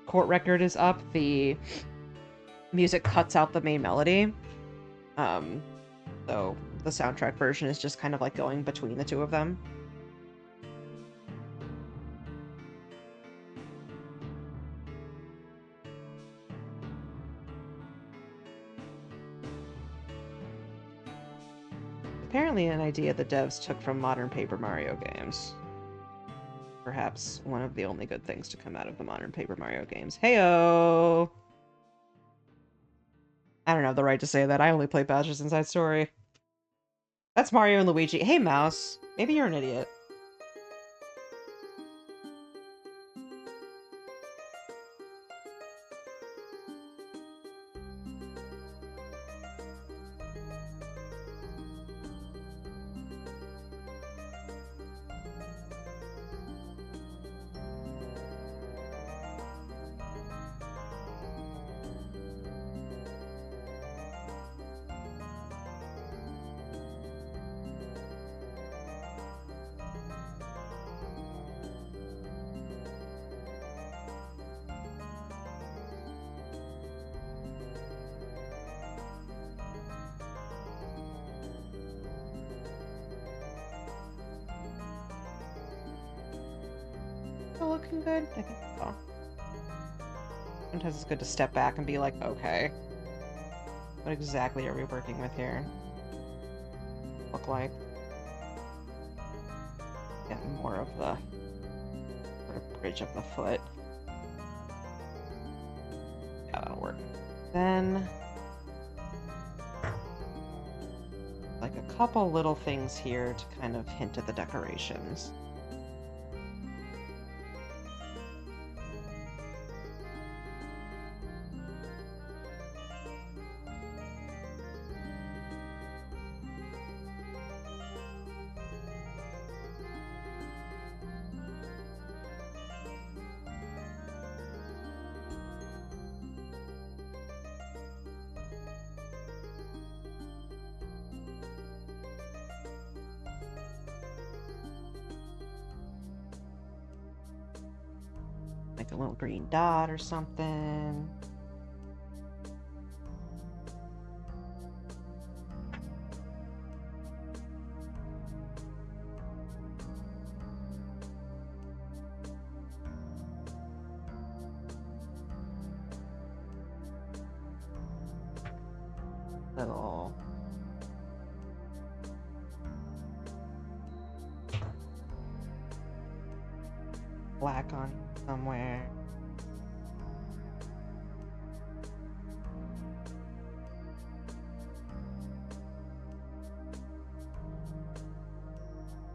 court record is up, the music cuts out the main melody. So the soundtrack version is just kind of like going between the two of them. Apparently an idea the devs took from modern Paper Mario games. Perhaps one of the only good things to come out of the modern Paper Mario games. Heyo! I don't have the right to say that. I only play Bowser's Inside Story. That's Mario and Luigi. Hey, Mouse. Maybe you're an idiot. looking good? I think so. Sometimes it's good to step back and be like, okay, what exactly are we working with here? Look like. Get more of the sort of bridge of the foot. Yeah, that'll work. Then, like a couple little things here to kind of hint at the decorations. Like a little green dot or something. Little black on somewhere.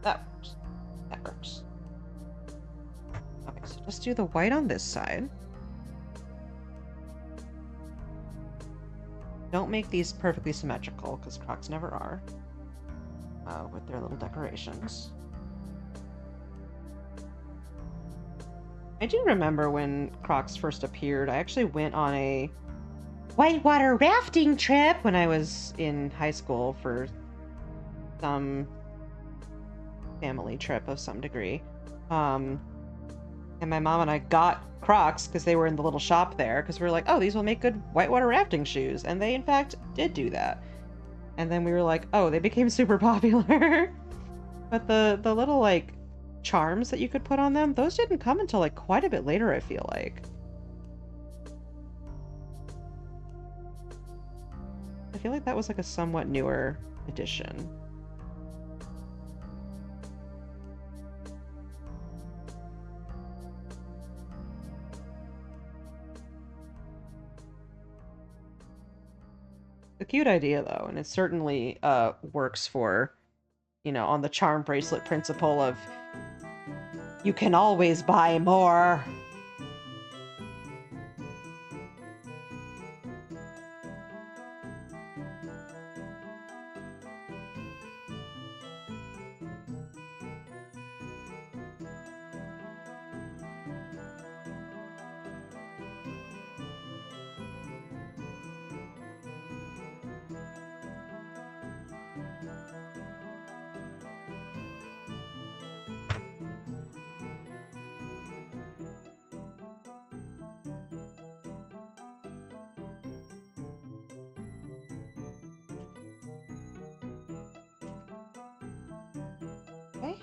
That works. That works. Okay, so just do the white on this side. Don't make these perfectly symmetrical, because Crocs never are, with their little decorations. I do remember when Crocs first appeared, I actually went on a whitewater rafting trip when I was in high school for some family trip of some degree. And my mom and I got Crocs because they were in the little shop there, because we were like, oh, these will make good whitewater rafting shoes. And they, in fact, did do that. And then we were like, oh, they became super popular. But the little, like, charms that you could put on them, those didn't come until, like, quite a bit later, I feel like. I feel like that was, like, a somewhat newer addition. A cute idea, though, and it certainly works for, you know, on the charm bracelet principle of you can always buy more. Okay,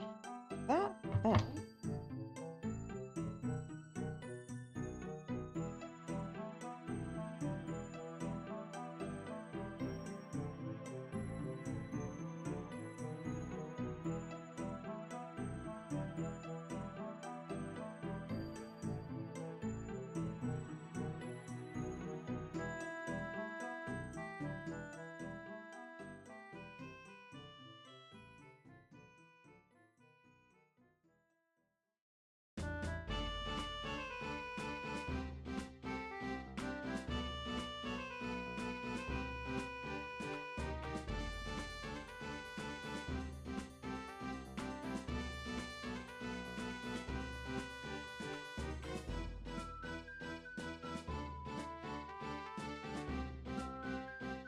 that.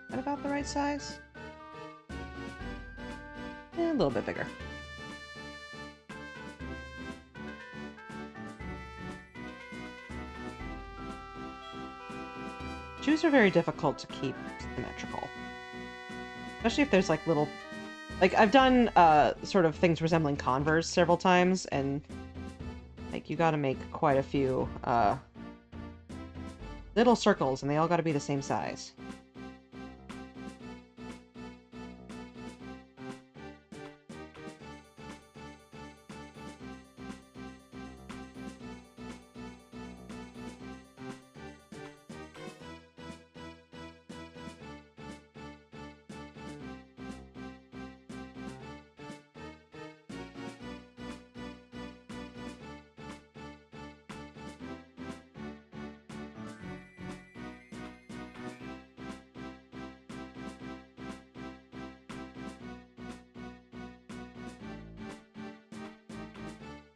That about the right size? A little bit bigger. Shoes are very difficult to keep symmetrical. Especially if there's like little... Like, I've done sort of things resembling Converse several times, and Like, you gotta make quite a few, little circles, and they all gotta be the same size.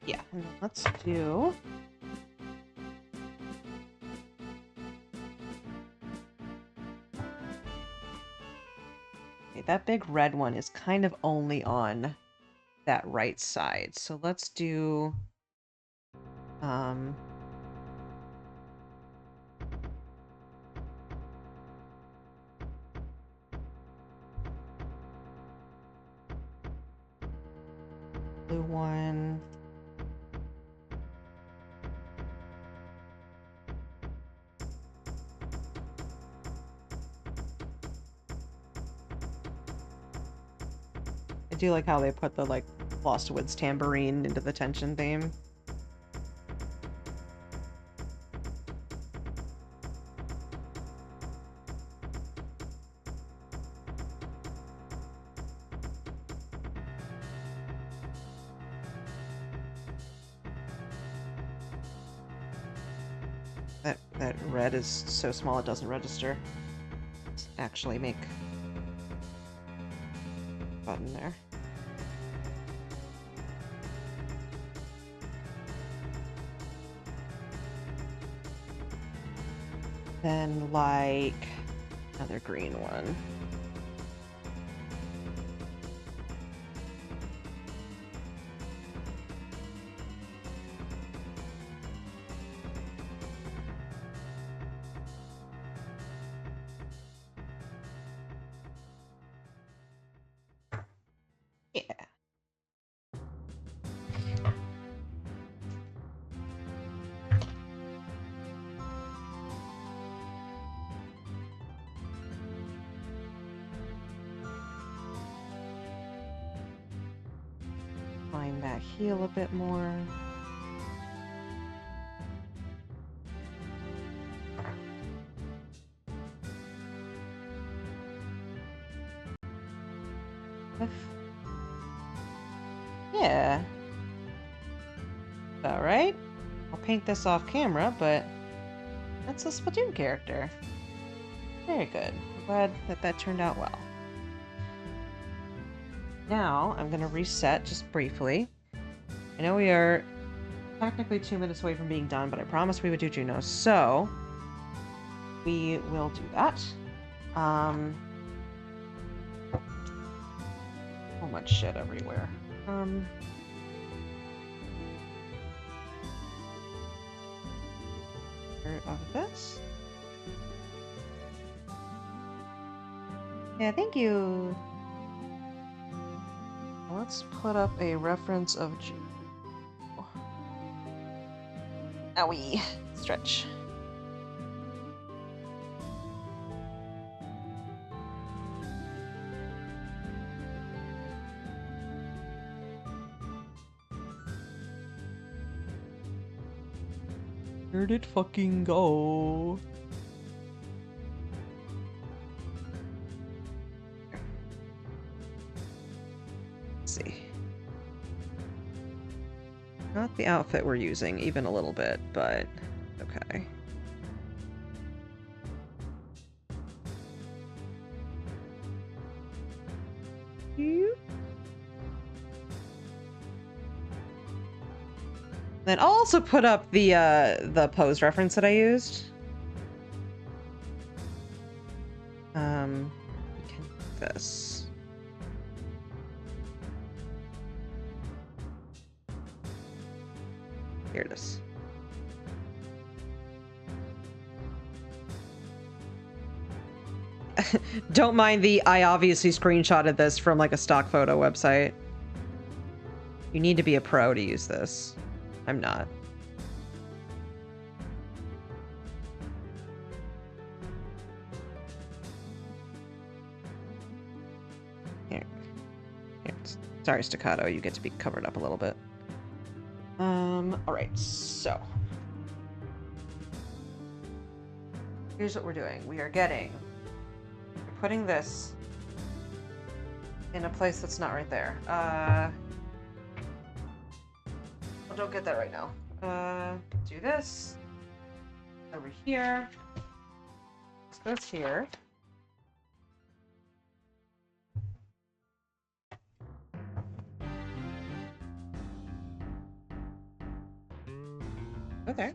Yeah, and then let's do... Okay, that big red one is kind of only on that right side. So let's do... blue one. I do like how they put the, like, Lost Woods tambourine into the tension theme. That red is so small it doesn't register. Let's actually make a button there. Then, like, another green one. Yeah. Line that heel a bit more. Yeah. About right. I'll paint this off camera, but that's a Splatoon character. Very good. I'm glad that that turned out well. Now, I'm going to reset just briefly. I know we are technically 2 minutes away from being done, but I promised we would do Juno, so we will do that. So much shit everywhere. Of this. Yeah, thank you. Let's put up a reference of Owie. Stretch. Where'd it fucking go? Let's see. Not the outfit we're using, even a little bit, but okay. Then I'll also put up the pose reference that I used. We can do this. Here it is. Don't mind the I obviously screenshotted this from like a stock photo website. You need to be a pro to use this. I'm not. Sorry, Staccato, you get to be covered up a little bit. Alright, so. Here's what we're doing. We're putting this in a place that's not right there. Well, don't get that right now. Do this. Over here. This goes here. Okay.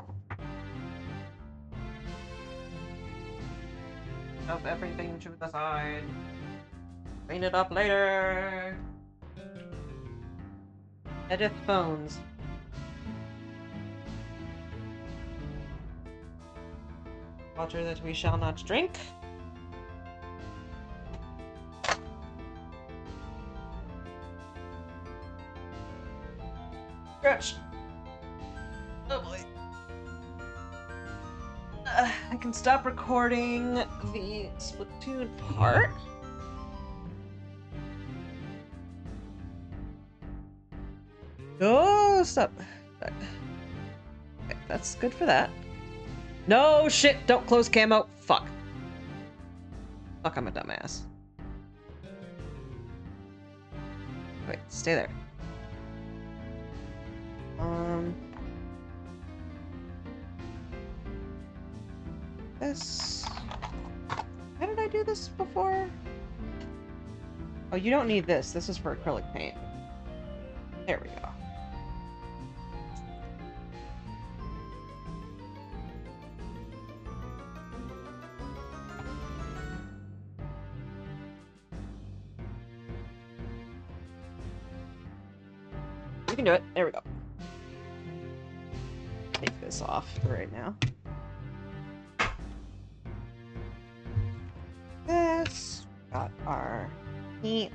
Shove everything to the side. Clean it up later. Edith phones. Water that we shall not drink. Scratch. Oh boy. I can stop recording the Splatoon part. Oh, stop. Okay, that's good for that. No shit, don't close camo. Fuck. Fuck, I'm a dumbass. Wait, stay there. This. How did I do this before? Oh, you don't need this. This is for acrylic paint. There we go. You can do it. There we go. Take this off for right now. This. Got our paint.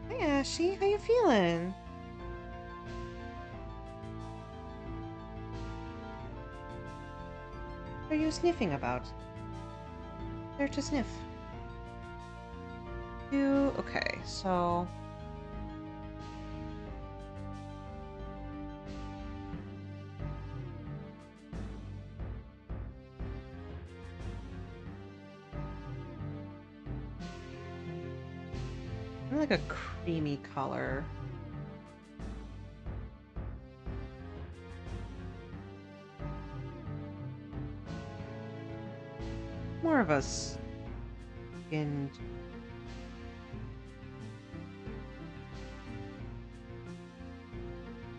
Hi Ashy, how you feeling? What are you sniffing about? There to sniff. Okay, so I like a creamy color. More of a skinned.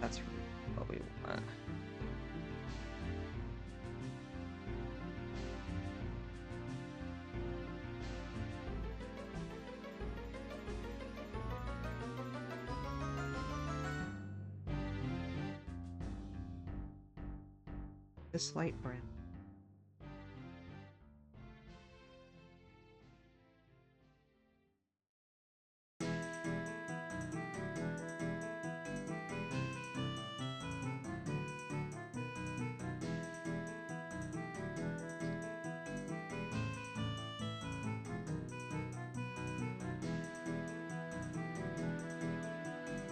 That's what we want. This light brown.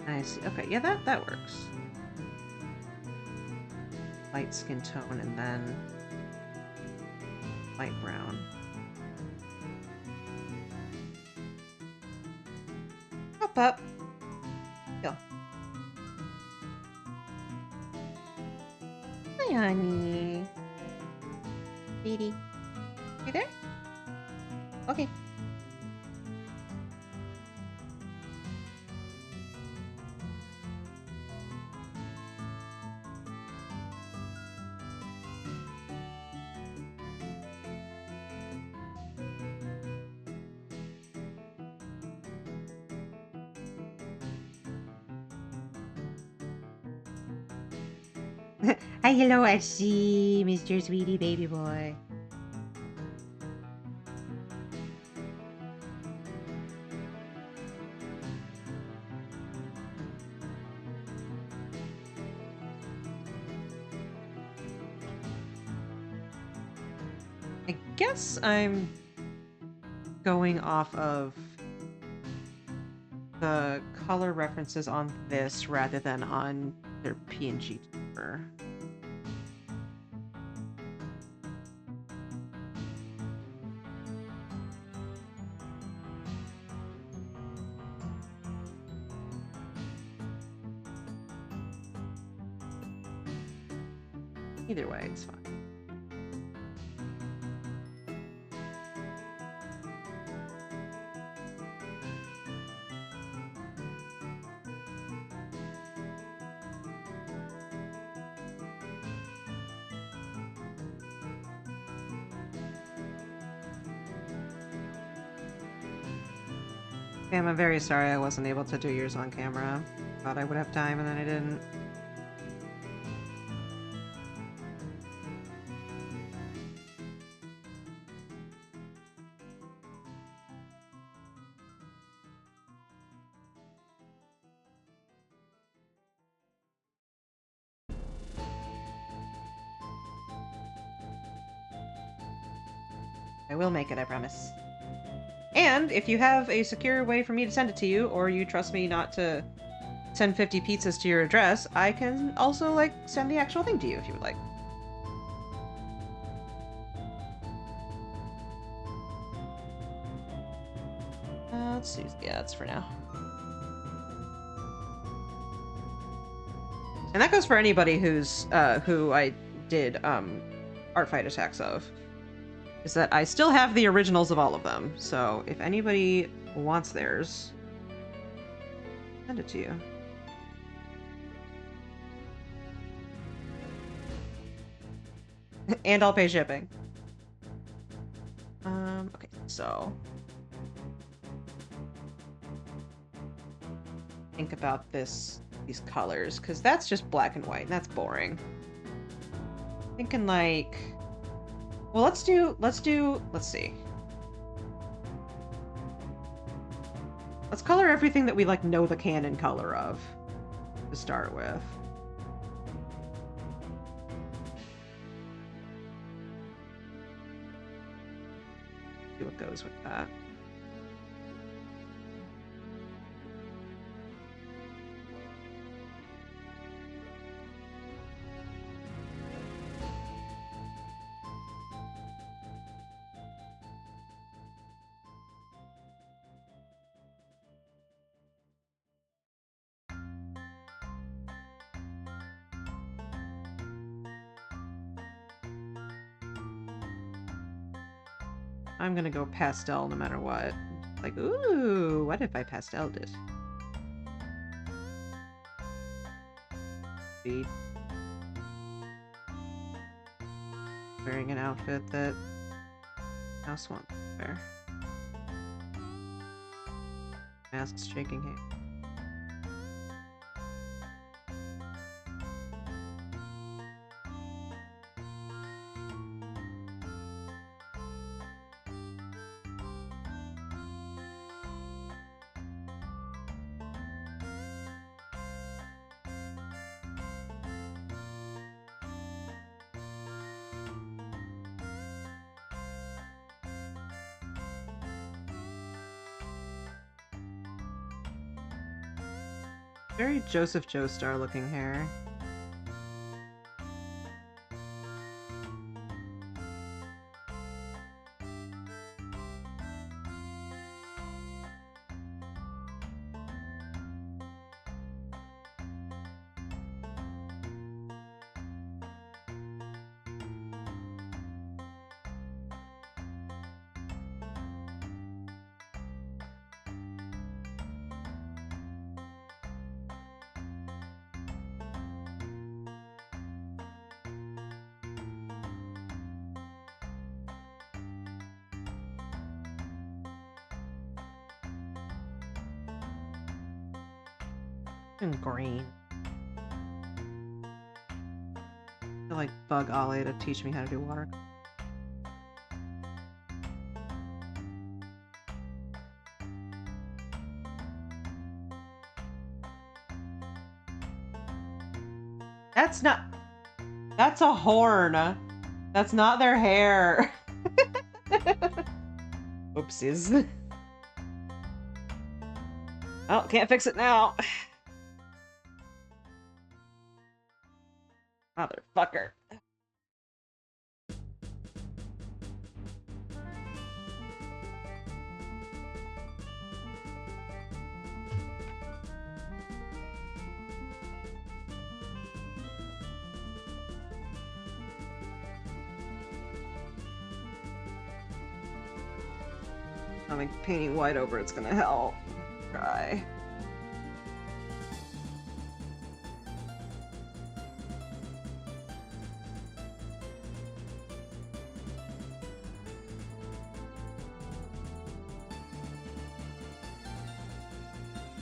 I see. Okay, yeah, that works. Light skin tone and then light brown. Up. Go. Hi, honey. Sweetie. You there? Okay. Hi, hello, Ashy, Mr. Sweetie Baby Boy. I guess I'm going off of the color references on this rather than on their PNG tour. Either way, it's fine. I'm very sorry I wasn't able to do yours on camera. Thought I would have time and then I didn't. I will make it, I promise. And if you have a secure way for me to send it to you, or you trust me not to send 50 pizzas to your address, I can also, like, send the actual thing to you if you would like. Let's see. Yeah, that's for now. And that goes for anybody who's, who I did, art fight attacks of. Is that I still have the originals of all of them, so if anybody wants theirs, send it to you. And I'll pay shipping. Okay, so think about these colors, because that's just black and white, and that's boring. Thinking like, well, let's see. Let's color everything that we, like, know the canon color of to start with. See what goes with that. I'm gonna go pastel no matter what. Like, ooh, what if I pasteled it? Be wearing an outfit that Mouse won't wear. Mask's shaking hands. Very Joseph Joestar looking hair. And green. I feel like bug Ollie to teach me how to do water. That's not... That's a horn. That's not their hair. Oopsies. Oh, can't fix it now. Motherfucker. I think painting white over it's gonna help. Try.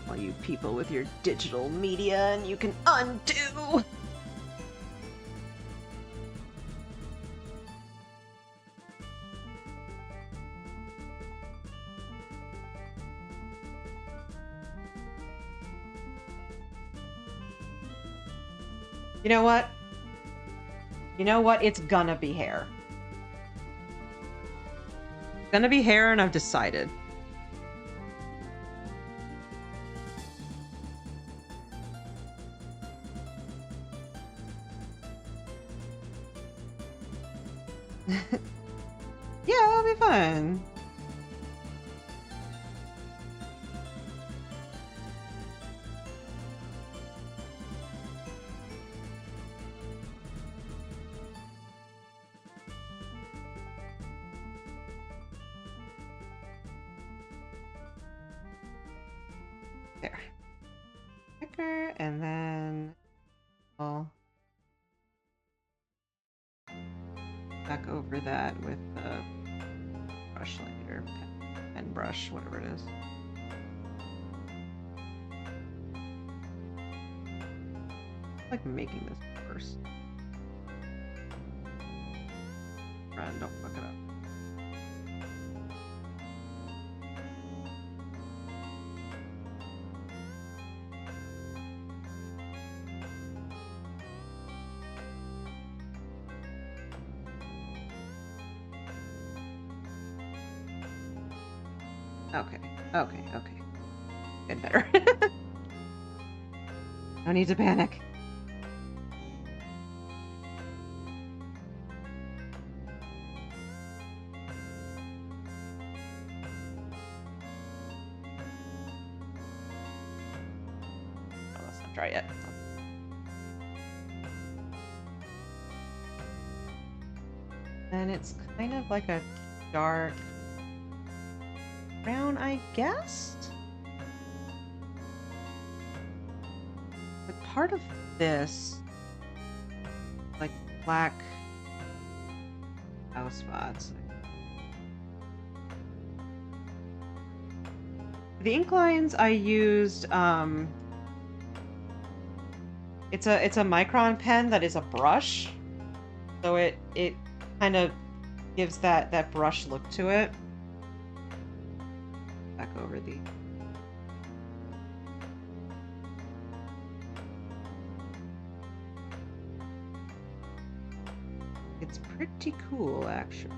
All you people with your digital media and you can undo! You know what? You know what? It's gonna be hair. It's gonna be hair, and I've decided. Yeah, that'll be fun. There. Thicker, and then I'll back over that with the brush later, pen brush, whatever it is. I like making this worse. Run, don't fuck it up. Okay. Get better. No need to panic. Oh, that's not dry yet. And it's kind of like a dark brown, I guess? But part of this, like black house spots. The ink lines I used, it's a Micron pen that is a brush, so it kind of gives that brush look to it. Back over the it's pretty cool, actually.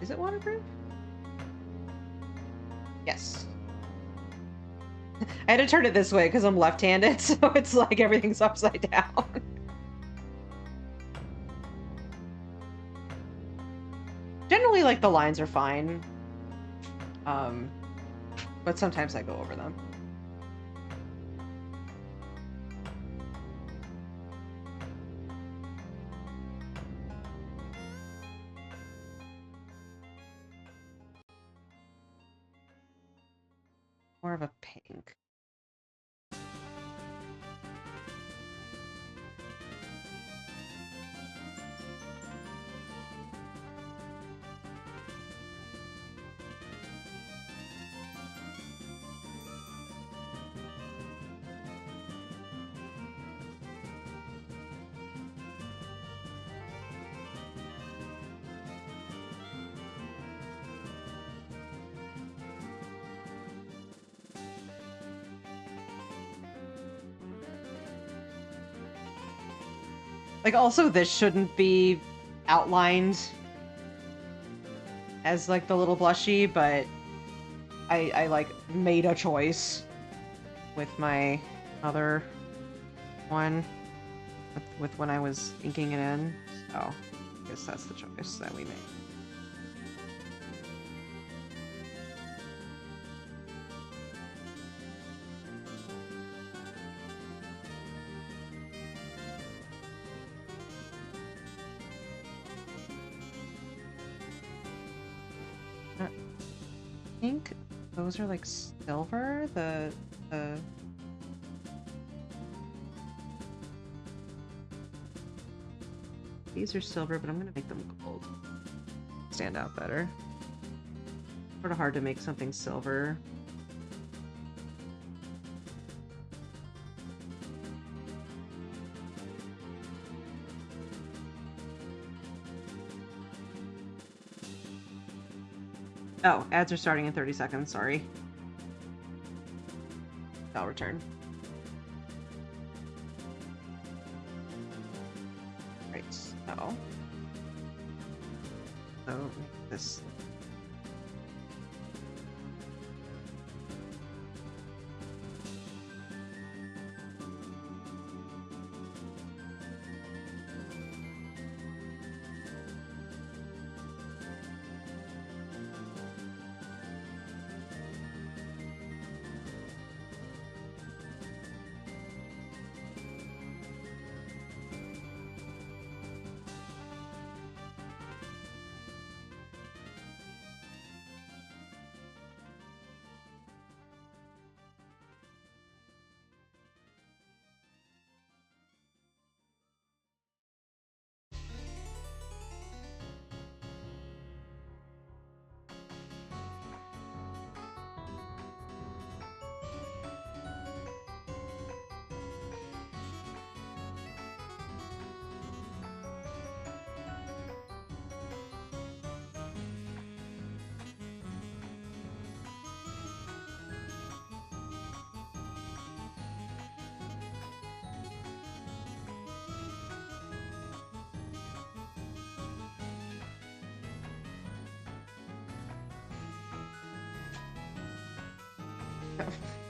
Is it waterproof? Yes. I had to turn it this way because I'm left-handed, so it's like everything's upside down. Generally, like, the lines are fine. But sometimes I go over them. More of a pink. Like, also, this shouldn't be outlined as, like, the little blushy, but I like, made a choice with my other one, with when I was inking it in. So, I guess that's the choice that we made. I think those are like silver, the these are silver, but I'm gonna make them gold. Stand out better. Sort of hard to make something silver. Oh, ads are starting in 30 seconds, sorry. I'll return. Right, so this.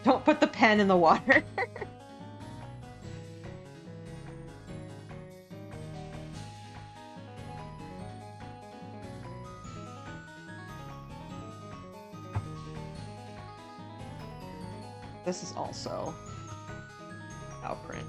Don't put the pen in the water. This is also outprint.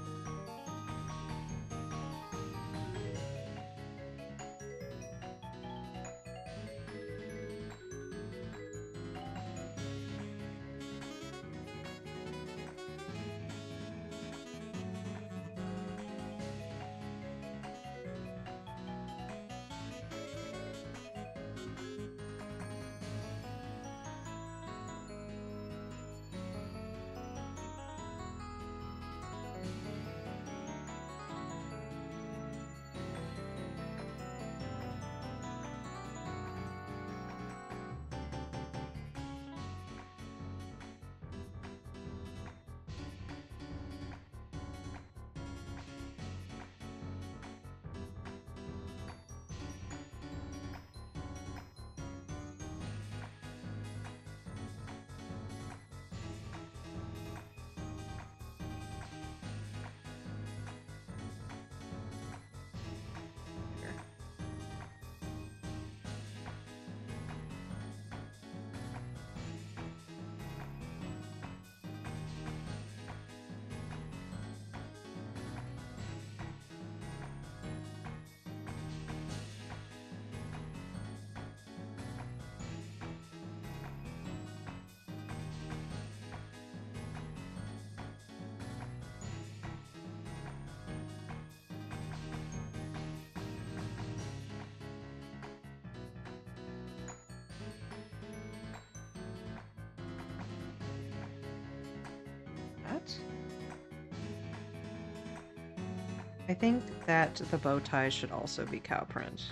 I think that the bow tie should also be cow print.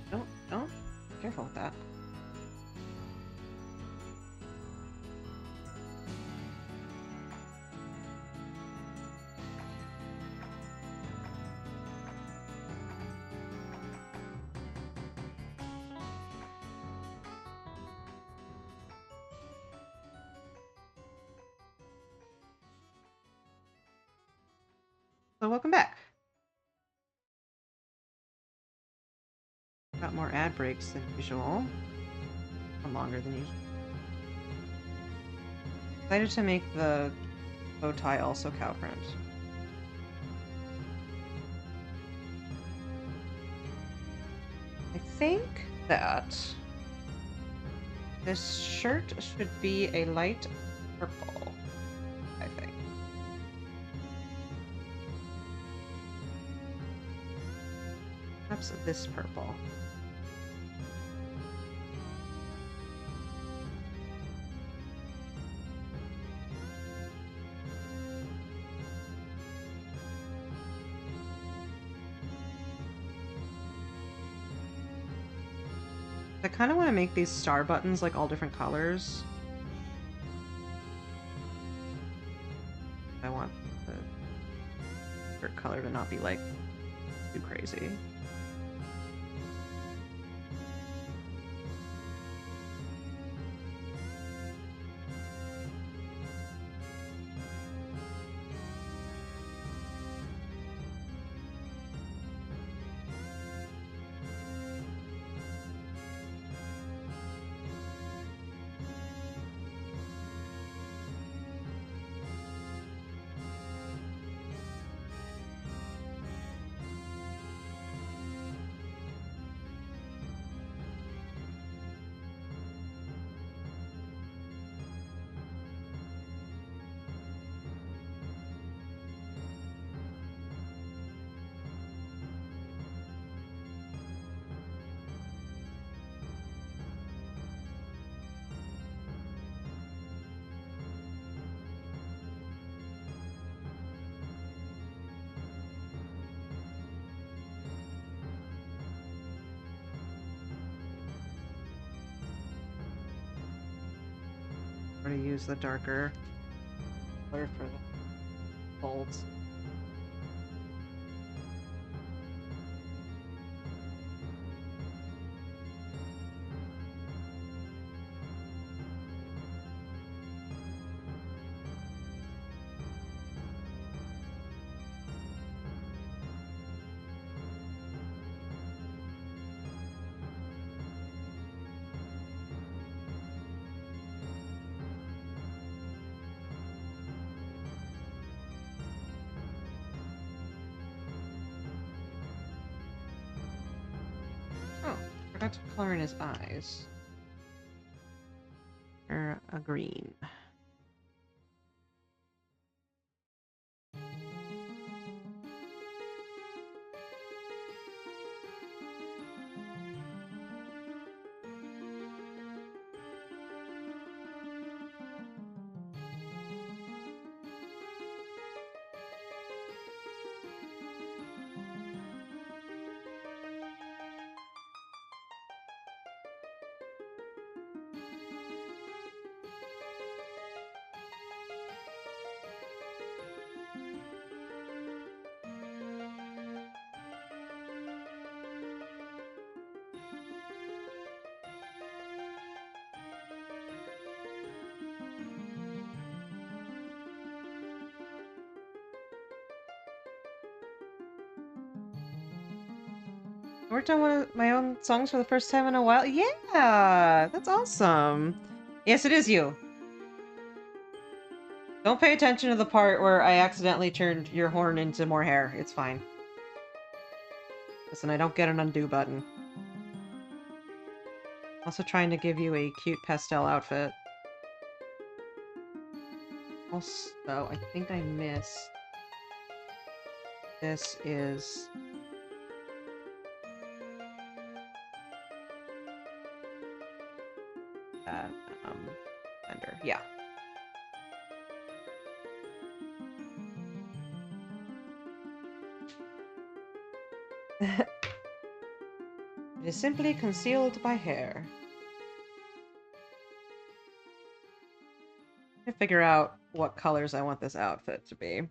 Don't. Careful with that. So welcome back. Got more ad breaks than usual. And longer than usual. Decided to make the bow tie also cow print. I think that this shirt should be a light purple, I think. Perhaps this purple. I kind of want to make these star buttons like all different colors. I want the shirt color to not be like too crazy. I'm going to use the darker color for the folds. Forgot to color in his eyes. Or a green. I worked on one of my own songs for the first time in a while. Yeah, that's awesome. Yes, it is you. Don't pay attention to the part where I accidentally turned your horn into more hair. It's fine. Listen, I don't get an undo button. Also trying to give you a cute pastel outfit. Also, I think I missed. This is... under. Yeah. It is simply concealed by hair. I figure out what colors I want this outfit to be.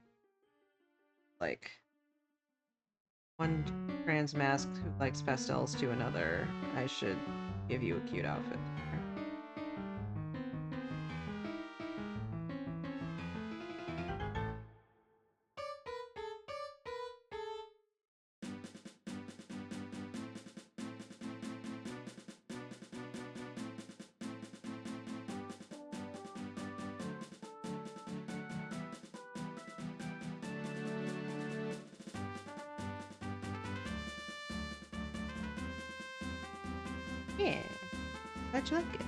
Like, one trans mask who likes pastels to another, I should give you a cute outfit. Yeah. Glad you like it.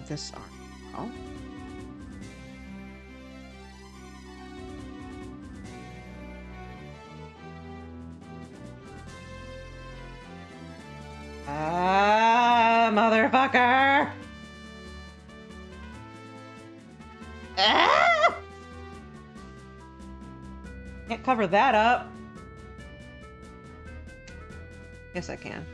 This arm. Oh. Ah, motherfucker! Ah! Can't cover that up. Yes, I can.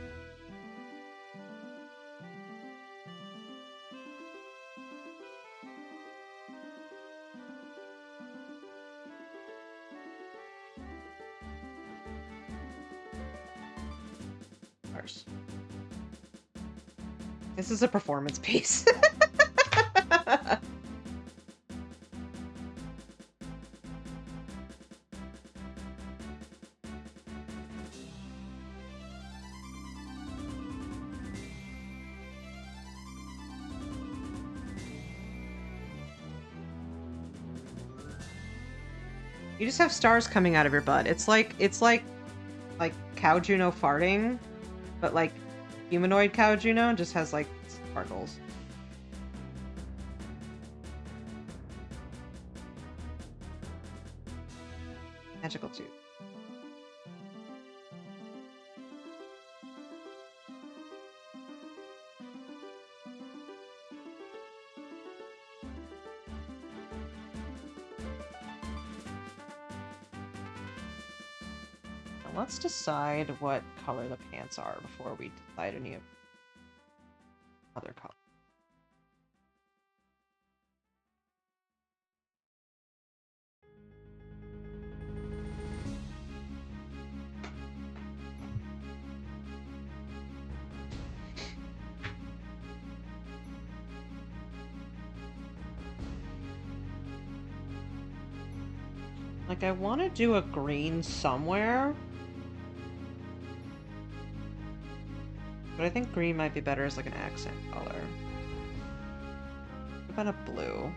This is a performance piece. You just have stars coming out of your butt. It's like Cow Juno farting, but like humanoid Cow Juno just has like sparkles. Magical tooth. Now let's decide what color the pants are before we decide any of other colors. Like, I want to do a green somewhere. But I think green might be better as like an accent color. What about a blue?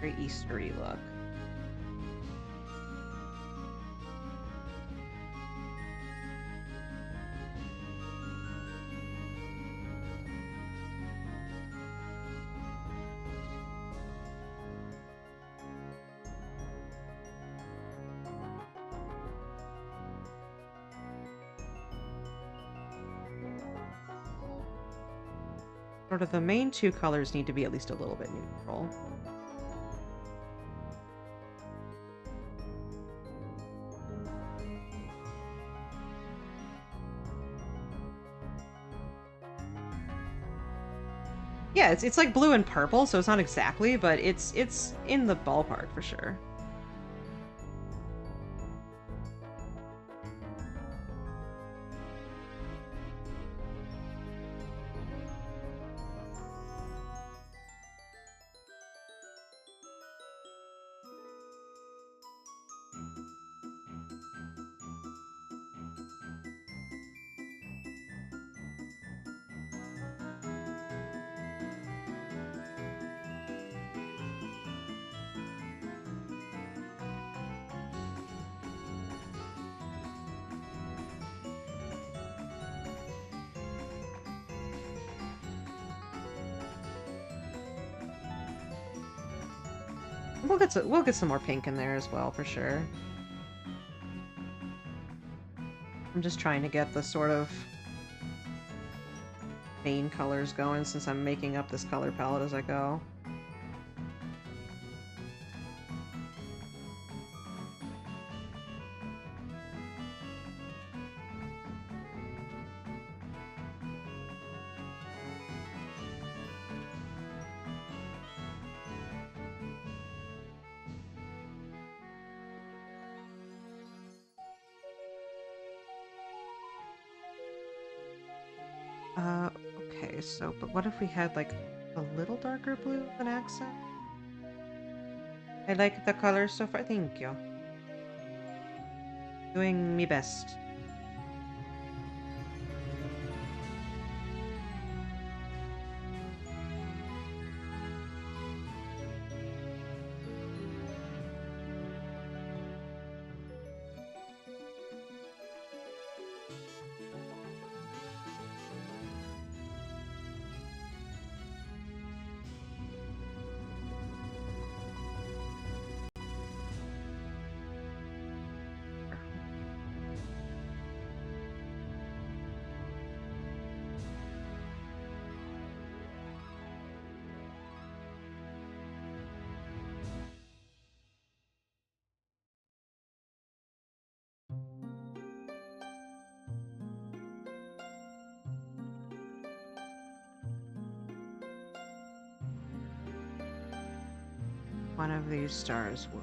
Very Eastery look. Sort of the main two colors need to be at least a little bit neutral. Yeah, it's like blue and purple, so it's not exactly, but it's in the ballpark for sure. We'll get some more pink in there as well for sure. I'm just trying to get the sort of main colors going since I'm making up this color palette as I go. Okay, so, but what if we had, like, a little darker blue of an accent? I like the color so far, thank you. Doing me best. one of these stars will...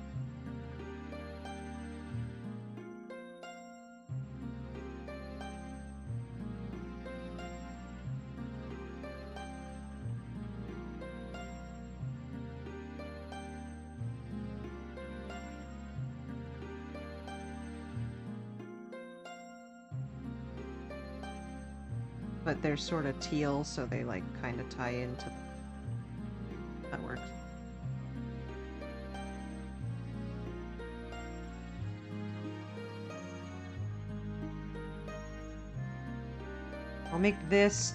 But they're sort of teal, so they like kind of tie into... That works. I'll make this,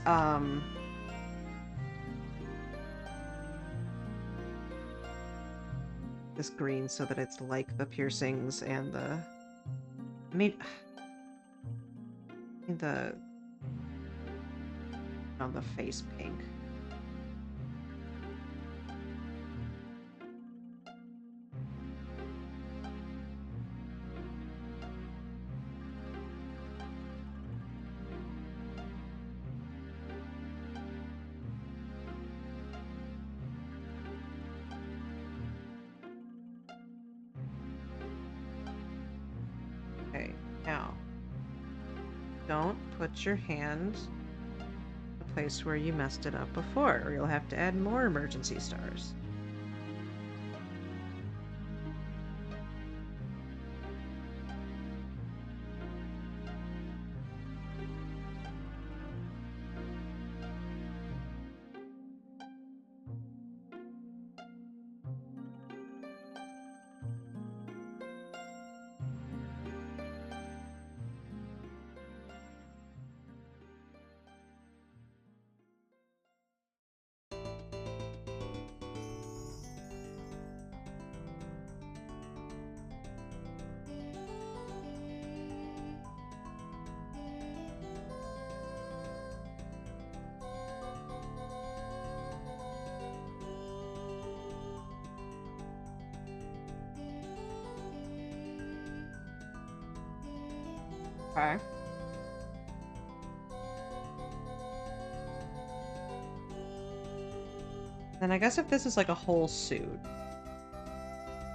this green so that it's like the piercings and the... I mean... the... on the face pink. Okay, now don't put your hand place where you messed it up before, or you'll have to add more emergency stars. Okay. Then I guess if this is like a whole suit.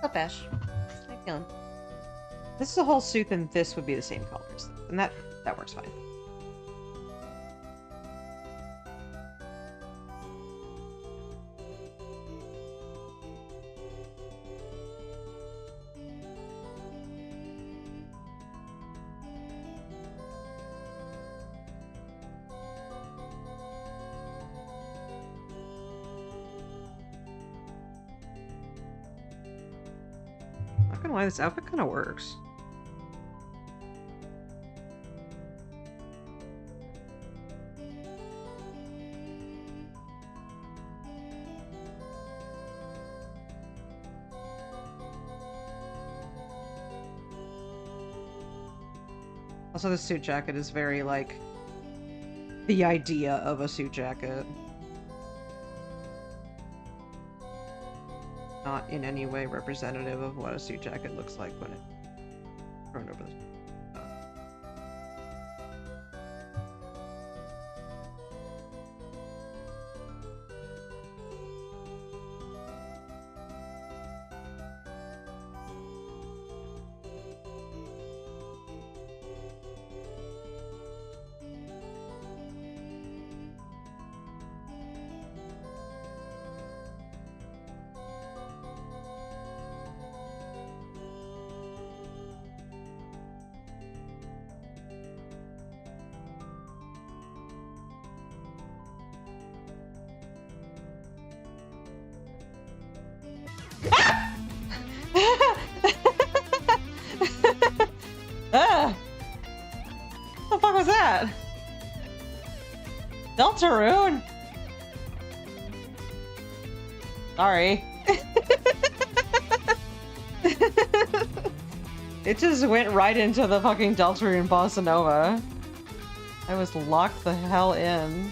Oh, Bash. How you feeling? This is a whole suit, then this would be the same colors. And that works fine. Not gonna lie, this outfit kind of works. Also, the suit jacket is very, like, the idea of a suit jacket. Not in any way representative of what a suit jacket looks like when it's thrown over the... Ah! What the fuck was that? Deltarune? Sorry. It just went right into the fucking Deltarune Bossa Nova. I was locked the hell in.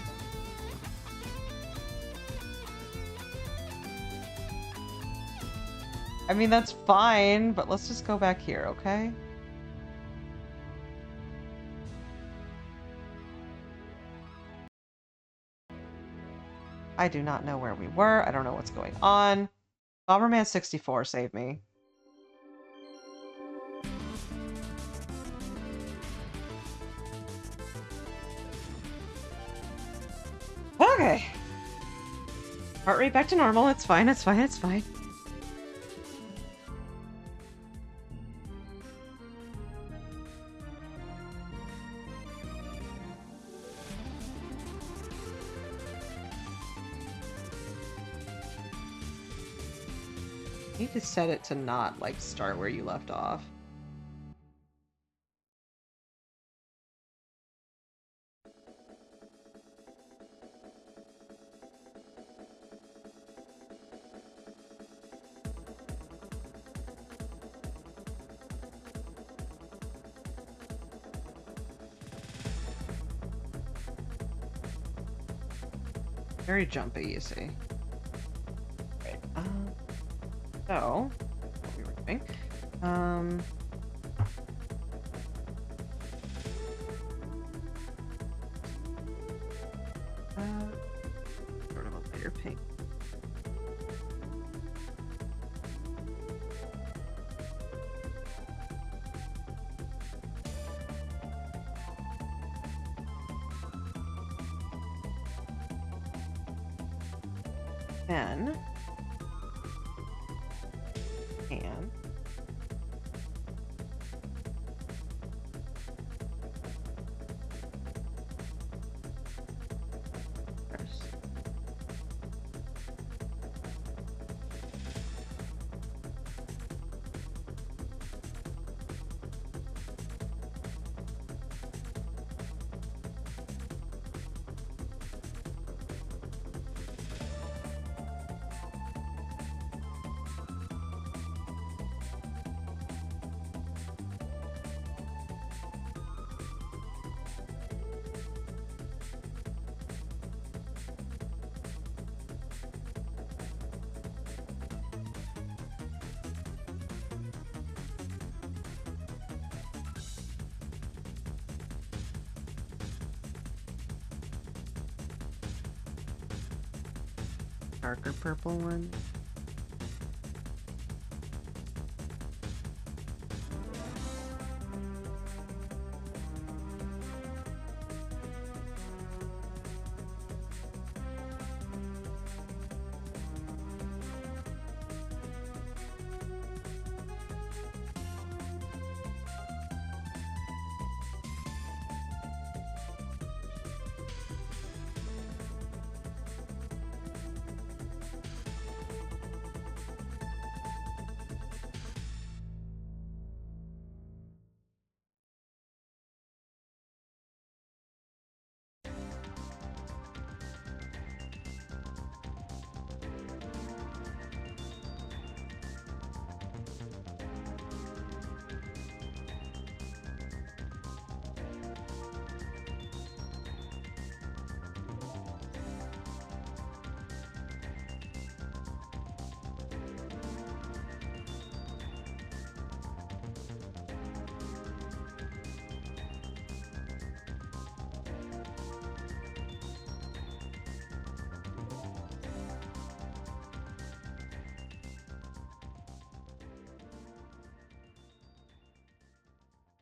I mean, that's fine, but let's just go back here, okay? I do not know where we were. I don't know what's going on. Bomberman 64 saved me. Okay. Heart rate back to normal. It's fine, it's fine, it's fine. You need to set it to not, like, start where you left off. Very jumpy, you see. Right. So, what we were doing. Sort of a lighter pink. Then, and first. Darker purple one.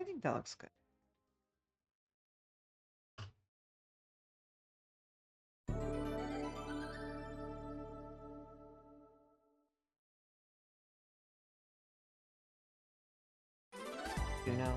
I think that looks good. You know.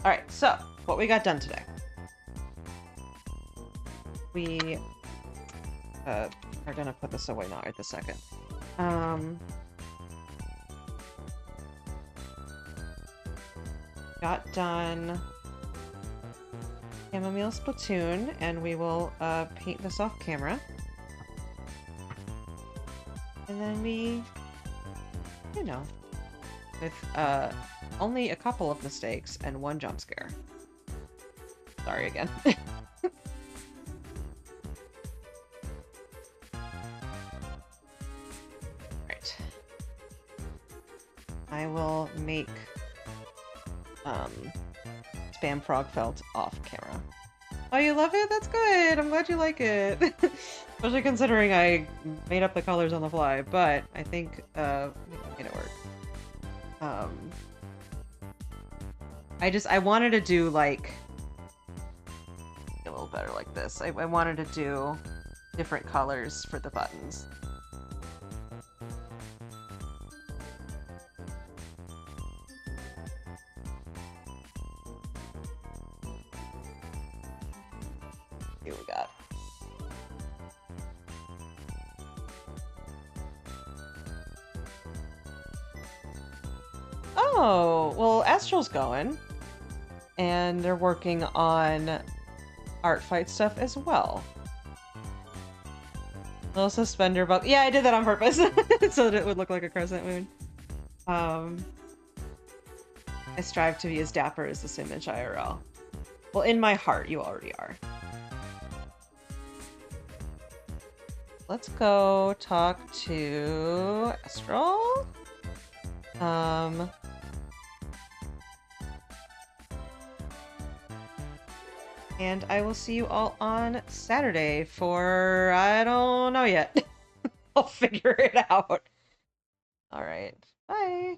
Alright, so what we got done today. We are gonna put this away not right this second. Got done Chamomile Splatoon, and we will paint this off camera. And then we, you know, with only a couple of mistakes and one jump scare. Sorry again. I will make spam frog felt off camera. Oh, you love it? That's good. I'm glad you like it. Especially considering I made up the colors on the fly, but I think we can make it work. I wanted to do like a little better like this. I wanted to do different colors for the buttons. Here we got. Oh, well, Astral's going. And they're working on art fight stuff as well. Little suspender bug. Yeah, I did that on purpose so that it would look like a crescent moon. I strive to be as dapper as this image IRL. Well, in my heart, you already are. Let's go talk to Astral. And I will see you all on Saturday for, I don't know yet. I'll figure it out. All right. Bye.